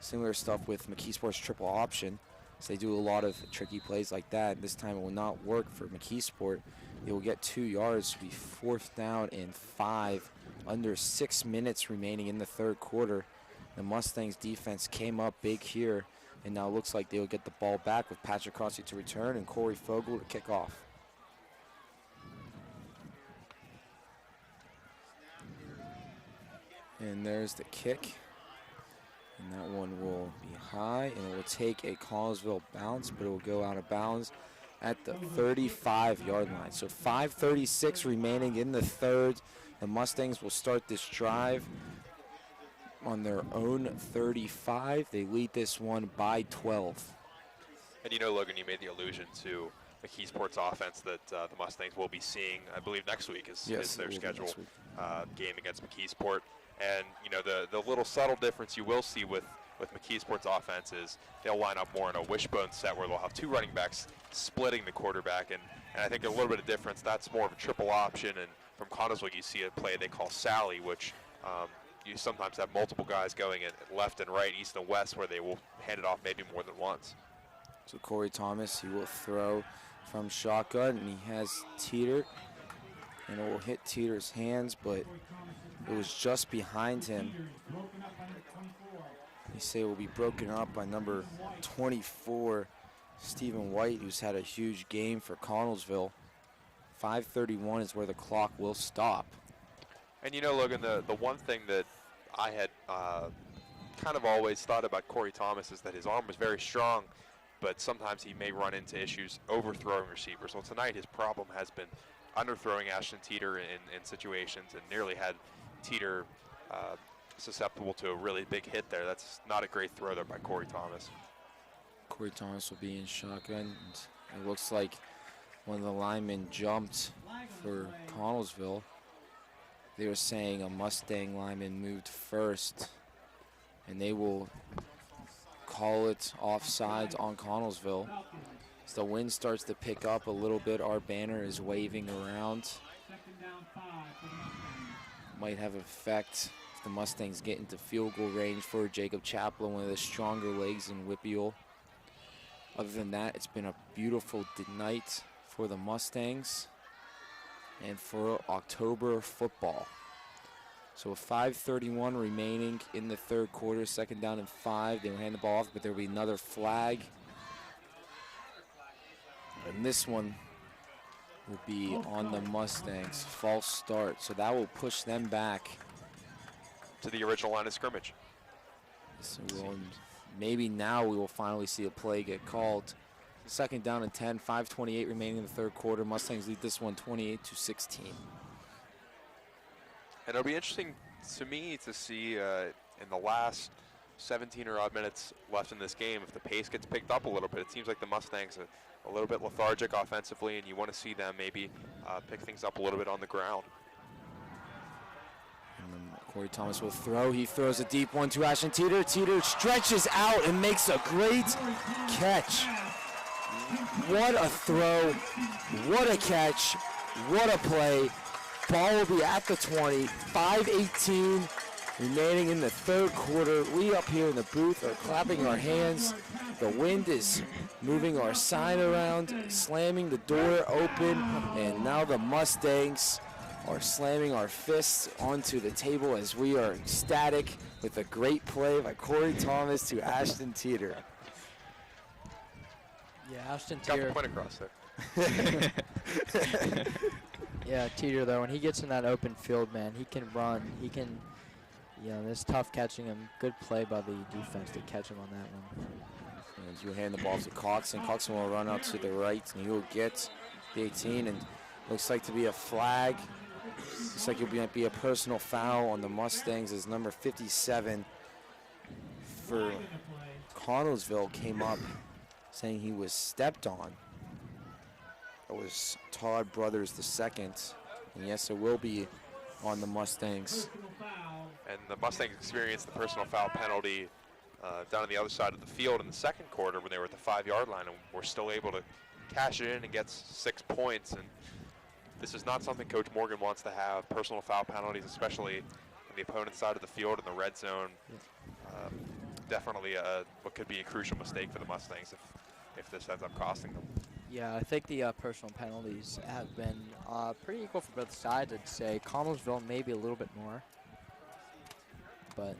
Similar stuff with McKeesport's triple option. So they do a lot of tricky plays like that. This time it will not work for McKeesport. They will get 2 yards. It'll be fourth down and 5. Under 6 minutes remaining in the third quarter. The Mustangs defense came up big here, and now it looks like they will get the ball back with Patrick Crosby to return and Corey Fogel to kick off. And there's the kick. And that one will be high, and it will take a Connellsville bounce, but it will go out of bounds at the 35-yard line. So 5:36 remaining in the third. The Mustangs will start this drive on their own 35. They lead this one by 12. And you know, Logan, you made the allusion to McKeesport's offense that the Mustangs will be seeing, I believe, next week is their scheduled game against McKeesport. And, you know, the little subtle difference you will see with McKeesport's offense is they'll line up more in a wishbone set where they'll have 2 running backs splitting the quarterback. And I think a little bit of difference, that's more of a triple option. And from Connellsville, you see a play they call Sally, which you sometimes have multiple guys going in left and right, east and west, where they will hand it off maybe more than once. So Corey Thomas, he will throw from shotgun, and he has Teeter. And it will hit Teeter's hands, but it was just behind him. You say it will be broken up by number 24, Stephen White, who's had a huge game for Connellsville. 5:31 is where the clock will stop. And you know, Logan, the one thing that I had kind of always thought about Corey Thomas is that his arm was very strong, but sometimes he may run into issues overthrowing receivers. Well, tonight his problem has been underthrowing Ashton Teeter in situations, and nearly had Teeter susceptible to a really big hit there. That's not a great throw there by Corey Thomas. Corey Thomas will be in shotgun. And it looks like one of the linemen jumped for Connellsville. They were saying a Mustang lineman moved first, and they will call it offsides on Connellsville. As the wind starts to pick up a little bit, our banner is waving around. Might have effect if the Mustangs get into field goal range for Jacob Chaplin, one of the stronger legs in WPIAL. Other than that, it's been a beautiful night for the Mustangs and for October football. So with 5:31 remaining in the third quarter, 2nd down and 5. They will hand the ball off, but there will be another flag. And this one will be on the Mustangs. False start, so that will push them back to the original line of scrimmage. So maybe now we will finally see a play get called. 2nd down and 10, 5:28 remaining in the third quarter. Mustangs lead this one 28-16. And it'll be interesting to me to see in the last 17 or odd minutes left in this game if the pace gets picked up a little bit. It seems like the Mustangs are a little bit lethargic offensively, and you want to see them maybe pick things up a little bit on the ground. Corey Thomas will throw. He throws a deep one to Ashton Teeter. Teeter stretches out and makes a great catch. What a throw. What a catch. What a play. Ball will be at the 20. 5:18 remaining in the third quarter. We up here in the booth are clapping our hands. The wind is moving our sign around, slamming the door open, and now the Mustangs are slamming our fists onto the table as we are ecstatic with a great play by Corey Thomas to Ashton Teeter. Yeah, Ashton Got Teeter. the point across there. Yeah, Teeter, though, when he gets in that open field, man, he can run. He can, it's tough catching him. Good play by the defense to catch him on that one. As you hand the ball to Coxon. Coxon will run out to the right, and he will get the 18, and looks like to be a flag. Looks like it might be a personal foul on the Mustangs as number 57 for Connellsville came up saying he was stepped on. It was Todd Brothers II, and yes, it will be on the Mustangs. And the Mustangs experienced the personal foul penalty down on the other side of the field in the second quarter when they were at the 5-yard line, and were still able to cash it in and get 6 points. And this is not something Coach Morgan wants to have, personal foul penalties, especially on the opponent's side of the field in the red zone. Definitely what could be a crucial mistake for the Mustangs if this ends up costing them. Yeah, I think the personal penalties have been pretty equal for both sides. I'd say Connellsville maybe a little bit more. But,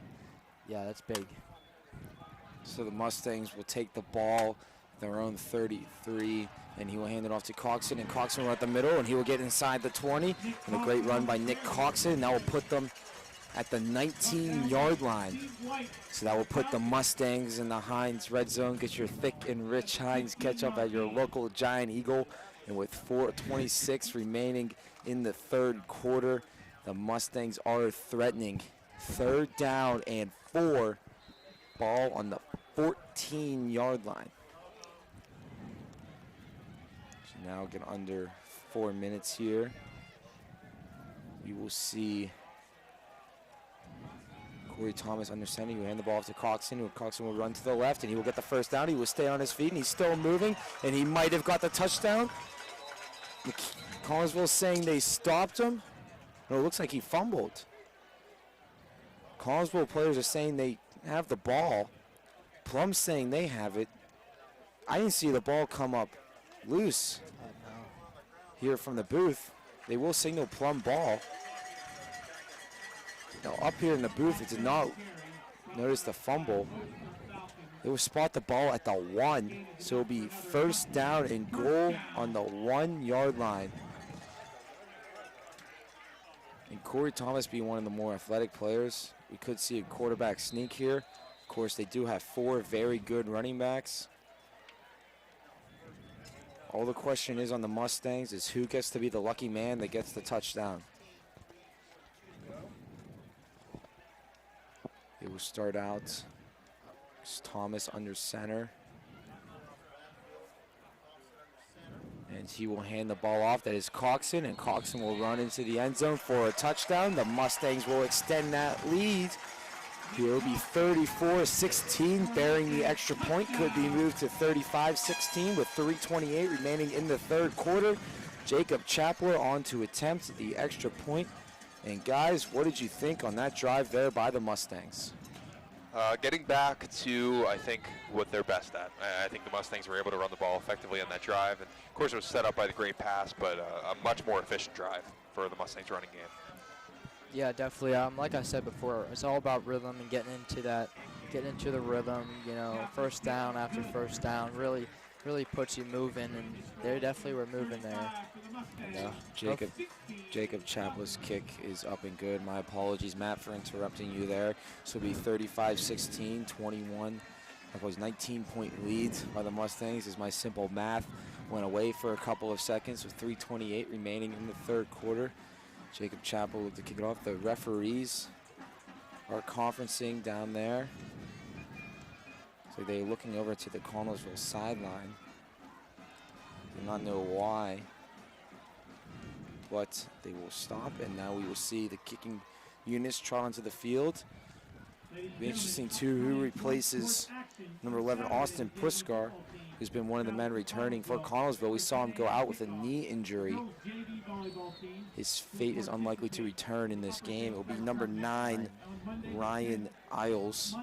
yeah, that's big. So the Mustangs will take the ball, their own 33, and he will hand it off to Coxon, and Coxon will at the middle, and he will get inside the 20, and a great run by Nick Coxon. That will put them at the 19-yard line. So that will put the Mustangs in the Heinz red zone. Get your thick and rich Heinz ketchup at your local Giant Eagle. And with 4:26 remaining in the third quarter, the Mustangs are threatening. 3rd down and 4. Ball on the 14-yard line. So now get under 4 minutes here. We will see Corey Thomas understanding. He will hand the ball off to Coxon. Coxon will run to the left, and he will get the 1st down. He will stay on his feet, and he's still moving, and he might have got the touchdown. Connellsville saying they stopped him. No, it looks like he fumbled. Connellsville players are saying they have the ball. Plum saying they have it. I didn't see the ball come up loose here from the booth. They will signal Plum ball. Now up here in the booth, it did not notice the fumble. They will spot the ball at the 1, so it'll be first down and goal on the 1-yard line. And Corey Thomas being one of the more athletic players, we could see a quarterback sneak here. Of course, they do have 4 very good running backs. All the question is on the Mustangs is who gets to be the lucky man that gets the touchdown. It will start out Thomas under center. And he will hand the ball off. That is Coxon, and Coxon will run into the end zone for a touchdown. The Mustangs will extend that lead. It will be 34-16, bearing the extra point. Could be moved to 35-16 with 3:28 remaining in the third quarter. Jacob Chapler on to attempt the extra point. And guys, what did you think on that drive there by the Mustangs? Getting back to, I think, what they're best at. I think the Mustangs were able to run the ball effectively on that drive. And of course, it was set up by the great pass, but a much more efficient drive for the Mustangs running game. Yeah, definitely. Like I said before, it's all about rhythm and getting into the rhythm. You know, first down after first down really puts you moving, and they definitely were moving there. And, Jacob Chapler's kick is up and good. My apologies, Matt, for interrupting you there. So it'll be 35-16, 21. That was 19-point lead by the Mustangs as my simple math went away for a couple of seconds with 3:28 remaining in the third quarter. Jacob Chapler looked to kick it off. The referees are conferencing down there. So they're looking over to the Connellsville sideline. Do not know why, but they will stop, and now we will see the kicking units trot onto the field. It'll be interesting too who replaces number 11 Austin Puskar, who's been one of the men returning for Connellsville. We saw him go out with a knee injury. His fate is unlikely to return in this game. It will be number 9 Ryan Isles,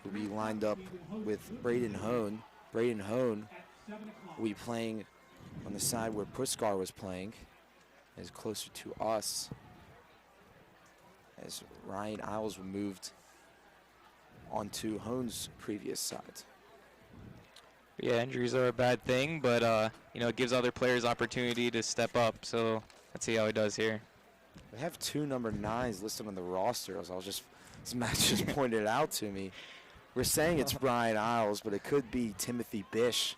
will be lined up with Braden Hone. Braden Hone will be playing on the side where Puskar was playing, as closer to us, as Ryan Isles moved onto Hone's previous side. Yeah, injuries are a bad thing, but you know, it gives other players opportunity to step up. So let's see how he does here. We have 2 number 9s listed on the roster, as Matt just pointed out to me. We're saying it's Brian Isles, but it could be Timothy Bish.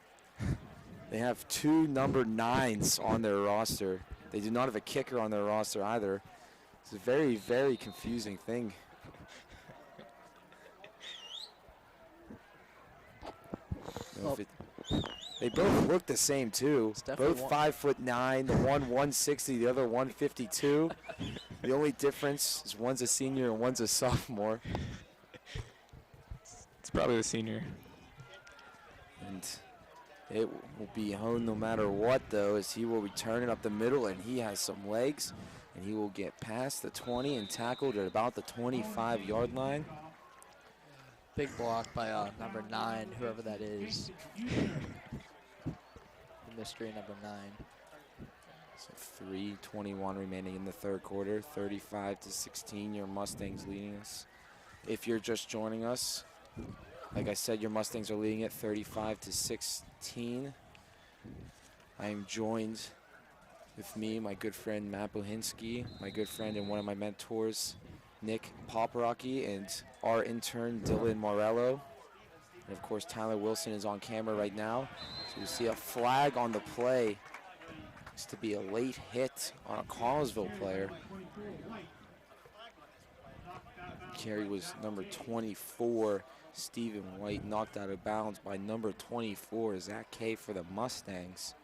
They have 2 number 9s on their roster. They do not have a kicker on their roster either. It's a very, very confusing thing. They both look the same too. Both 5'9", the one 160, the other 152. The only difference is one's a senior and one's a sophomore. It's probably the senior. And it will be Hone no matter what, though, as he will return it up the middle, and he has some legs, and he will get past the 20 and tackled at about the 25-yard line. Big block by number 9, whoever that is. The mystery number 9. So 3:21 remaining in the third quarter, 35-16. Your Mustangs leading us. If you're just joining us, like I said, your Mustangs are leading at 35-16. I am joined with me, my good friend Matt Bohinski, my good friend and one of my mentors, Nick Poporaki, and our intern Dylan Morello. And of course, Tyler Wilson is on camera right now. So you see a flag on the play. It's to be a late hit on a Connellsville player. Carry was number 24, Stephen White, knocked out of bounds by number 24, Zach Kay for the Mustangs.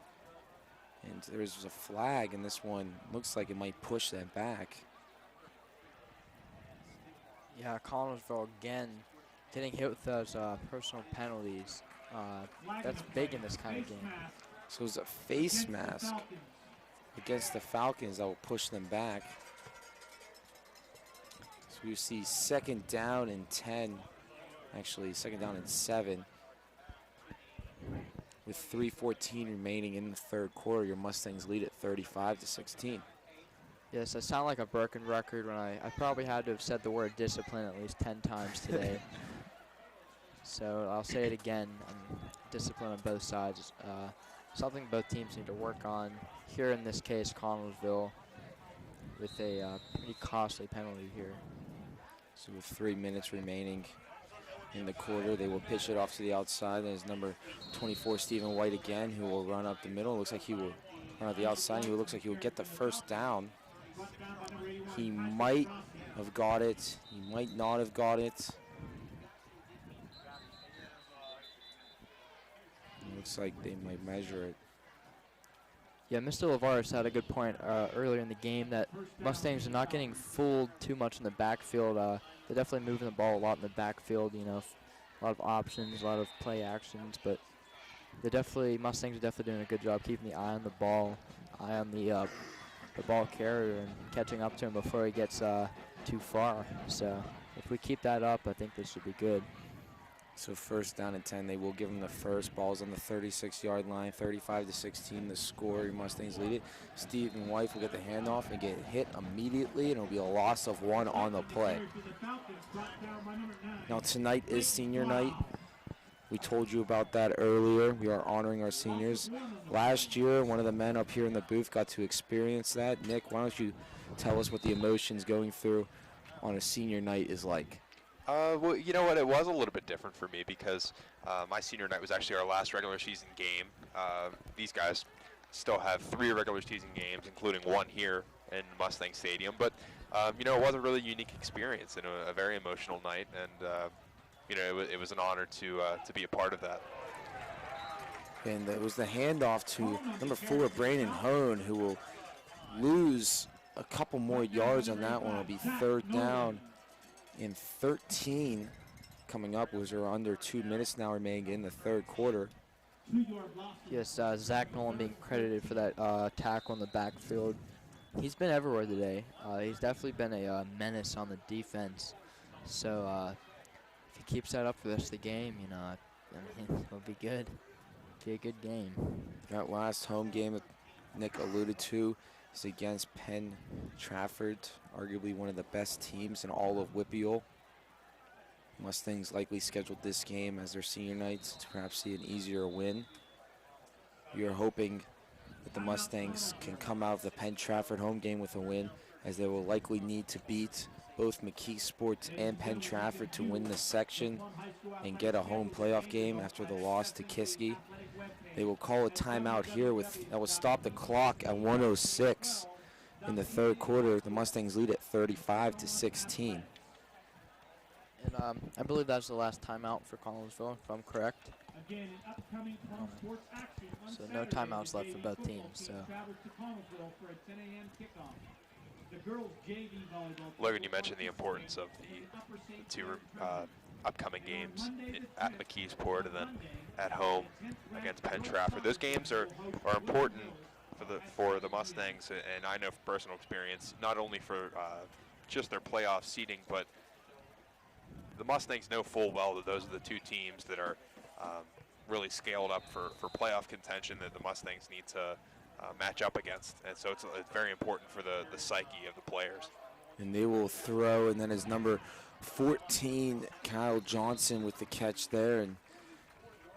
And there's a flag, and this one looks like it might push that back. Yeah, Connellsville again getting hit with those personal penalties. That's big in this kind of game. So it's a face mask against the Falcons that will push them back. So we see 2nd down and 10, actually 2nd down and 7. With 3:14 remaining in the third quarter, your Mustangs lead at 35-16. Yes, I sound like a broken record when I probably had to have said the word discipline at least 10 times today. So I'll say it again. Discipline on both sides. Something both teams need to work on. Here in this case, Connellsville with a pretty costly penalty here. So with 3 minutes remaining in the quarter, they will pitch it off to the outside. There's number 24, Stephen White again, who will run up the middle. Looks like he will run up the outside. He looks like he will get the first down. He might have got it. He might not have got it. It looks like they might measure it. Yeah, Mr. Lavares had a good point earlier in the game that Mustangs are not getting fooled too much in the backfield. They're definitely moving the ball a lot in the backfield, you know, a lot of options, a lot of play actions, but Mustangs are definitely doing a good job keeping the eye on the ball, eye on the ball carrier and catching up to him before he gets too far. So if we keep that up, I think this should be good. So first down and 10, they will give him the first. Ball's on the 36-yard line, 35-16, the score. Mustangs lead it. Stephen White will get the handoff and get hit immediately, and it'll be a loss of 1 on the play. Now tonight is senior night. We told you about that earlier. We are honoring our seniors. Last year, one of the men up here in the booth got to experience that. Nick, why don't you tell us what the emotions going through on a senior night is like? Well, you know what? It was a little bit different for me because my senior night was actually our last regular season game. These guys still have 3 regular season games, including 1 here in Mustang Stadium. But, you know, it was a really unique experience and a very emotional night. And, you know, it was an honor to be a part of that. And it was the handoff to number 4, Brandon Hone, who will lose a couple more yards on that one. It'll be 3rd down and 13 coming up. Was there under 2 minutes now remaining in the 3rd quarter. Yes, Zach Nolan being credited for that tackle in the backfield. He's been everywhere today. He's definitely been a menace on the defense. So if he keeps that up for the rest of the game, you know, I mean, it'll be good. Be a good game. That last home game that Nick alluded to is against Penn Trafford, arguably one of the best teams in all of WPIAL. Mustangs likely scheduled this game as their senior nights to perhaps see an easier win. We are hoping that the Mustangs can come out of the Penn Trafford home game with a win, as they will likely need to beat both McKee Sports and Penn Trafford to win this section and get a home playoff game after the loss to Kiski. They will call a timeout here that will stop the clock at 1:06 in the 3rd quarter. The Mustangs lead at 35-16. And I believe that's the last timeout for Connellsville, if I'm correct. So no timeouts left for both teams. So. Logan, you mentioned the importance of the 2 upcoming games at McKeesport and then at home against Penn Trafford. Those games are important for the Mustangs, and I know from personal experience, not only for just their playoff seeding, but the Mustangs know full well that those are the 2 teams that are really scaled up for playoff contention that the Mustangs need to match up against. And so it's very important for the psyche of the players. And they will throw, and then his number 14, Kyle Johnson, with the catch there, and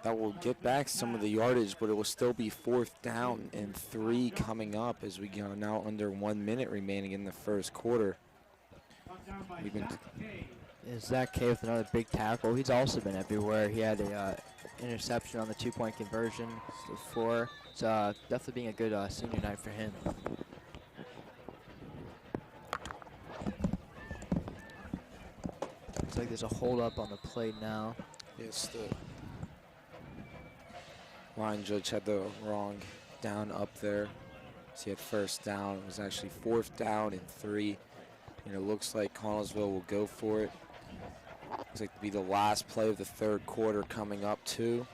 that will get back some of the yardage, but it will still be 4th down and 3 coming up as we go now under 1 minute remaining in the 1st quarter. Zach K with another big tackle. He's also been everywhere. He had a interception on the 2-point conversion before. It's definitely being a good senior night for him. Looks like there's a hold up on the play now. Yes, the line judge had the wrong down up there. So he had 1st down. It was actually 4th down and 3. And it looks like Connellsville will go for it. Looks like to be the last play of the 3rd quarter coming up too.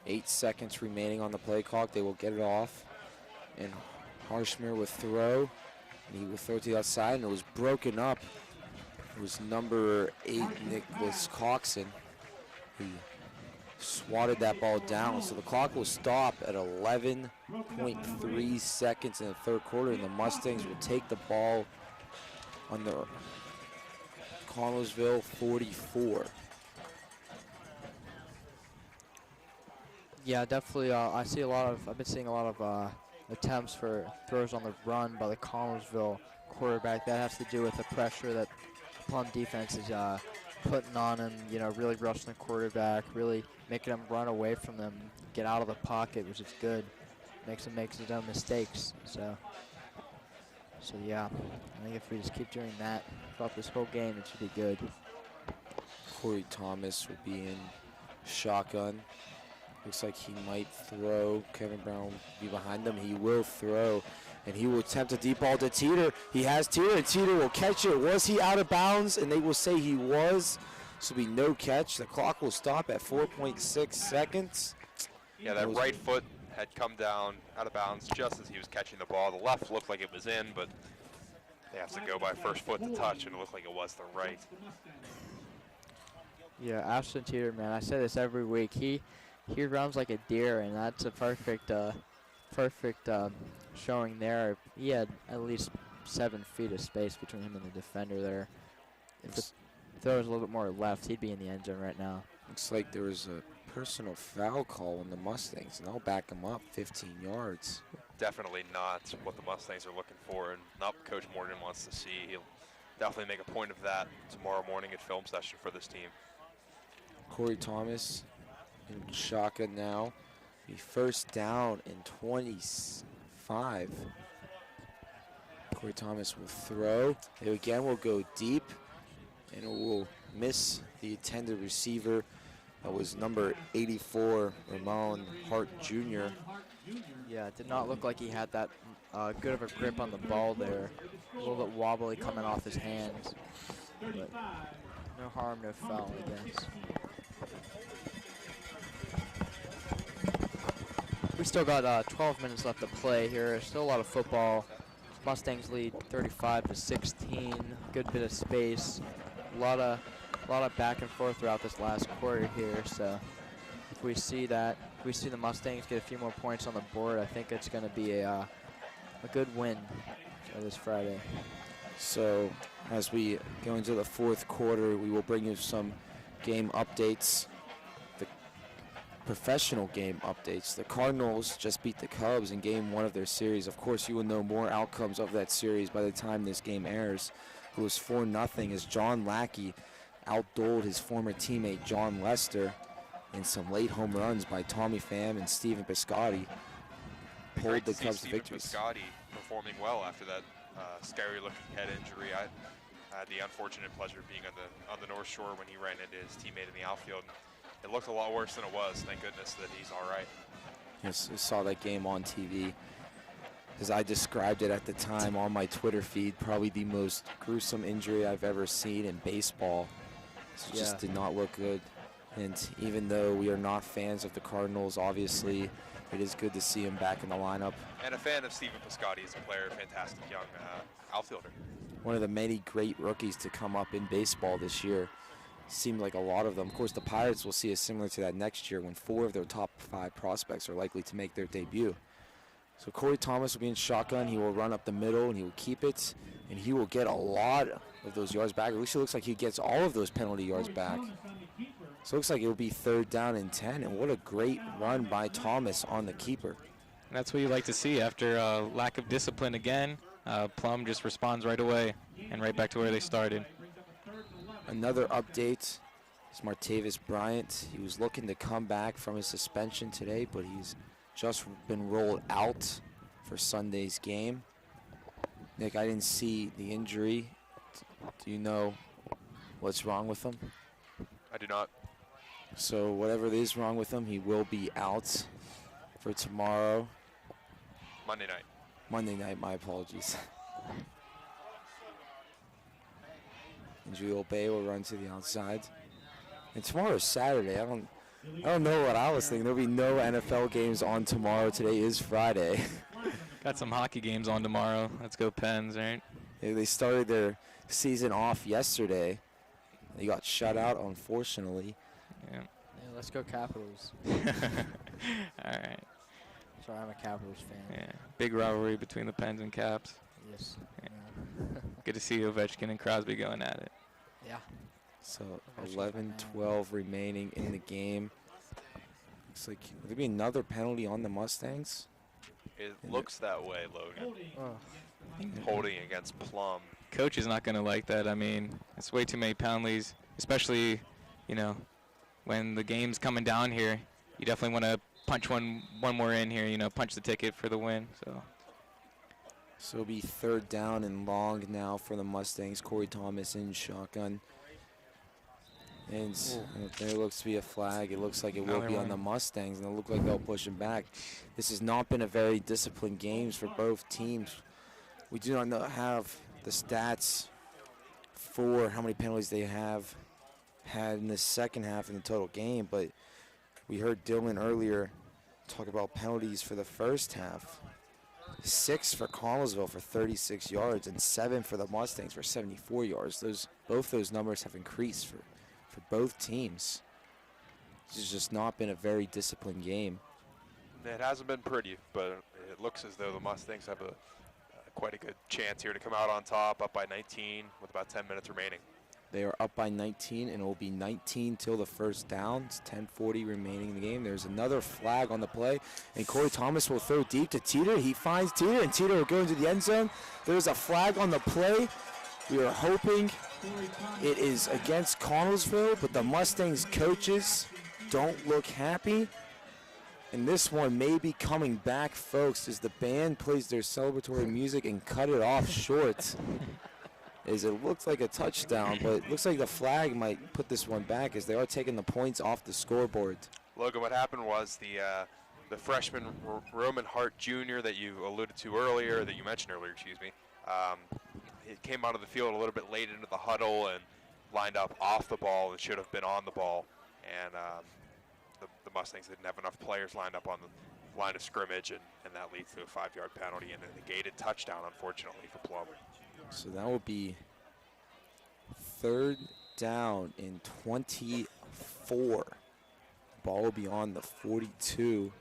8 seconds remaining on the play clock. They will get it off. And Harshmer will throw. And he will throw to the outside, and it was broken up. It was number 8, Nicholas Coxon, who swatted that ball down. So the clock will stop at 11.3 seconds in the third quarter, and the Mustangs will take the ball on the Connellsville 44. Yeah, definitely. I've been seeing a lot of attempts for throws on the run by the Connellsville quarterback. That has to do with the pressure that Plum defense is putting on him. You know, really rushing the quarterback, really making him run away from them, get out of the pocket, which is good. Makes him make his own mistakes. So yeah, I think if we just keep doing that throughout this whole game, it should be good. Corey Thomas will be in shotgun. Looks like he might throw. Kevin Brown will be behind him. He will throw, and he will attempt a deep ball to Teeter. He has Teeter, and Teeter will catch it. Was he out of bounds? And they will say he was. This will be no catch. The clock will stop at 4.6 seconds. Yeah, that right foot had come down out of bounds just as he was catching the ball. The left looked like it was in, but they have to go by first foot to touch, and it looked like it was the right. Yeah, Ashton Teeter, man, I say this every week. He runs like a deer, and that's a perfect showing there. He had at least 7 feet of space between him and the defender there. If the throw was a little bit more left, he'd be in the end zone right now. Looks like there was a personal foul call on the Mustangs, and I'll back him up 15 yards. Definitely not what the Mustangs are looking for, and not what Coach Morgan wants to see. He'll definitely make a point of that tomorrow morning at film session for this team. Corey Thomas in shotgun now. Be first down and 25. Corey Thomas will throw. It again will go deep, and it will miss the intended receiver. That was number 84, Ramon Hart Jr. Yeah, it did not look like he had that good of a grip on the ball there. A little bit wobbly coming off his hands. But no harm, no foul, I guess. We still got 12 minutes left to play here. Still a lot of football. Mustangs lead 35-16. Good bit of space. A lot of back and forth throughout this last quarter here. So if we see that, if we see the Mustangs get a few more points on the board, I think it's going to be a good win for this Friday. So as we go into the fourth quarter, we will bring you some game updates. Professional game updates. The Cardinals just beat the Cubs in game 1 of their series. Of course, you will know more outcomes of that series by the time this game airs. It was 4-0 as John Lackey outdueled his former teammate John Lester in some late home runs by Tommy Pham and Stephen Piscotty. Pulled the Cubs to victories. Piscotty performing well after that scary-looking head injury. I had the unfortunate pleasure of being on the North Shore when he ran into his teammate in the outfield. It looked a lot worse than it was. Thank goodness that he's all right. Yes, I saw that game on TV. As I described it at the time on my Twitter feed, probably the most gruesome injury I've ever seen in baseball. It just did not look good. And even though we are not fans of the Cardinals, obviously it is good to see him back in the lineup. And a fan of Stephen Piscotty as a player, fantastic young outfielder. One of the many great rookies to come up in baseball this year. Seemed like a lot of them. Of course, the Pirates will see a similar to that next year when 4 of their top 5 prospects are likely to make their debut. So Corey Thomas will be in shotgun. He will run up the middle, and he will keep it, and he will get a lot of those yards back. At least it looks like he gets all of those penalty yards back. So it looks like it will be 3rd down and 10, and what a great run by Thomas on the keeper. That's what you like to see after lack of discipline again. Plum just responds right away and right back to where they started. Another update is Martavis Bryant. He was looking to come back from his suspension today, but he's just been rolled out for Sunday's game. Nick, I didn't see the injury. Do you know what's wrong with him? I do not. So whatever is wrong with him, he will be out for tomorrow. Monday night. Monday night, my apologies. And Julio Bay will run to the outside. And tomorrow is Saturday. I don't know what I was thinking. There'll be no NFL games on tomorrow. Today is Friday. Got some hockey games on tomorrow. Let's go Pens, right? Yeah, they started their season off yesterday. They got shut out, unfortunately. Yeah. Yeah, let's go Capitals. All right. Sorry, I'm a Capitals fan. Yeah. Big rivalry between the Pens and Caps. Yes. Yeah. Good to see Ovechkin and Crosby going at it. Yeah. So 11-12 remaining in the game. Looks like will there be another penalty on the Mustangs? It looks that way, Logan. Oh. Holding against Plum. Coach is not going to like that. I mean, it's way too many penalties, especially, when the game's coming down here. You definitely want to punch one more in here, punch the ticket for the win. So it'll be 3rd down and long now for the Mustangs. Corey Thomas in shotgun. And there looks to be a flag. It looks like it will be on the Mustangs, and it looks like they'll push him back. This has not been a very disciplined game for both teams. We do not have the stats for how many penalties they have had in the second half in the total game, but we heard Dylan earlier talk about penalties for the first half. 6 for Connellsville for 36 yards and 7 for the Mustangs for 74 yards. Both those numbers have increased for both teams. This has just not been a very disciplined game. It hasn't been pretty, but it looks as though the Mustangs have quite a good chance here to come out on top, up by 19 with about 10 minutes remaining. They are up by 19, and it will be 19 till the first down. It's 10:40 remaining in the game. There's another flag on the play, and Corey Thomas will throw deep to Teeter. He finds Teeter, and Teeter will go into the end zone. There's a flag on the play. We are hoping it is against Connellsville, but the Mustangs coaches don't look happy. And this one may be coming back, folks, as the band plays their celebratory music and cut it off short. As it looks like a touchdown, but it looks like the flag might put this one back as they are taking the points off the scoreboard. Logan, what happened was the freshman Roman Hart Jr. that you alluded to earlier, that you mentioned earlier, excuse me, he came out of the field a little bit late into the huddle and lined up off the ball and should have been on the ball. And the Mustangs didn't have enough players lined up on the line of scrimmage, and that leads to a 5-yard penalty and a negated touchdown, unfortunately, for Plum. So that will be 3rd down and 24. Ball will be on the 42,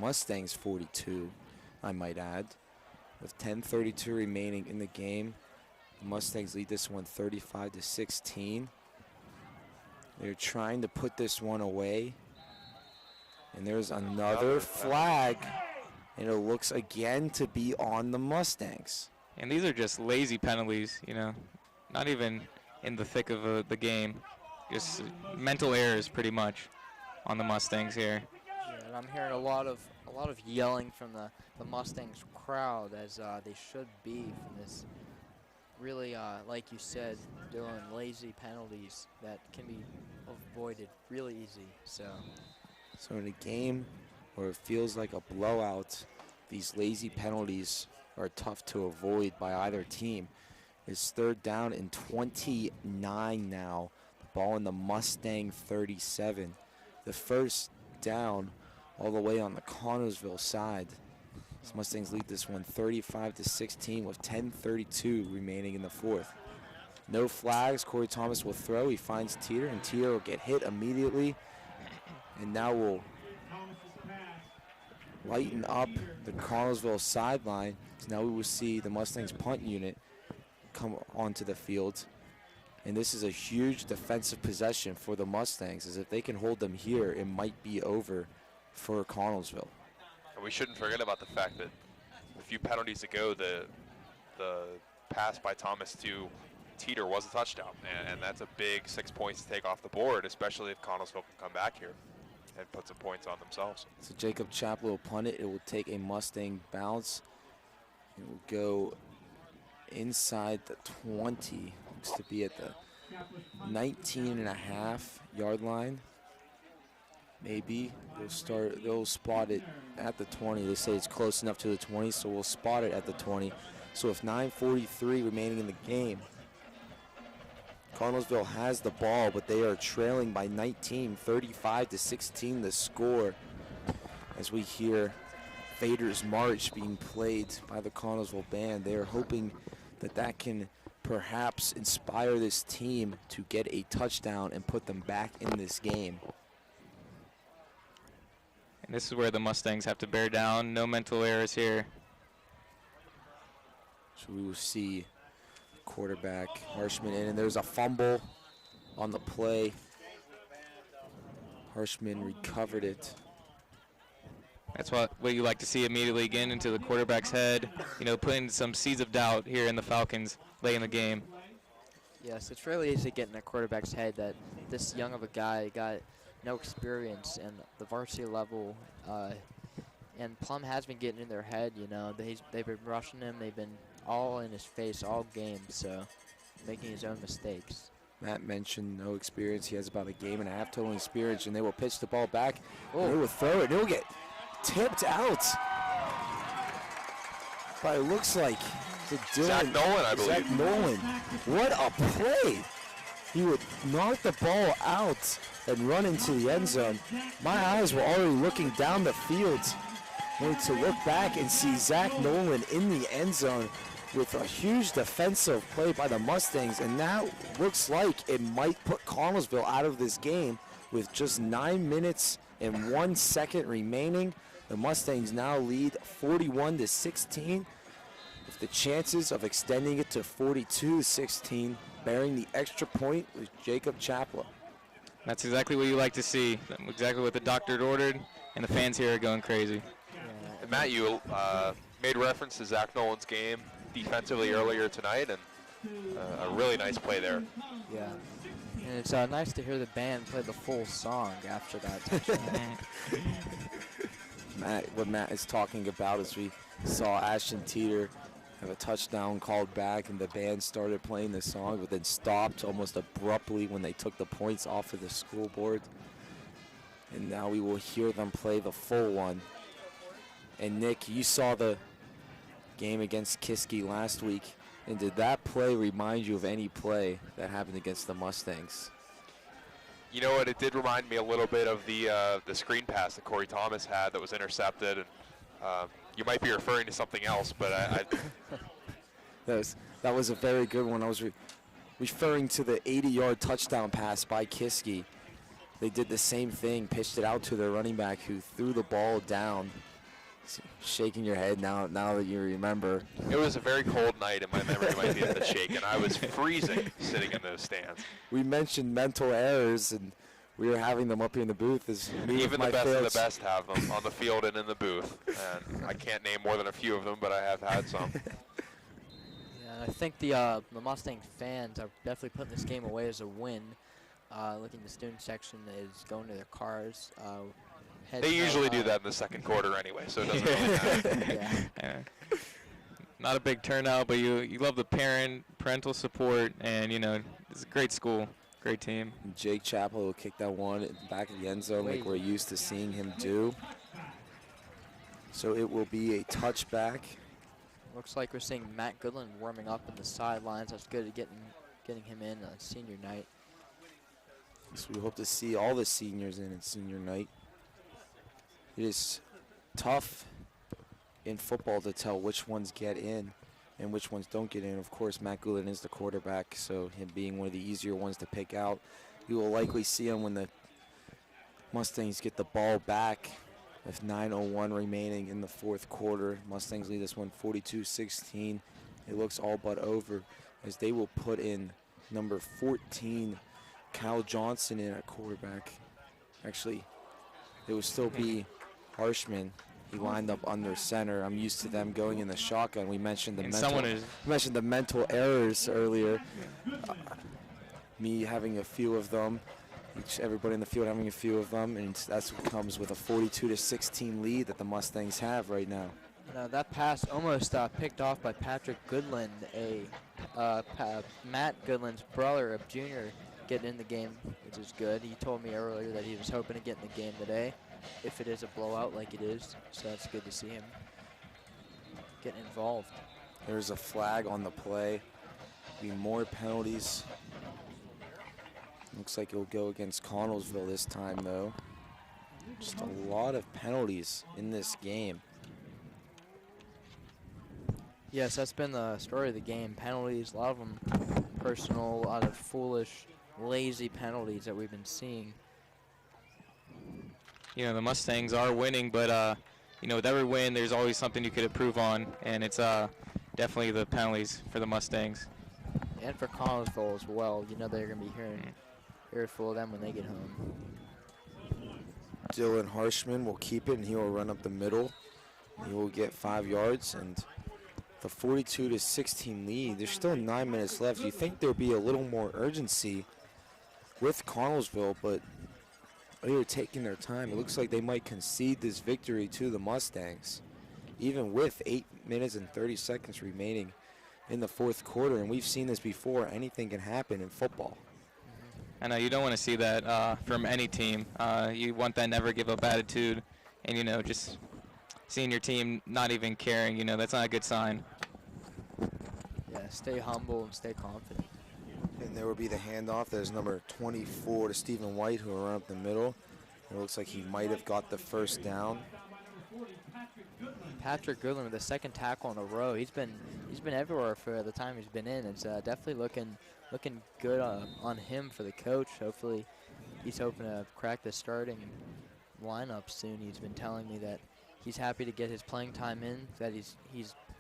Mustangs 42, I might add. With 10:32 remaining in the game, the Mustangs lead this one 35-16. They're trying to put this one away. And there's another flag, and it looks again to be on the Mustangs. And these are just lazy penalties, not even in the thick of the game. Just mental errors pretty much on the Mustangs here. Yeah, and I'm hearing a lot of yelling from the Mustangs crowd, as they should be, from this really, like you said, Dylan, lazy penalties that can be avoided really easy. So in a game where it feels like a blowout, these lazy penalties are tough to avoid by either team. It's 3rd down and 29 now. The ball in the Mustang 37. The first down all the way on the Connellsville side. The Mustangs lead this one 35-16 with 10:32 remaining in the 4th. No flags. Corey Thomas will throw. He finds Teeter, and Teeter will get hit immediately. And now we'll lighten up the Connellsville sideline. So now we will see the Mustangs punt unit come onto the field. And this is a huge defensive possession for the Mustangs, as if they can hold them here, it might be over for Connellsville. And we shouldn't forget about the fact that a few penalties ago, the pass by Thomas to Teeter was a touchdown. And that's a big 6 points to take off the board, especially if Connellsville can come back here and put some points on themselves. So Jacob Chaplin will punt it. It will take a Mustang bounce. It will go inside the 20. Looks to be at the 19.5-yard line. Maybe they'll spot it at the 20. They say it's close enough to the 20, so we'll spot it at the 20. So with 9:43 remaining in the game, Connellsville has the ball, but they are trailing by 19, 35-16 the score, as we hear Vader's March being played by the Connellsville band. They are hoping that can perhaps inspire this team to get a touchdown and put them back in this game. And this is where the Mustangs have to bear down. No mental errors here. So we will see quarterback Harshman in, and there's a fumble on the play. Harshman recovered it. That's what you like to see immediately, getting into the quarterback's head, putting some seeds of doubt here in the Falcons late in the game. Yes, it's really easy getting a quarterback's head that this young of a guy got no experience in the varsity level. And Plum has been getting in their head, they've been rushing him. They've been all in his face all game, so making his own mistakes. Matt mentioned no experience. He has about a game and a half total experience, and they will pitch the ball back. They will throw it. It will get tipped out. But it looks like Zach Nolan, I believe. Zach Nolan. What a play. He would knock the ball out and run into the end zone. My eyes were already looking down the field, only to look back and see Zach Nolan in the end zone with a huge defensive play by the Mustangs, and that looks like it might put Connellsville out of this game with just 9 minutes and 1 second remaining. The Mustangs now lead 41-16, with the chances of extending it to 42-16, bearing the extra point with Jacob Chaplow. That's exactly what you like to see, exactly what the doctor ordered, and the fans here are going crazy. And Matt, you made reference to Zach Nolan's game defensively earlier tonight, and a really nice play there. Yeah, and it's nice to hear the band play the full song after that touchdown. What Matt is talking about is we saw Ashton Teeter have a touchdown called back, and the band started playing the song, but then stopped almost abruptly when they took the points off of the scoreboard. And now we will hear them play the full one. And Nick, you saw the game against Kiski last week, and did that play remind you of any play that happened against the Mustangs? You know what? It did remind me a little bit of the screen pass that Corey Thomas had that was intercepted, and you might be referring to something else, but I that was a very good one. I was referring to the 80-yard touchdown pass by Kiski. They did the same thing, pitched it out to their running back, who threw the ball down. Shaking your head now that you remember. It was a very cold night, and my memory might be a bit shaken. I was freezing sitting in those stands. We mentioned mental errors, and we were having them up here in the booth. Even the best of the best have them on the field and in the booth. And I can't name more than a few of them, but I have had some. Yeah, I think the Mustang fans are definitely putting this game away as a win. Looking at the student section is going to their cars. They usually do that in the second quarter anyway, so it doesn't really matter. Yeah. Not a big turnout, but you love the parental support, and it's a great school, great team. And Jake Chapel will kick that one in the back of the end zone like we're used to seeing him do. So it will be a touchback. Looks like we're seeing Matt Goodland warming up in the sidelines. That's good at getting him in on senior night. So we hope to see all the seniors in senior night. It is tough in football to tell which ones get in and which ones don't get in. Of course, Matt Goodland is the quarterback, so him being one of the easier ones to pick out. You will likely see him when the Mustangs get the ball back with 9:01 remaining in the fourth quarter. Mustangs lead this one 42-16. It looks all but over as they will put in number 14, Kyle Johnson, in at quarterback. Actually, it will still be Harshman. He lined up under center. I'm used to them going in the shotgun. We mentioned the mental errors earlier. Me having a few of them, everybody in the field having a few of them, and that's what comes with a 42-16 lead that the Mustangs have right now. That pass almost picked off by Patrick Goodland, Matt Goodland's brother, a junior, getting in the game, which is good. He told me earlier that he was hoping to get in the game today, if it is a blowout like it is. So that's good to see him getting involved. There's a flag on the play. Be more penalties. Looks like it'll go against Connellsville this time, though. Just a lot of penalties in this game. Yes, that's been the story of the game. Penalties, a lot of them personal, a lot of foolish, lazy penalties that we've been seeing. the Mustangs are winning, but with every win, there's always something you could improve on, and it's definitely the penalties for the Mustangs. And for Connellsville as well. They're going to be hearing earful of them when they get home. Dylan Harshman will keep it, and he will run up the middle. He will get 5 yards, and the 42-16 lead. There's still 9 minutes left. You think there'll be a little more urgency with Connellsville, but they are taking their time. It looks like they might concede this victory to the Mustangs, even with 8 minutes and 30 seconds remaining in the fourth quarter. And we've seen this before. Anything can happen in football. I know you don't want to see that from any team. You want that never give up attitude, and just seeing your team not even caring. That's not a good sign. Yeah, stay humble and stay confident. And there will be the handoff. There's number 24 to Stephen White, who will run up the middle. It looks like he might have got the first down. Patrick Goodland with the second tackle in a row. He's been everywhere for the time he's been in. It's definitely looking good on him for the coach. Hopefully, he's hoping to crack the starting lineup soon. He's been telling me that he's happy to get his playing time in, that he's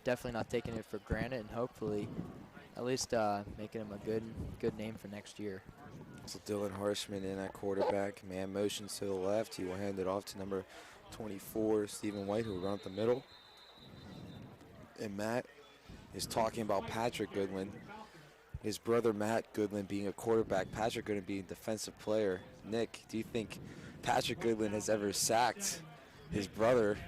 definitely not taking it for granted, and hopefully at least making him a good name for next year. So Dylan Harshman in at quarterback. Man motions to the left. He will hand it off to number 24, Stephen White, who will run up the middle. And Matt is talking about Patrick Goodland. His brother Matt Goodland being a quarterback, Patrick Goodland being a defensive player. Nick, do you think Patrick Goodland has ever sacked his brother?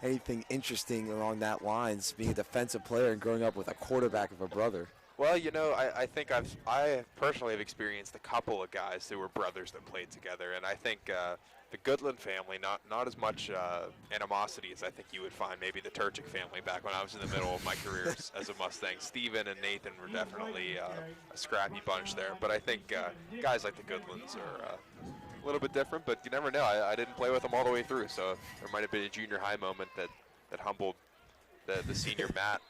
Anything interesting along that lines, being a defensive player and growing up with a quarterback of a brother? Well, I think I personally have experienced a couple of guys who were brothers that played together, and I think the Goodland family, not as much animosity as I think you would find maybe the Turchik family back when I was in the middle of my career as a Mustang. Steven and Nathan were definitely a scrappy bunch there, but I think guys like the Goodlands are a little bit different, but you never know. I didn't play with them all the way through, so there might have been a junior high moment that humbled the senior Matt.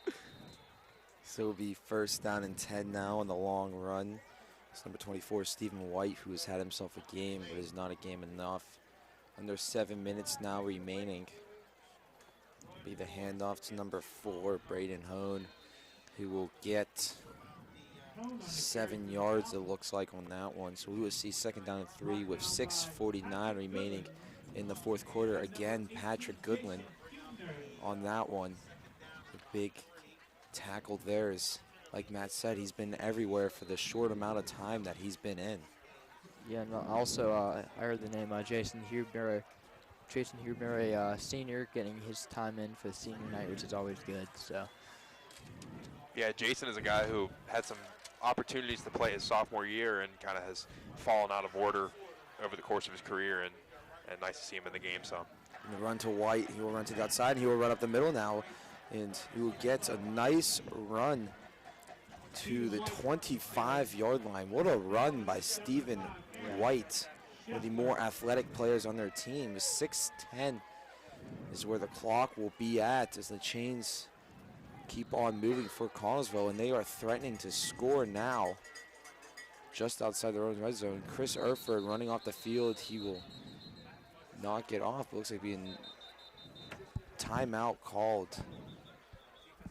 So it'll be first down and 10 now on the long run. It's number 24, Stephen White, who has had himself a game, but is not a game enough. Under 7 minutes now remaining. Be the handoff to number 4, Braden Hone, who will get 7 yards, it looks like, on that one. So we will see second down and 3 with 6:49 remaining in the fourth quarter. Again, Patrick Goodland on that one. A big tackle there is, like Matt said, he's been everywhere for the short amount of time that he's been in. Yeah, and also I heard the name Jason Huberry, senior, getting his time in for the senior night, which is always good. So. Yeah, Jason is a guy who had some opportunities to play his sophomore year and kind of has fallen out of order over the course of his career, and nice to see him in the game some. And the run to White, he will run to the outside, and he will run up the middle now, and he will get a nice run to the 25-yard line. What a run by Stephen White, one of the more athletic players on their team. 6:10 is where the clock will be at as the chains keep on moving for Connellsville, and they are threatening to score now just outside their own red zone. Chris Erford running off the field. He will not get off. It looks like being timeout called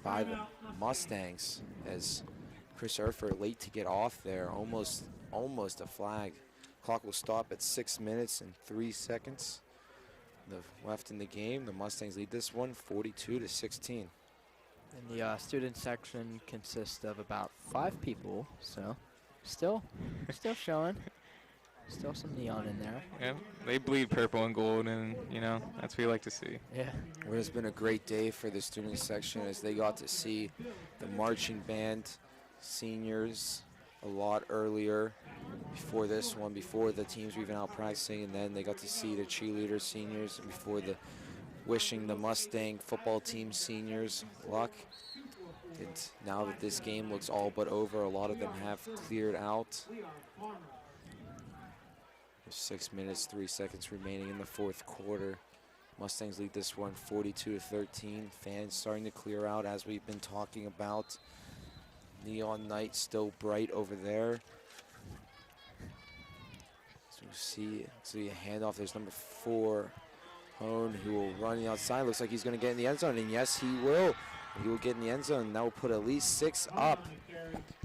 by the Mustangs as Chris Erford late to get off there. Almost a flag. Clock will stop at 6 minutes and 3 seconds left in the game. The Mustangs lead this one 42-16. And the student section consists of about 5 people, so still showing. Still some neon in there. Yeah, they bleed purple and gold, and that's what we like to see. Yeah. Well, it's been a great day for the student section as they got to see the marching band seniors a lot earlier before this one, before the teams were even out practicing, and then they got to see the cheerleaders seniors before the wishing the Mustang football team seniors luck. And now that this game looks all but over, a lot of them have cleared out. 6 minutes, 3 seconds remaining in the fourth quarter. Mustangs lead this one 42-13. Fans starting to clear out as we've been talking about. Neon night still bright over there. So you see a handoff. There's number 4, Hone, who will run the outside. Looks like he's going to get in the end zone, and yes, he will. He will get in the end zone. That will put at least 6 up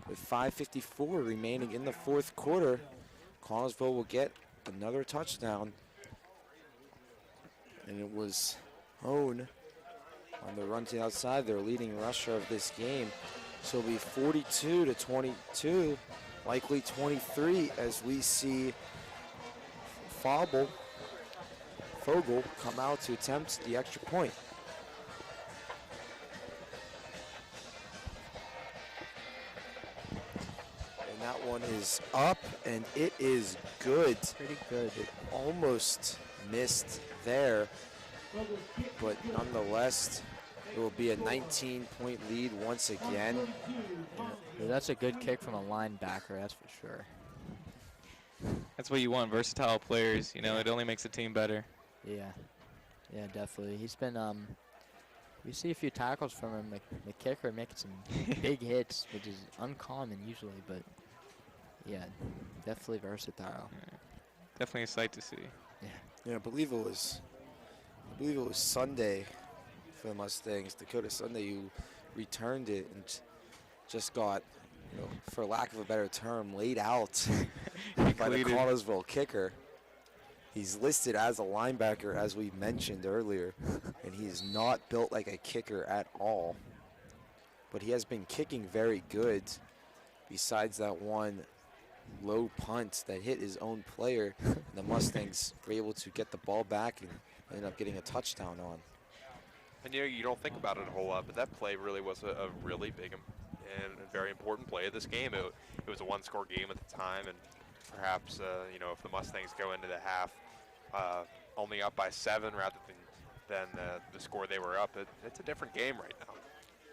with 5:54 remaining in the 4th quarter. Connellsville will get another touchdown. And it was Hone on the run to the outside, their leading rusher of this game. So it'll be 42-22, likely 23, as we see Fogel come out to attempt the extra point. And that one is up, and it is good. Pretty good. It almost missed there, but nonetheless, it will be a 19-point lead once again. Yeah, that's a good kick from a linebacker, that's for sure. That's what you want, versatile players. You know, it only makes the team better. Yeah, definitely. He's been, we see a few tackles from him, the kicker making some big hits, which is uncommon usually, but yeah, definitely versatile. Yeah. Definitely a sight to see. Yeah, I believe it was Sunday for the Mustangs, Dakota Sunday, who returned it and just got, you know, for lack of a better term, laid out by the Connellsville kicker. He's listed as a linebacker, as we mentioned earlier, and he's not built like a kicker at all. But he has been kicking very good, besides that one low punt that hit his own player. And the Mustangs were able to get the ball back and ended up getting a touchdown on. And you know, you don't think about it a whole lot, but that play really was a really big and a very important play of this game. It was a one-score game at the time, and perhaps you know, if the Mustangs go into the half only up by 7 rather than the score they were up, it's a different game right now.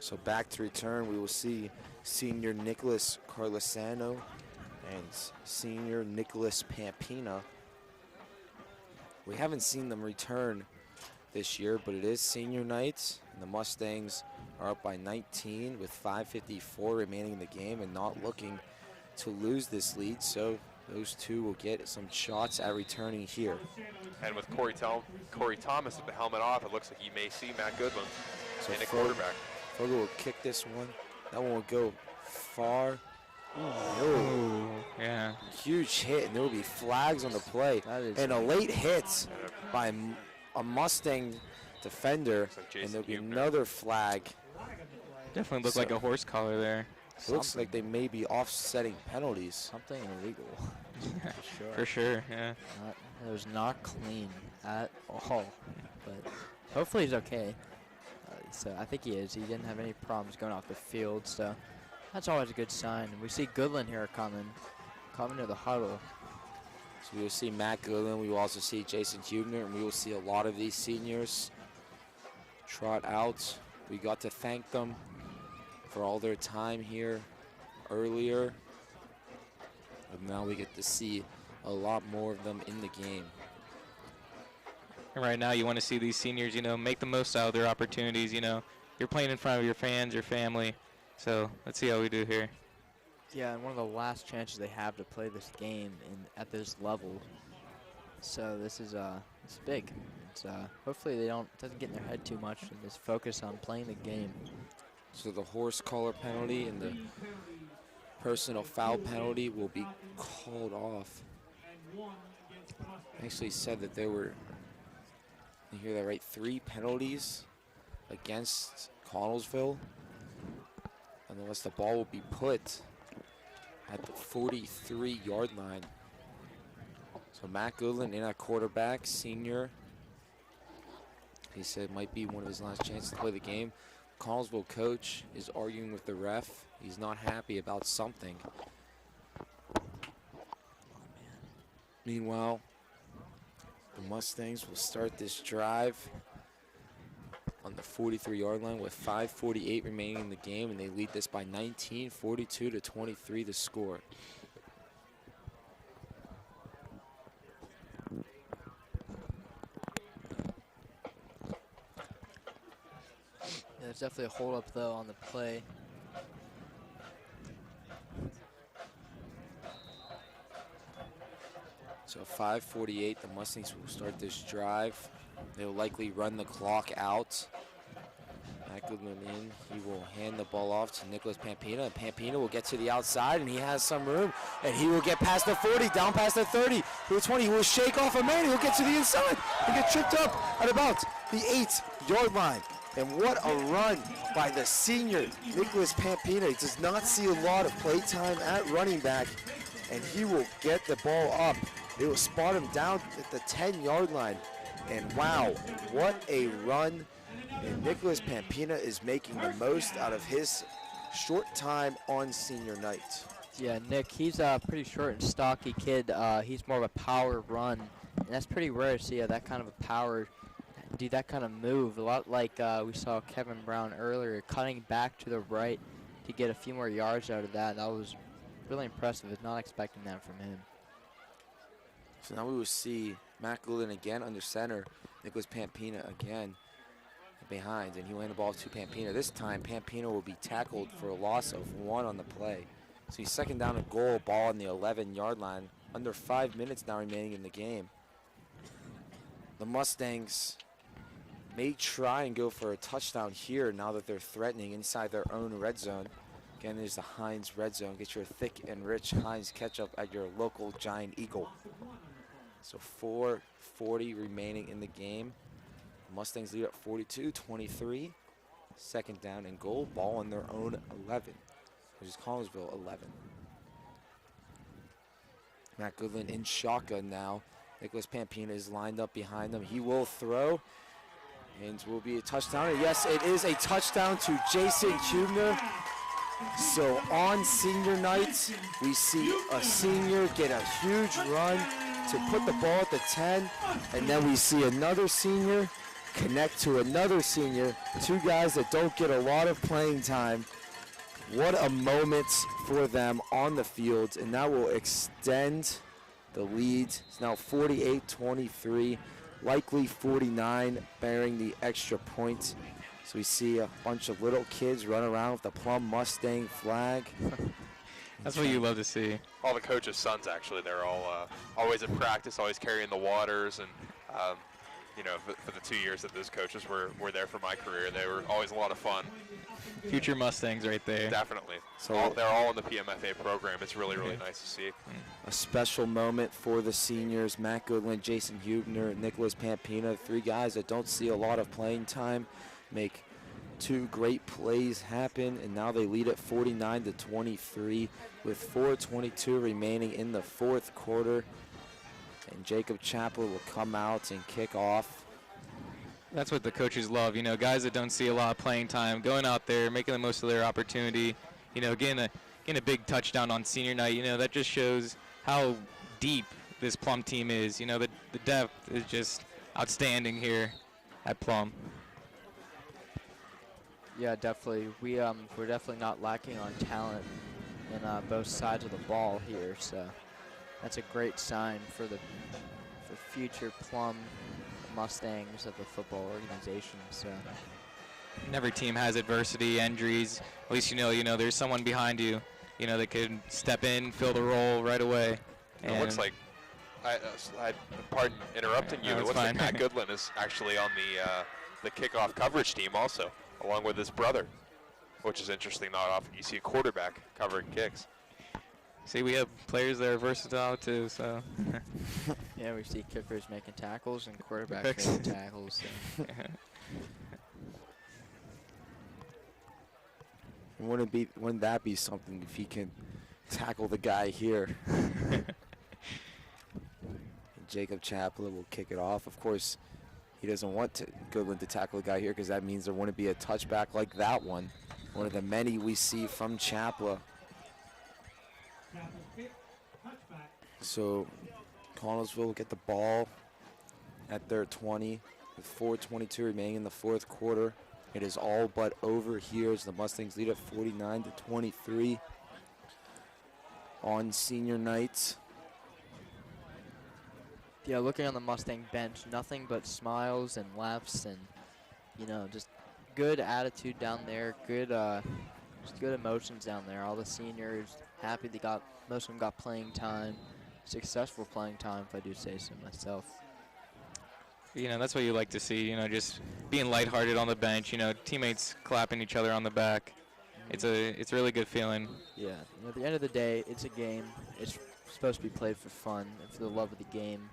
So back to return, we will see senior Nicholas Carlesano and senior Nicholas Pampina. We haven't seen them return this year, but it is senior night, and the Mustangs are up by 19 with 5:54 remaining in the game and not looking to lose this lead, so those two will get some shots at returning here. And with Corey Thomas with the helmet off, it looks like you may see Matt Goodwin in a quarterback. Fogel will kick this one. That one will go far. Oh, yeah. Huge hit, and there will be flags on the play. And a late hit by a Mustang defender, and there'll be another flag. Definitely looked like a horse collar there. It looks like they may be offsetting penalties. Something illegal. For sure. For sure, yeah. It was not clean at all, but hopefully he's okay. So I think he is. He didn't have any problems going off the field, so that's always a good sign. We see Goodland here coming to the huddle. So we will see Matt Goodland. We will also see Jason Hubner, and we will see a lot of these seniors trot out. We got to thank them for all their time here earlier. And now we get to see a lot more of them in the game. And right now you want to see these seniors, you know, make the most out of their opportunities. You know, you're playing in front of your fans, your family. So let's see how we do here. Yeah, and one of the last chances they have to play this game at this level. So this is it's big. It's hopefully doesn't get in their head too much and just focus on playing the game. So the horse collar penalty and the personal foul penalty will be called off. Actually said that there were, you hear that right, 3 penalties against Connellsville. And unless the ball will be put at the 43-yard line. So Matt Goodland in at quarterback, senior. He said it might be one of his last chances to play the game. Connellsville coach is arguing with the ref. He's not happy about something. Meanwhile, the Mustangs will start this drive on the 43-yard line with 5:48 remaining in the game, and they lead this by 19, 42-23 the score. Yeah, there's definitely a hold up though on the play. So 5:48, the Mustangs will start this drive. They'll likely run the clock out. Matt Goodwin in. He will hand the ball off to Nicholas Pampina. And Pampina will get to the outside, and he has some room. And he will get past the 40, down past the 30, to the 20. He will shake off a man. He will get to the inside and get tripped up at about the 8-yard line. And what a run by the senior, Nicholas Pampina. He does not see a lot of play time at running back, and he will get the ball up. They will spot him down at the 10-yard line. And wow, what a run. And Nicholas Pampina is making the most out of his short time on senior night. Yeah, Nick, he's a pretty short and stocky kid. He's more of a power run, and that's pretty rare to see that kind of a power, do that kind of move. A lot like we saw Kevin Brown earlier, cutting back to the right to get a few more yards out of that. That was really impressive. I was not expecting that from him. So now we will see Matt Goulden again under center, Nicholas Pampina again behind, and he will hand the ball to Pampina. This time, Pampina will be tackled for a loss of 1 on the play. So he's second down and goal, ball on the 11-yard line. Under 5 minutes now remaining in the game. The Mustangs may try and go for a touchdown here now that they're threatening inside their own red zone. Again, there's the Heinz red zone. Get your thick and rich Heinz ketchup at your local Giant Eagle. So 4:40 remaining in the game. Mustangs lead up 42-23. Second down and goal. Ball on their own 11, which is Connellsville 11. Matt Goodwin in shotgun now. Nicholas Pampina is lined up behind them. He will throw, and will be a touchdown. And yes, it is a touchdown to Jason Hubner. So on senior night, we see a senior get a huge run to put the ball at the 10, and then we see another senior connect to another senior, 2 guys that don't get a lot of playing time. What a moment for them on the field, and that will extend the lead. It's now 48-23, likely 49 bearing the extra point. So we see a bunch of little kids run around with the Plum Mustang flag. That's what you love to see. All the coaches' sons, actually, they're all always at practice, always carrying the waters, and you know, for the 2 years that those coaches were there for my career, they were always a lot of fun. Future Mustangs right there. Definitely. So they're all in the PMFA program. It's really, really nice to see. A special moment for the seniors, Matt Goodwin, Jason Hubner, Nicholas Pampina, 3 guys that don't see a lot of playing time, make 2 great plays happen, and now they lead at 49-23 with 4:22 remaining in the 4th quarter. And Jacob Chaplin will come out and kick off. That's what the coaches love, you know, guys that don't see a lot of playing time, going out there, making the most of their opportunity, you know, getting a big touchdown on senior night. You know, that just shows how deep this Plum team is. You know, the depth is just outstanding here at Plum. Yeah, definitely. We're definitely not lacking on talent in both sides of the ball here, so that's a great sign for future Plum Mustangs of the football organization. So And every team has adversity, injuries. At least you know there's someone behind you, you know, that could step in, fill the role right away. It looks like, pardon interrupting you, No, it it's looks like fine. Matt Goodwin is actually on the kickoff coverage team also, along with his brother, which is interesting. Not often you see a quarterback covering kicks. See, we have players that are versatile too, so. yeah, we see kickers making tackles and quarterbacks Picks. making tackles. So. Wouldn't that be something if he can tackle the guy here? Jacob Chaplin will kick it off. Of course, he doesn't want Goodwin to tackle the guy here because that means there wouldn't be a touchback like that one. One of the many we see from Chaplin. So Connellsville will get the ball at their 20 with 4:22 remaining in the 4th quarter. It is all but over here as the Mustangs lead at 49-23 on senior night. Yeah, looking on the Mustang bench, nothing but smiles and laughs and, you know, just good attitude down there, just good emotions down there. All the seniors happy most of them got playing time. successful playing time, if I do say so myself. You know, that's what you like to see, you know, just being lighthearted on the bench, you know, teammates clapping each other on the back. It's a really good feeling. Yeah, and at the end of the day, it's a game. It's supposed to be played for fun and for the love of the game.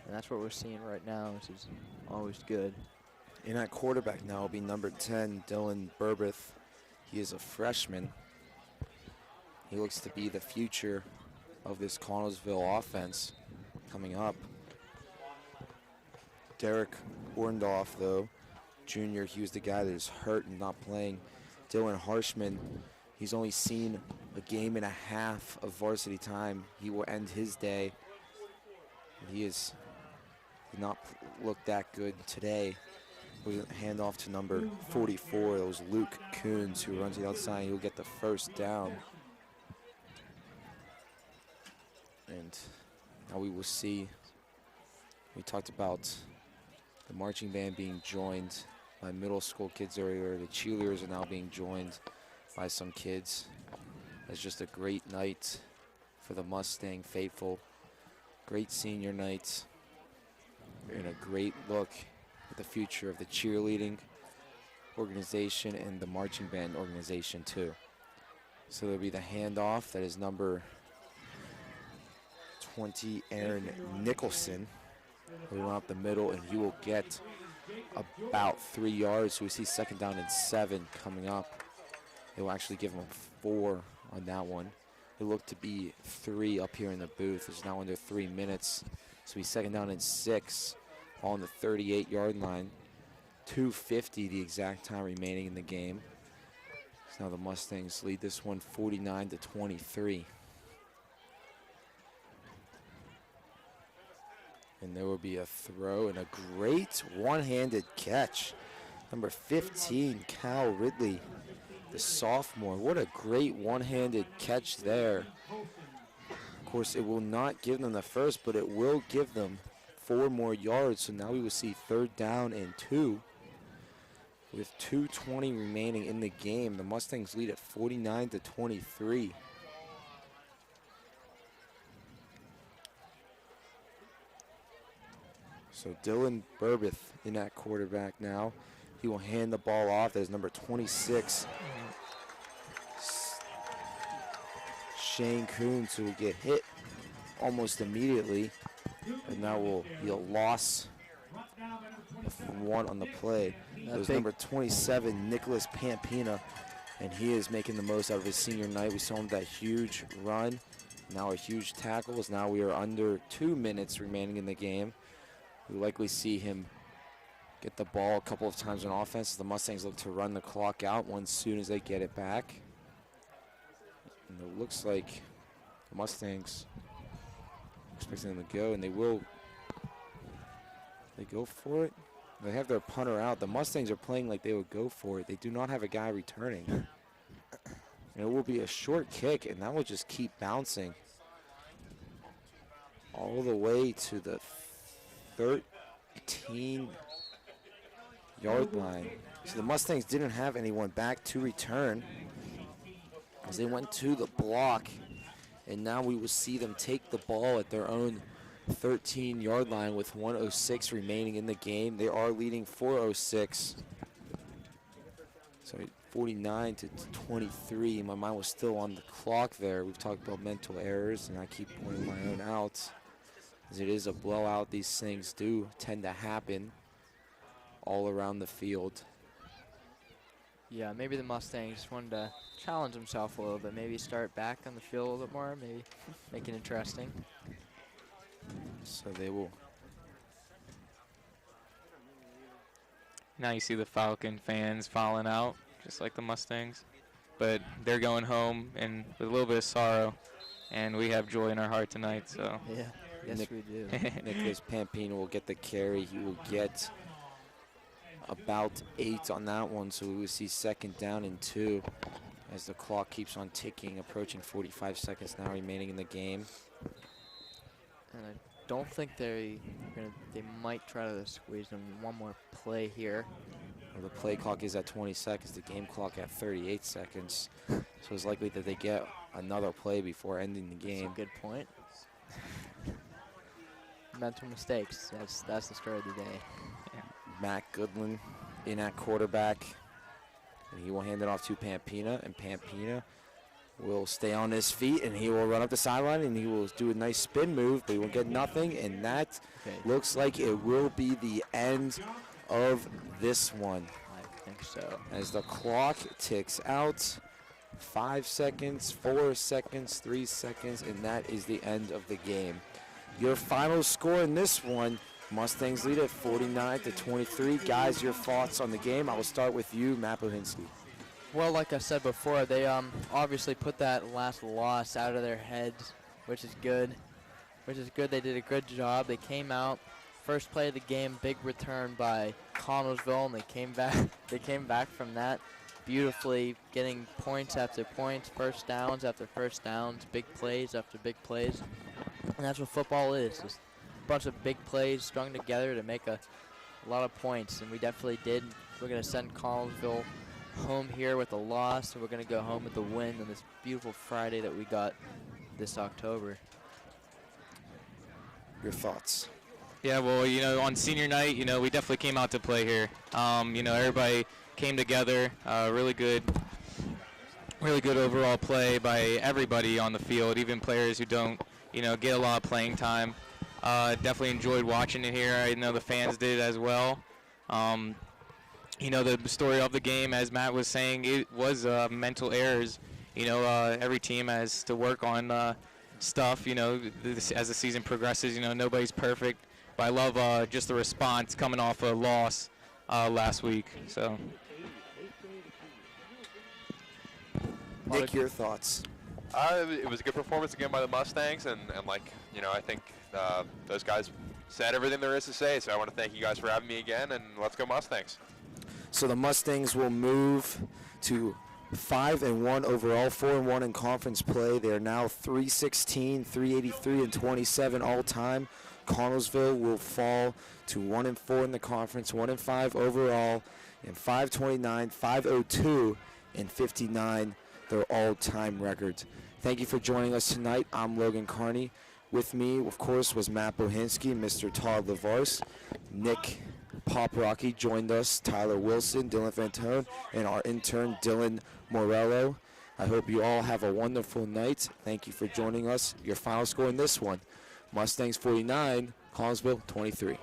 And that's what we're seeing right now, which is always good. In at quarterback now will be number 10, Dylan Burbith. He is a freshman. He looks to be the future of this Connellsville offense coming up. Derek Orndorff, though, junior, he was the guy that is hurt and not playing. Dylan Harshman, he's only seen a game and a half of varsity time. He will end his day. He did not look that good today. We'll hand off to number 44. That was Luke Coons, who runs the outside. He'll get the first down. And now we will see. We talked about the marching band being joined by middle school kids earlier. The cheerleaders are now being joined by some kids. It's just a great night for the Mustang faithful. Great senior night. And a great look at the future of the cheerleading organization and the marching band organization too. So there'll be the handoff. That is number 20, Aaron Nicholson. He'll run up the middle, and he will get about 3 yards. So we see second down and 7 coming up. They will actually give him 4 on that one. It looked to be 3 up here in the booth. It's now under 3 minutes. So he's second down and 6 on the 38-yard line. 2:50 the exact time remaining in the game. So now the Mustangs lead this one 49-23. And there will be a throw and a great one-handed catch. Number 15, Cal Ridley, the sophomore. What a great one-handed catch there. Of course, it will not give them the first, but it will give them 4 more yards. So now we will see third down and 2. With 2:20 remaining in the game, the Mustangs lead at 49-23. So Dylan Burbith in at quarterback now. He will hand the ball off. There's number 26, Shane Coons, who will get hit almost immediately. And now will be a loss of 1 on the play. It was number 27, Nicholas Pampina, and he is making the most out of his senior night. We saw him that huge run, now a huge tackle. As now we are under 2 minutes remaining in the game. We likely see him get the ball a couple of times on offense. The Mustangs look to run the clock out once soon as they get it back. And it looks like the Mustangs expecting them to go, and they will. They go for it. They have their punter out. The Mustangs are playing like they would go for it. They do not have a guy returning. And it will be a short kick, and that will just keep bouncing all the way to the 13-yard line. So the Mustangs didn't have anyone back to return as they went to the block. And now we will see them take the ball at their own 13-yard line with 1:06 remaining in the game. They are leading 4:06. So 49-23. My mind was still on the clock there. We've talked about mental errors, and I keep pointing my own out. As it is a blowout, these things do tend to happen all around the field. Yeah, maybe the Mustangs wanted to challenge himself a little bit. Maybe start back on the field a little bit more. Maybe make it interesting. So they will. Now you see the Falcon fans falling out, just like the Mustangs. But they're going home and with a little bit of sorrow, and we have joy in our heart tonight. So yeah, yes we do. Nicholas Pampino will get the carry. He will get about 8 on that one. So we will see second down and 2 as the clock keeps on ticking, approaching 45 seconds now remaining in the game. And I don't think they might try to squeeze them one more play here. Well, the play clock is at 20 seconds, the game clock at 38 seconds. So it's likely that they get another play before ending the game. That's a good point. mental mistakes. That's the story of the day. Matt Goodland in at quarterback, and he will hand it off to Pampina, and Pampina will stay on his feet, and he will run up the sideline, and he will do a nice spin move, but he will get nothing, and that looks like it will be the end of this one. I think so. As the clock ticks out, 5 seconds, 4 seconds, 3 seconds, and that is the end of the game. Your final score in this one, Mustangs lead at 49-23. Guys, your thoughts on the game? I will start with you, Matt Bohinski. Well, like I said before, they obviously put that last loss out of their heads, which is good. They did a good job. They came out, first play of the game, big return by Connellsville, and they came back. They came back from that beautifully, getting points after points, first downs after first downs, big plays after big plays. And that's what football is, just a bunch of big plays strung together to make a lot of points, and we definitely did. We're going to send Connellsville home here with a loss, and we're going to go home with a win on this beautiful Friday that we got this October. Your thoughts? Yeah, well, on senior night, we definitely came out to play here. Everybody came together, really good overall play by everybody on the field, even players who don't, get a lot of playing time. Definitely enjoyed watching it here. I know the fans did as well. The story of the game, as Matt was saying, it was mental errors. Every team has to work on stuff, as the season progresses. Nobody's perfect. But I love just the response coming off a loss last week. So, Nick, your thoughts? It was a good performance again by the Mustangs, and I think those guys said everything there is to say. So I want to thank you guys for having me again, and let's go Mustangs. So the Mustangs will move to 5-1 overall, 4-1 in conference play. They are now 316, 383, and 27 all time. Connellsville will fall to 1-4 in the conference, 1-5 overall, and 529, 502, and 59. Their all-time records. Thank you for joining us tonight. I'm Logan Carney. With me, of course, was Matt Bohinski, Mr. Todd LaVarse, Nick Poprocky joined us, Tyler Wilson, Dylan Fantone, and our intern, Dylan Morello. I hope you all have a wonderful night. Thank you for joining us. Your final score in this one, Mustangs 49, Connellsville 23.